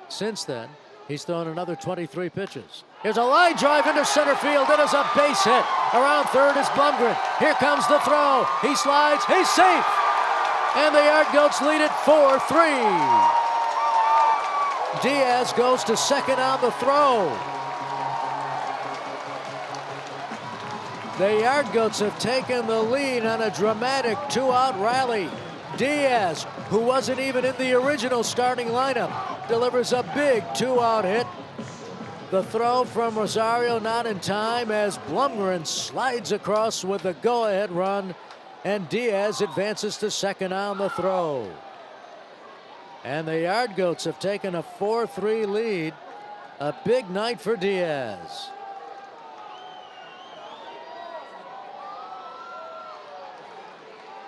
Since then, he's thrown another 23 pitches. Here's a line drive into center field. It is a base hit. Around third is Blumgren. Here comes the throw. He slides. He's safe. And the Yard Goats lead it 4-3. Diaz goes to second on the throw. The Yard Goats have taken the lead on a dramatic 2-out rally. Diaz, who wasn't even in the original starting lineup, delivers a big 2-out hit. The throw from Rosario not in time as Blumgren slides across with the go-ahead run, and Diaz advances to second on the throw. And the Yard Goats have taken a 4-3 lead. A big night for Diaz.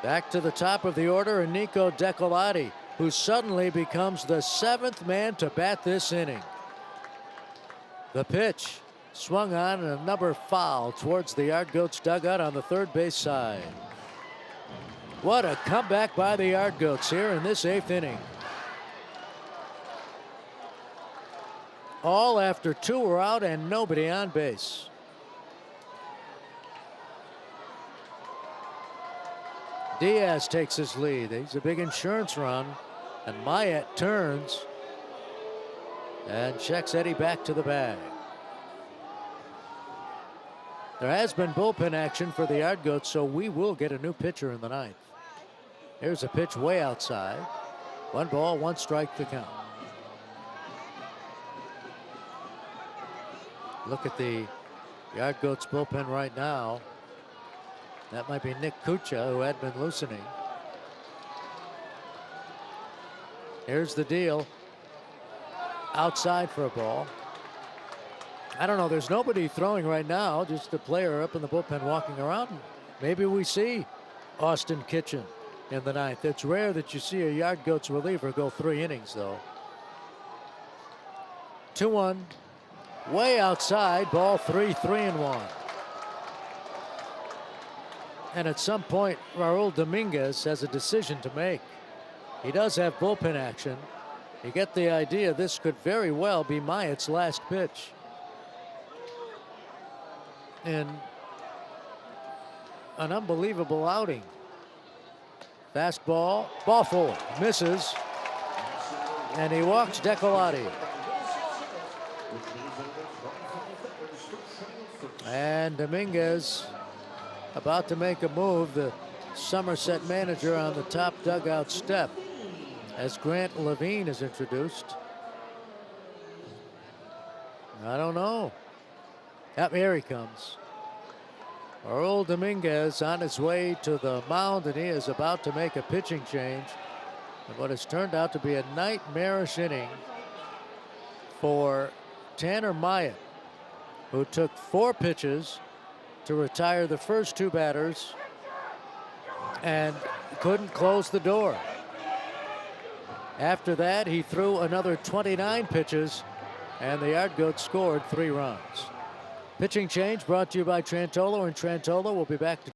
Back to the top of the order, Nico Decolati, who suddenly becomes the 7th man to bat this inning. The pitch swung on and a number foul towards the Yard Goats dugout on the third base side. What a comeback by the Yard Goats here in this 8th inning. All after 2 were out and nobody on base. Diaz takes his lead. He's a big insurance run, and Myatt turns and checks Eddie back to the bag. There has been bullpen action for the Yard Goats, so we will get a new pitcher in the 9th. Here's a pitch way outside. 1 ball, 1 strike to count. Look at the Yard Goats bullpen right now. That might be Nick Kucha, who had been loosening. Here's the deal. Outside for a ball. I don't know. There's nobody throwing right now. Just a player up in the bullpen walking around. Maybe we see Austin Kitchen in the 9th. It's rare that you see a Yard Goats reliever go 3 innings, though. 2-1. Way outside. Ball 3, 3-1. And at some point, Raul Dominguez has a decision to make. He does have bullpen action, You get the idea. This could very well be Myatt's last pitch. In an unbelievable outing. Fastball, ball four, misses, and he walks Decolati. And Dominguez about to make a move. The Somerset manager on the top dugout step as Grant Levine is introduced. I don't know. Yep, here he comes. Our old Dominguez on his way to the mound, and he is about to make a pitching change in what has turned out to be a nightmarish inning for Tanner Myatt, who took 4 pitches to retire the first 2 batters and couldn't close the door. After that, he threw another 29 pitches, and the Yard Goats scored 3 runs. Pitching change brought to you by Trantolo, and Trantolo will be back to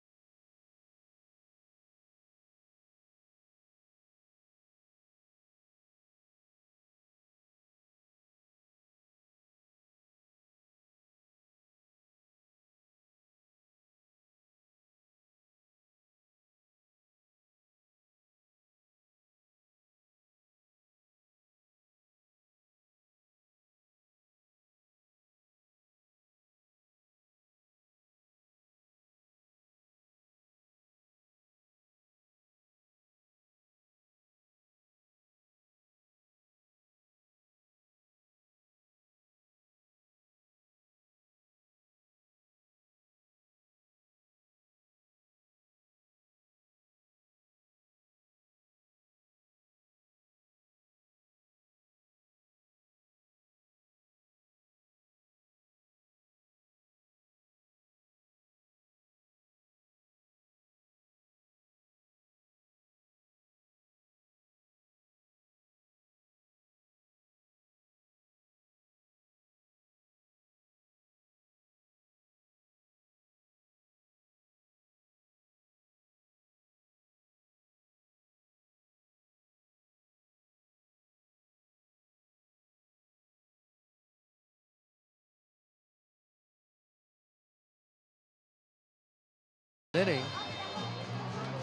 inning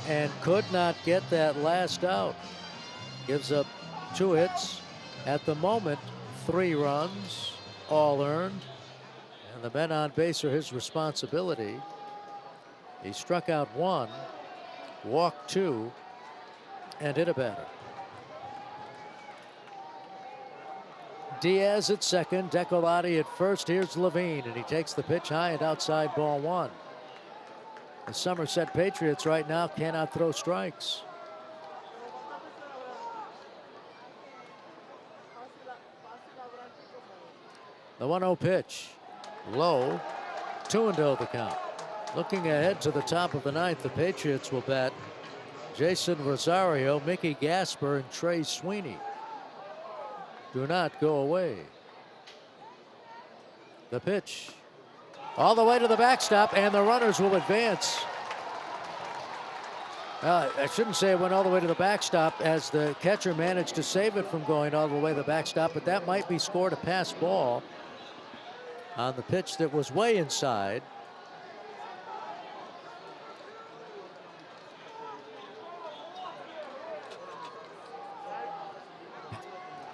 and could not get that last out. Gives up 2 hits. At the moment, 3 runs, all earned. And the men on base are his responsibility. He struck out 1, walked 2, and hit a batter. Diaz at second, Decolati at first. Here's Levine, and he takes the pitch high and outside, ball 1. The Somerset Patriots right now cannot throw strikes. The 1-0 pitch, low, 2-0 the count. Looking ahead to the top of the 9th, the Patriots will bat Jason Rosario, Mickey Gasper, and Trey Sweeney. Do not go away. The pitch, all the way to the backstop, and the runners will advance. I shouldn't say it went all the way to the backstop, as the catcher managed to save it from going all the way to the backstop, but that might be scored a pass ball on the pitch that was way inside.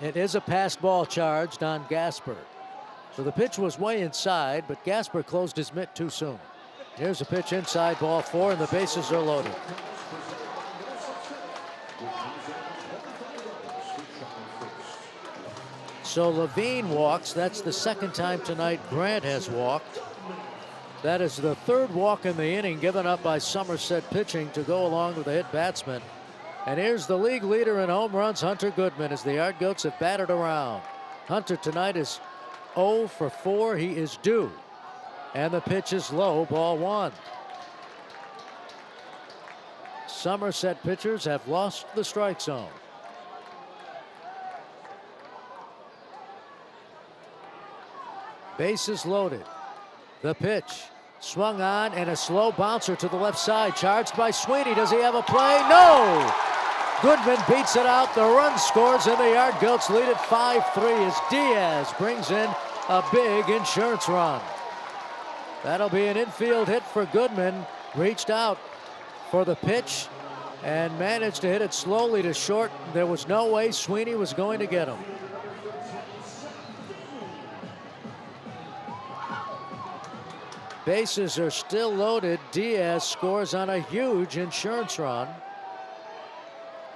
It is a pass ball charged on Gasper. So the pitch was way inside, but Gasper closed his mitt too soon. Here's a pitch inside, ball 4, and the bases are loaded. So Levine walks. That's the 2nd time tonight Grant has walked. That is the 3rd walk in the inning given up by Somerset pitching to go along with a hit batsman. And here's the league leader in home runs, Hunter Goodman, as the Yard Goats have batted around. Hunter tonight is 0 for 4. He is due. And the pitch is low, ball 1. Somerset pitchers have lost the strike zone. Bases loaded. The pitch swung on, and a slow bouncer to the left side, charged by Sweeney. Does he have a play? No! Goodman beats it out. The run scores, and the Yard Goats lead it 5-3 as Diaz brings in a big insurance run. That'll be an infield hit for Goodman. Reached out for the pitch and managed to hit it slowly to short. There was no way Sweeney was going to get him. Bases are still loaded. Diaz scores on a huge insurance run.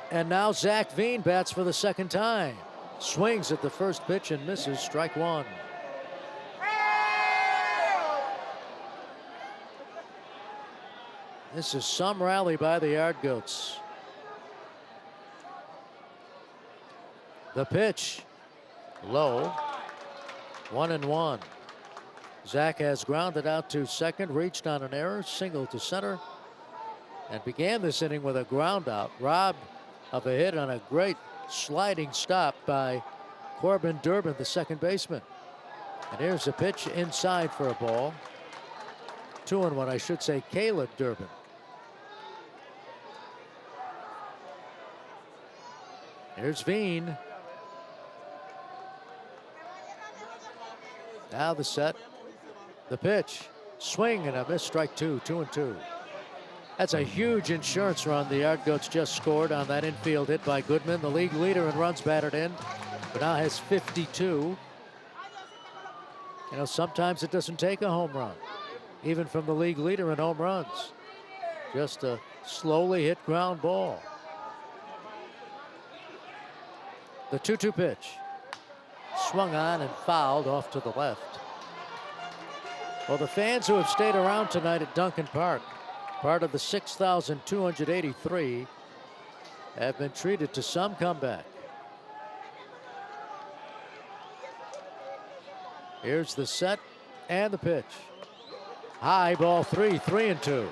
And now Zach Veen bats for the second time. Swings at the first pitch and misses. Strike one. This is some rally by the Yard Goats. The pitch. Low. 1-1. Zach has grounded out to second, reached on an error, single to center, and began this inning with a ground out, robbed of a hit on a great sliding stop by Corbin Durbin, the second baseman. And here's a pitch inside for a ball. 2-1, I should say, Caleb Durbin. Here's Veen. Now the set. The pitch. Swing and a miss. Strike two. 2-2. That's a huge insurance run the Yard Goats just scored on that infield hit by Goodman, the league leader in runs batted in, but now has 52. You know, sometimes it doesn't take a home run, even from the league leader in home runs. Just a slowly hit ground ball. The 2-2 pitch. Swung on and fouled off to the left. Well, the fans who have stayed around tonight at Duncan Park, part of the 6,283, have been treated to some comeback. Here's the set and the pitch. High ball 3-2.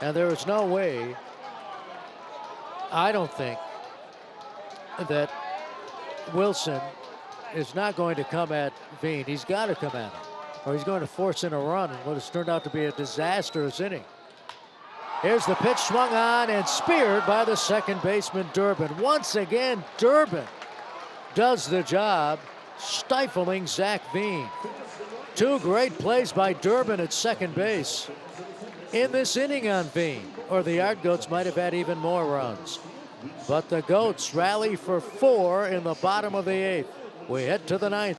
And there is no way, I don't think, that Wilson is not going to come at Veen. He's got to come at him, or he's going to force in a run in what has turned out to be a disastrous inning. Here's the pitch, swung on and speared by the second baseman Durbin. Once again, Durbin does the job, stifling Zach Veen. Two great plays by Durbin at second base in this inning on Veen, or the Yard Goats might have had even more runs. But the Goats rally for 4 in the bottom of the 8th. We head to the 9th.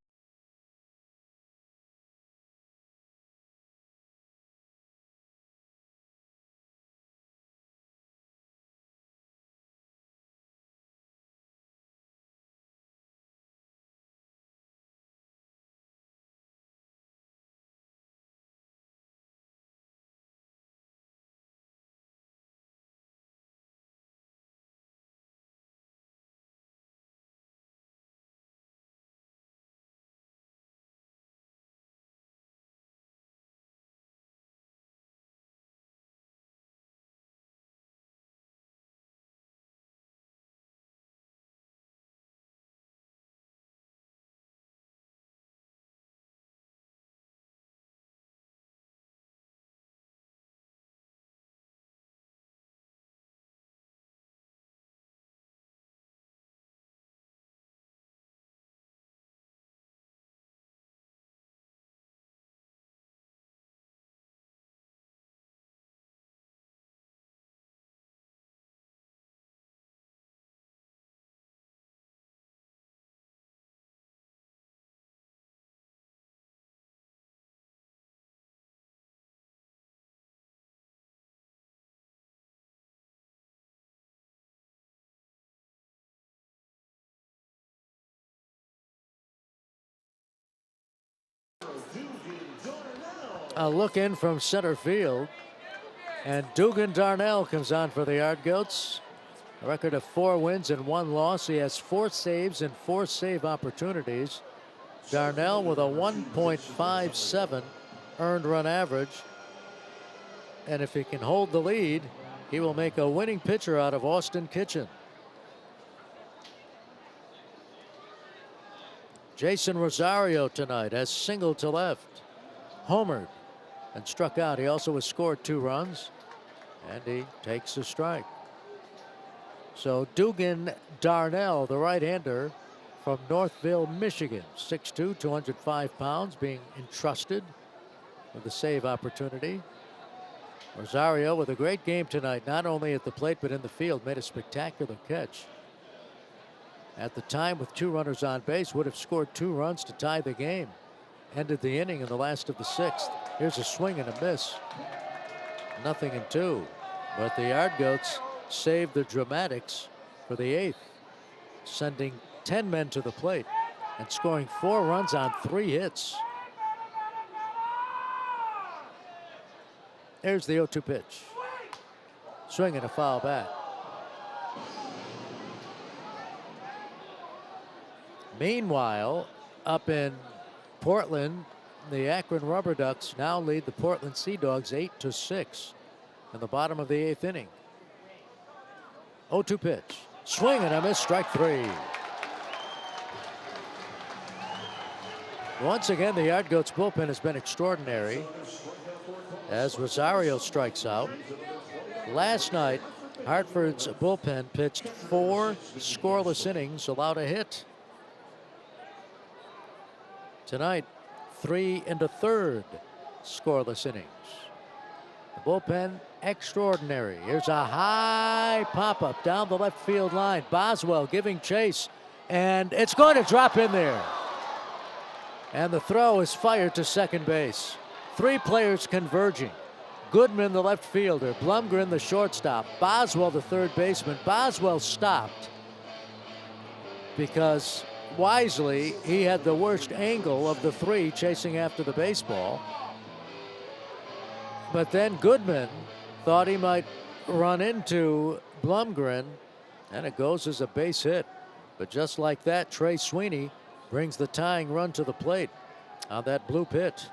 A look in from center field, and Dugan Darnell comes on for the Yard Goats. A record of 4 wins and 1 loss. He has 4 saves and 4 save opportunities. Darnell with a 1.57 earned run average, and if he can hold the lead, he will make a winning pitcher out of Austin Kitchen. Jason Rosario tonight has singled to left, homered, and struck out. He also has scored 2 runs, and he takes a strike. So Dugan Darnell, the right-hander from Northville, Michigan, 6'2", 205 pounds, being entrusted with the save opportunity. Rosario with a great game tonight, not only at the plate but in the field, made a spectacular catch. At the time, with 2 runners on base, would have scored 2 runs to tie the game. Ended the inning in the last of the 6th. Here's a swing and a miss. 0-2. But the Yard Goats saved the dramatics for the 8th, sending 10 men to the plate and scoring 4 runs on 3 hits. There's the 0-2 pitch. Swing and a foul back. Meanwhile, up in Portland, the Akron Rubber Ducks now lead the Portland Sea Dogs 8-6 in the bottom of the 8th inning. 0-2 pitch. Swing and a miss, strike 3. Once again, the Yard Goats bullpen has been extraordinary as Rosario strikes out. Last night, Hartford's bullpen pitched 4 scoreless innings, allowed a hit. Tonight, 3 1/3 scoreless innings. The bullpen, extraordinary. Here's a high pop-up down the left field line. Boswell giving chase, and it's going to drop in there. And the throw is fired to second base. 3 players converging. Goodman, the left fielder. Blumgren, the shortstop. Boswell, the third baseman. Boswell stopped because wisely he had the worst angle of the 3 chasing after the baseball. But then Goodman thought he might run into Blumgren, and it goes as a base hit. But just like that, Trey Sweeney brings the tying run to the plate on that blue pit.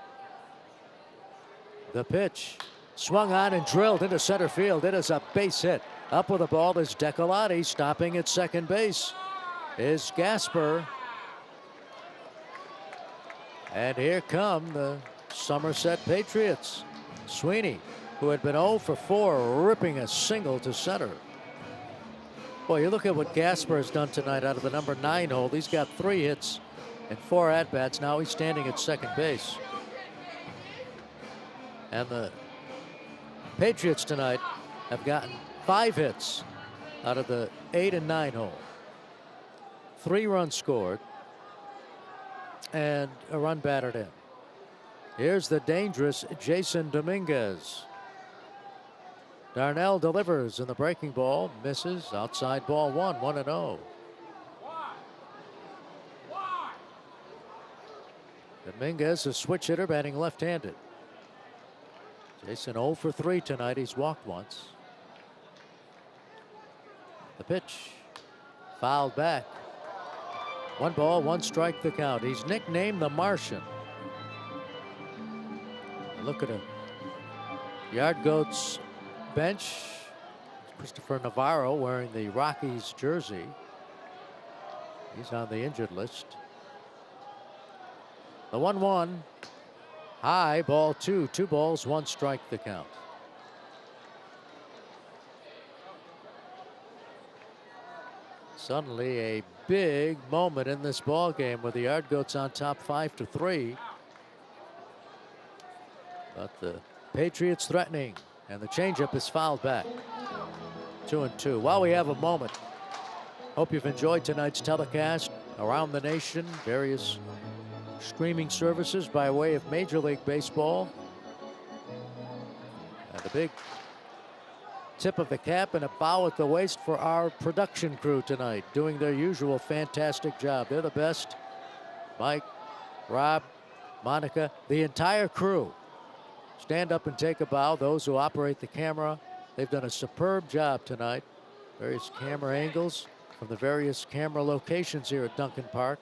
The pitch swung on and drilled into center field. It is a base hit. Up with the ball is Decolati. Stopping at second base is Gasper. And here come the Somerset Patriots. Sweeney, who had been 0 for 4, ripping a single to center. Boy, you look at what Gasper has done tonight out of the number 9 hole. He's got 3 hits and 4 at-bats. Now he's standing at second base. And the Patriots tonight have gotten 5 hits out of the 8 and 9 hole. 3 runs scored and a run batted in. Here's the dangerous Jason Dominguez. Darnell delivers in the breaking ball, misses, outside ball 1, 1-0. Dominguez, a switch hitter, batting left-handed. Jason 0 for 3 tonight. He's walked once. The pitch fouled back. 1 ball, 1 strike the count. He's nicknamed the Martian. Look at him. Yard Goats bench. Christopher Navarro wearing the Rockies jersey. He's on the injured list. The 1-1. High, ball 2. 2 balls, 1 strike the count. Suddenly a big moment in this ball game with the Yard Goats on top 5-3. But the Patriots threatening, and the changeup is fouled back. 2-2. While we have a moment, hope you've enjoyed tonight's telecast around the nation, various streaming services by way of Major League Baseball. And a big tip of the cap and a bow at the waist for our production crew tonight, doing their usual fantastic job. They're the best. Mike, Rob, Monica, the entire crew. Stand up and take a bow. Those who operate the camera, they've done a superb job tonight. Various camera angles from the various camera locations here at Duncan Park.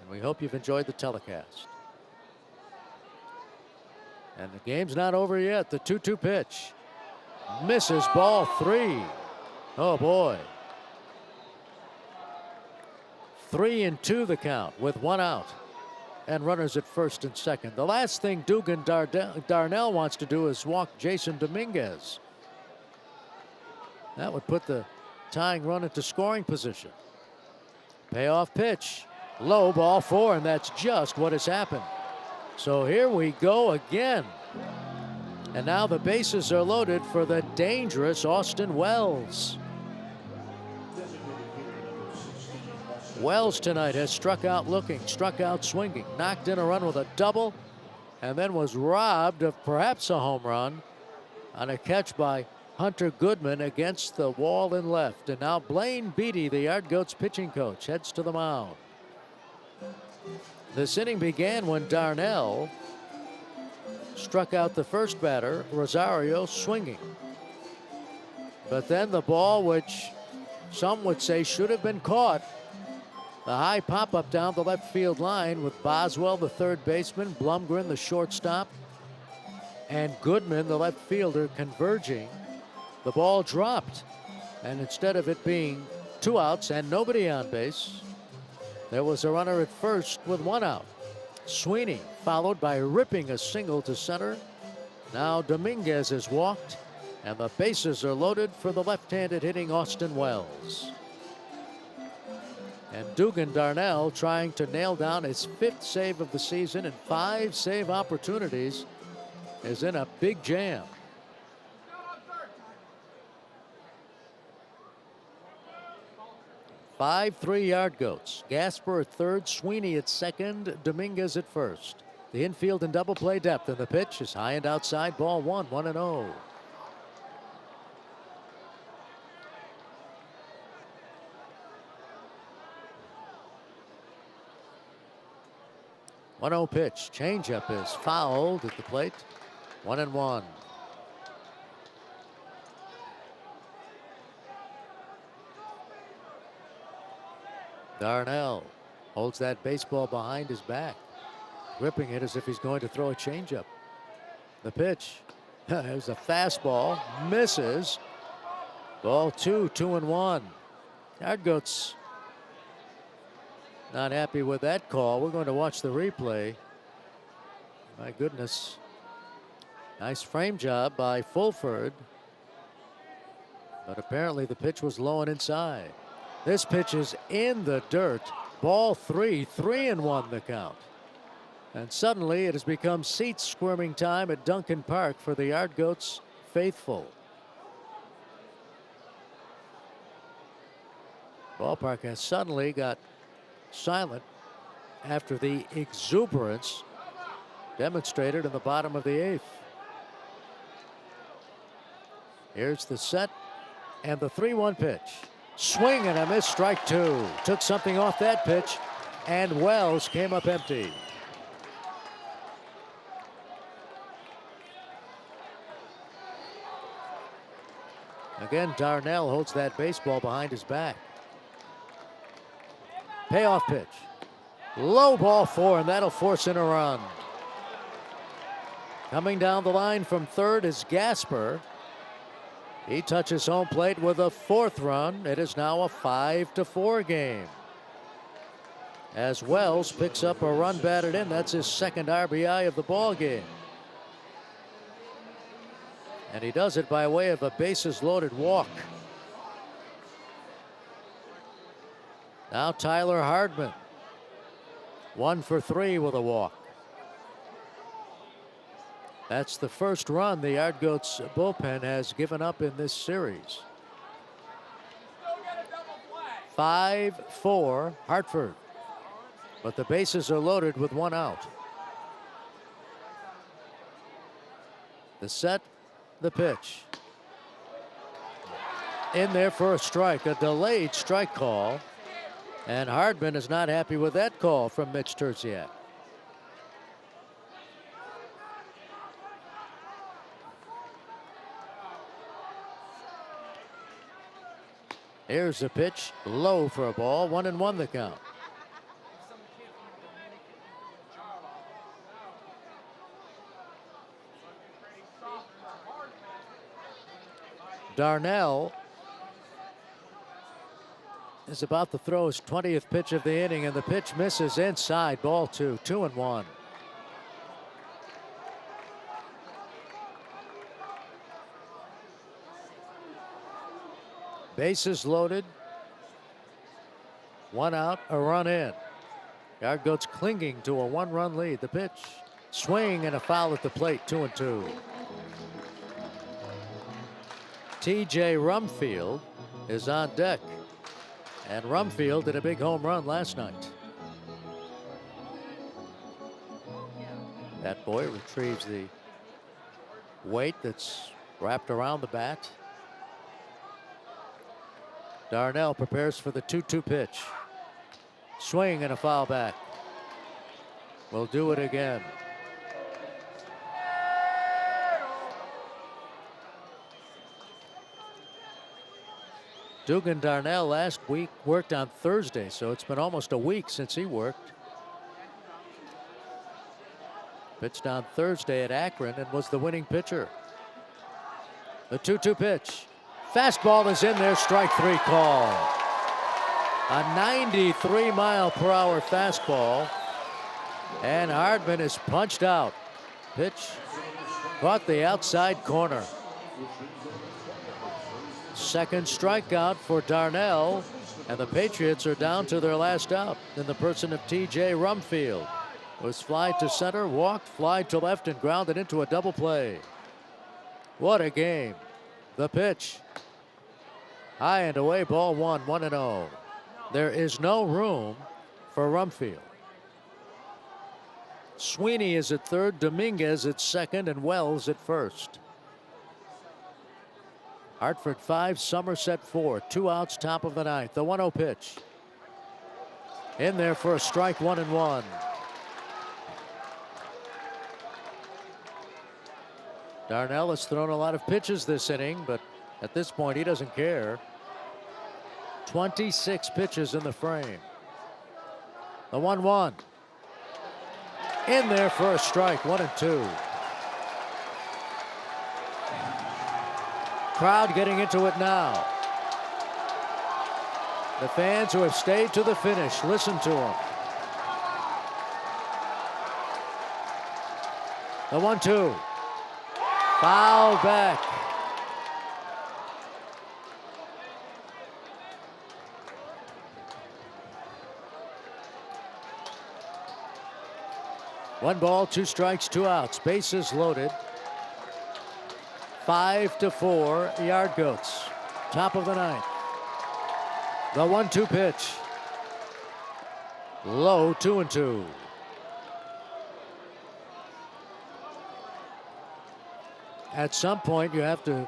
And we hope you've enjoyed the telecast. And the game's not over yet. The 2-2 pitch. Misses, ball 3. Oh boy. 3-2 the count with 1 out. And runners at first and second. The last thing Dugan Darnell wants to do is walk Jason Dominguez. That would put the tying run into scoring position. Payoff pitch. Low, ball 4, and that's just what has happened. So here we go again. And now the bases are loaded for the dangerous Austin Wells. Wells tonight has struck out looking, struck out swinging, knocked in a run with a double, and then was robbed of perhaps a home run on a catch by Hunter Goodman against the wall in left. And now Blaine Beatty, the Yard Goats pitching coach, heads to the mound. This inning began when Darnell struck out the first batter, Rosario, swinging. But then the ball, which some would say should have been caught, the high pop-up down the left field line with Boswell, the third baseman, Blumgren, the shortstop, and Goodman, the left fielder, converging. The ball dropped, and instead of it being 2 outs and nobody on base, there was a runner at first with 1 out. Sweeney followed by ripping a single to center. Now Dominguez is walked, and the bases are loaded for the left-handed hitting Austin Wells. And Dugan Darnell trying to nail down his 5th save of the season and 5 save opportunities is in a big jam. Five 3-yard goats. Gasper at third, Sweeney at second, Dominguez at first. The infield and double play depth, and the pitch is high and outside, ball 1, 1-0. 1-0 pitch. Changeup is fouled at the plate. 1-1. Darnell holds that baseball behind his back, gripping it as if he's going to throw a changeup. The pitch. There's a fastball. Misses. Ball 2, 2-1. Yard Goats not happy with that call. We're going to watch the replay. My goodness. Nice frame job by Fulford. But apparently the pitch was low and inside. This pitch is in the dirt. Ball 3, 3-1 the count. And suddenly it has become seat squirming time at Duncan Park for the Yard Goats faithful. Ballpark has suddenly got silent after the exuberance demonstrated in the bottom of the 8th. Here's the set and the 3-1 pitch. Swing and a miss, strike 2. Took something off that pitch, and Wells came up empty. Again, Darnell holds that baseball behind his back. Payoff pitch. Low, ball 4, and that'll force in a run. Coming down the line from third is Gasper. He touches home plate with a 4th run. It is now a 5-4 game. As Wells picks up a run batted in, that's his 2nd RBI of the ball game. And he does it by way of a bases loaded walk. Now Tyler Hardman, 1 for 3 with a walk. That's the first run the Yard Goats bullpen has given up in this series. 5-4 Hartford. But the bases are loaded with 1 out. The set, the pitch. In there for a strike, a delayed strike call. And Hardman is not happy with that call from Mitch Terziak. Here's a pitch, low for a ball, 1-1 the count. Darnell is about to throw his 20th pitch of the inning, and the pitch misses inside, ball 2, 2-1. Bases loaded. 1 out, a run in. Yard Goats clinging to a 1-run lead. The pitch, swing and a foul at the plate. 2-2. T.J. Rumfield is on deck, and Rumfield did a big home run last night. That boy retrieves the weight that's wrapped around the bat. Darnell prepares for the 2-2 pitch. Swing and a foul back. We'll do it again. Dugan Darnell last week worked on Thursday, so it's been almost a week since he worked. Pitched on Thursday at Akron and was the winning pitcher. The 2-2 pitch. Fastball is in there, strike 3 call. A 93-mile-per-hour fastball, and Hardman is punched out. Pitch caught the outside corner. Second strikeout for Darnell, and the Patriots are down to their last out in the person of T.J. Rumfield. Was fly to center, walked, fly to left, and grounded into a double play. What a game. The pitch. High and away, ball 1, 1-0. There is no room for Rumfield. Sweeney is at third, Dominguez at second, and Wells at first. Hartford 5, Somerset 4. 2 outs, top of the 9th. The 1-0 pitch. In there for a strike, 1-1. Darnell has thrown a lot of pitches this inning, but at this point he doesn't care. 26 pitches in the frame. The 1-1. In there for a strike, 1-2. Crowd getting into it now. The fans who have stayed to the finish, listen to them. The 1-2. Foul back. One ball, 2 strikes, 2 outs. Bases loaded. 5-4, Yard Goats. Top of the 9th. The 1-2 pitch. Low, 2-2. At some point, you have to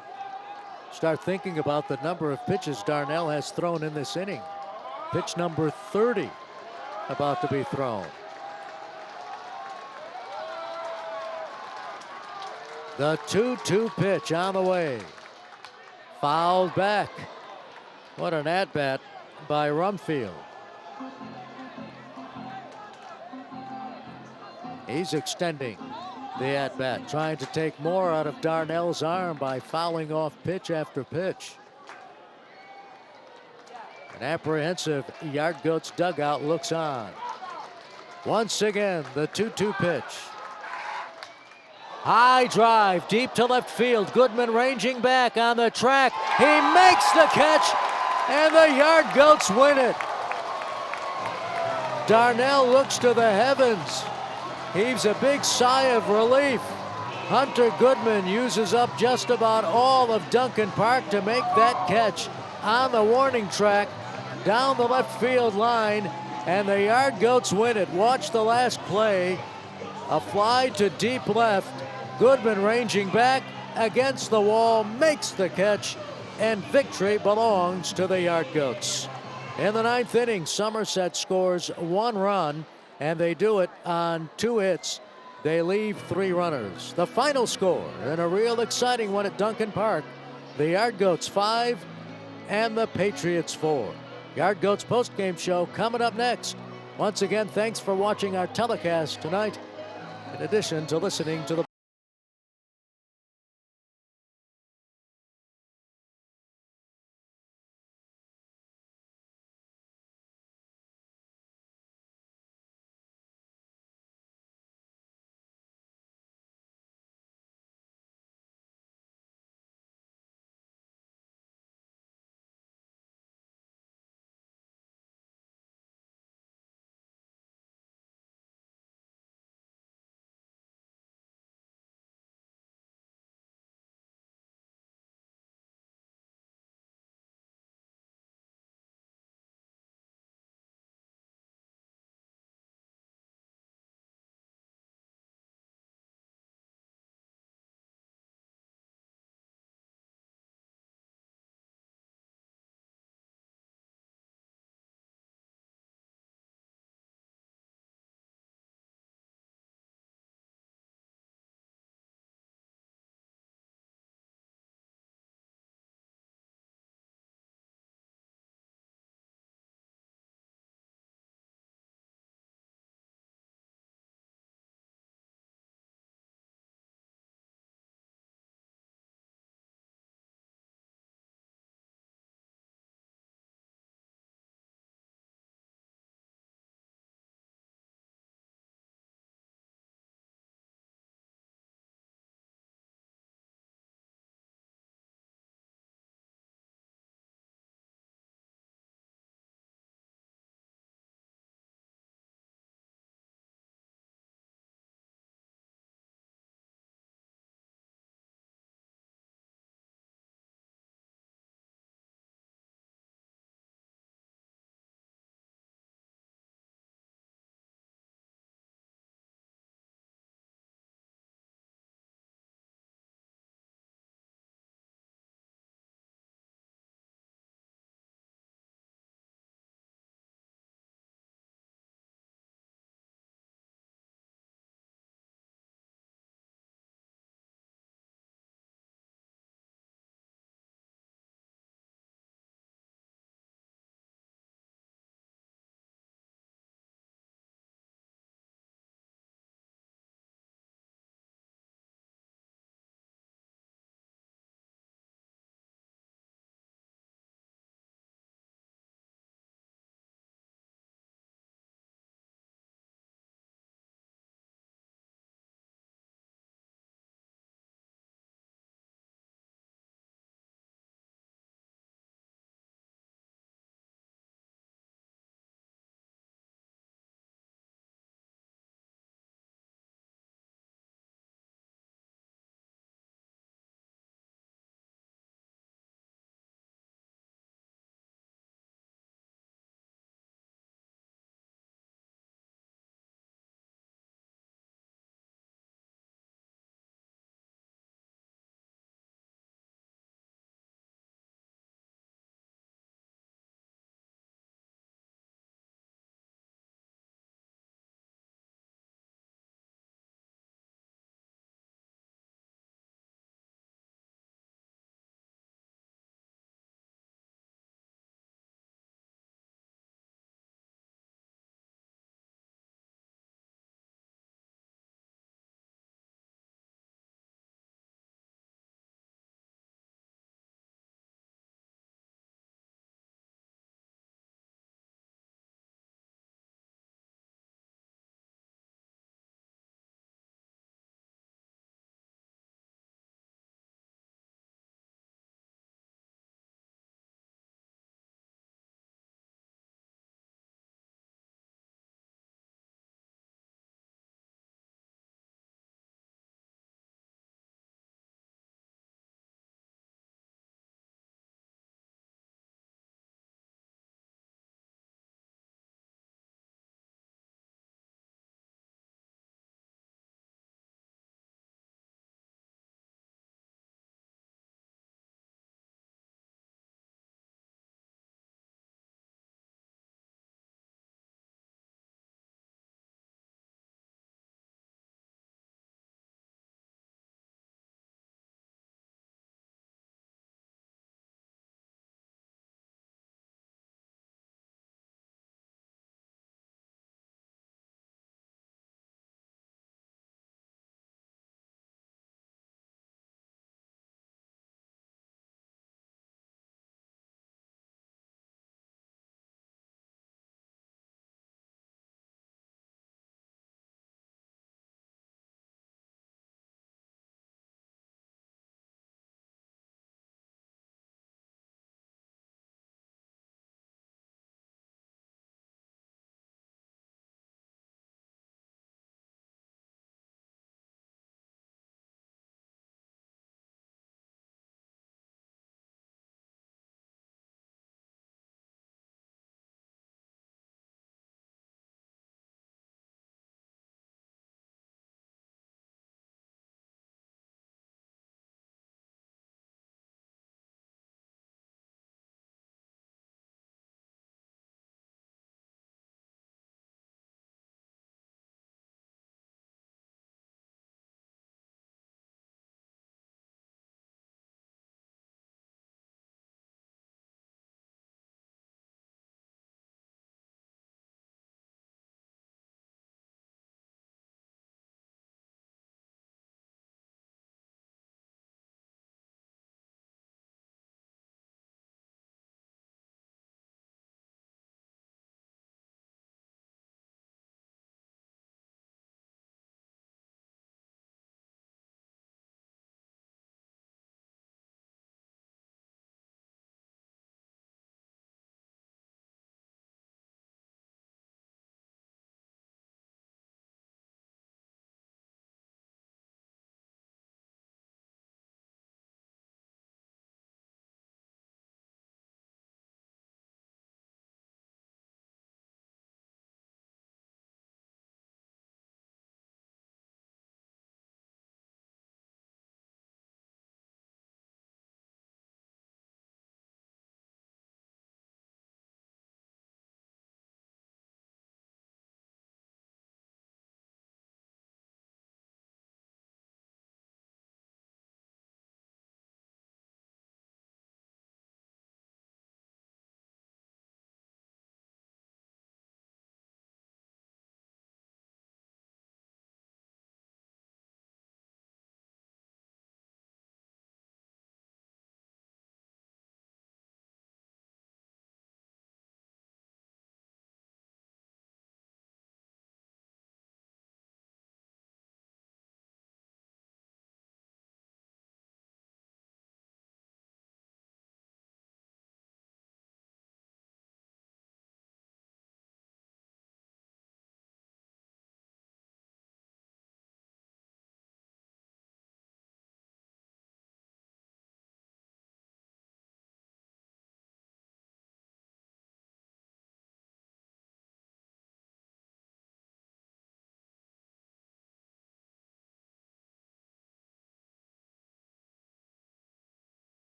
start thinking about the number of pitches Darnell has thrown in this inning. Pitch number 30 about to be thrown. The 2-2 pitch on the way. Fouled back. What an at-bat by Rumfield. He's extending the at-bat, trying to take more out of Darnell's arm by fouling off pitch after pitch. An apprehensive Yard Goats dugout looks on. Once again, the 2-2 pitch. High drive, deep to left field. Goodman ranging back on the track. He makes the catch, and the Yard Goats win it. Darnell looks to the heavens. Heaves a big sigh of relief. Hunter Goodman uses up just about all of Duncan Park to make that catch on the warning track down the left field line, and the Yard Goats win it. Watch the last play. A fly to deep left. Goodman ranging back against the wall, makes the catch, and victory belongs to the Yard Goats. In the 9th inning, Somerset scores 1 run, and they do it on 2 hits. They leave 3 runners. The final score, and a real exciting one at Duncan Park, the Yard Goats 5 and the Patriots 4. Yard Goats postgame show coming up next. Once again, thanks for watching our telecast tonight, in addition to listening to the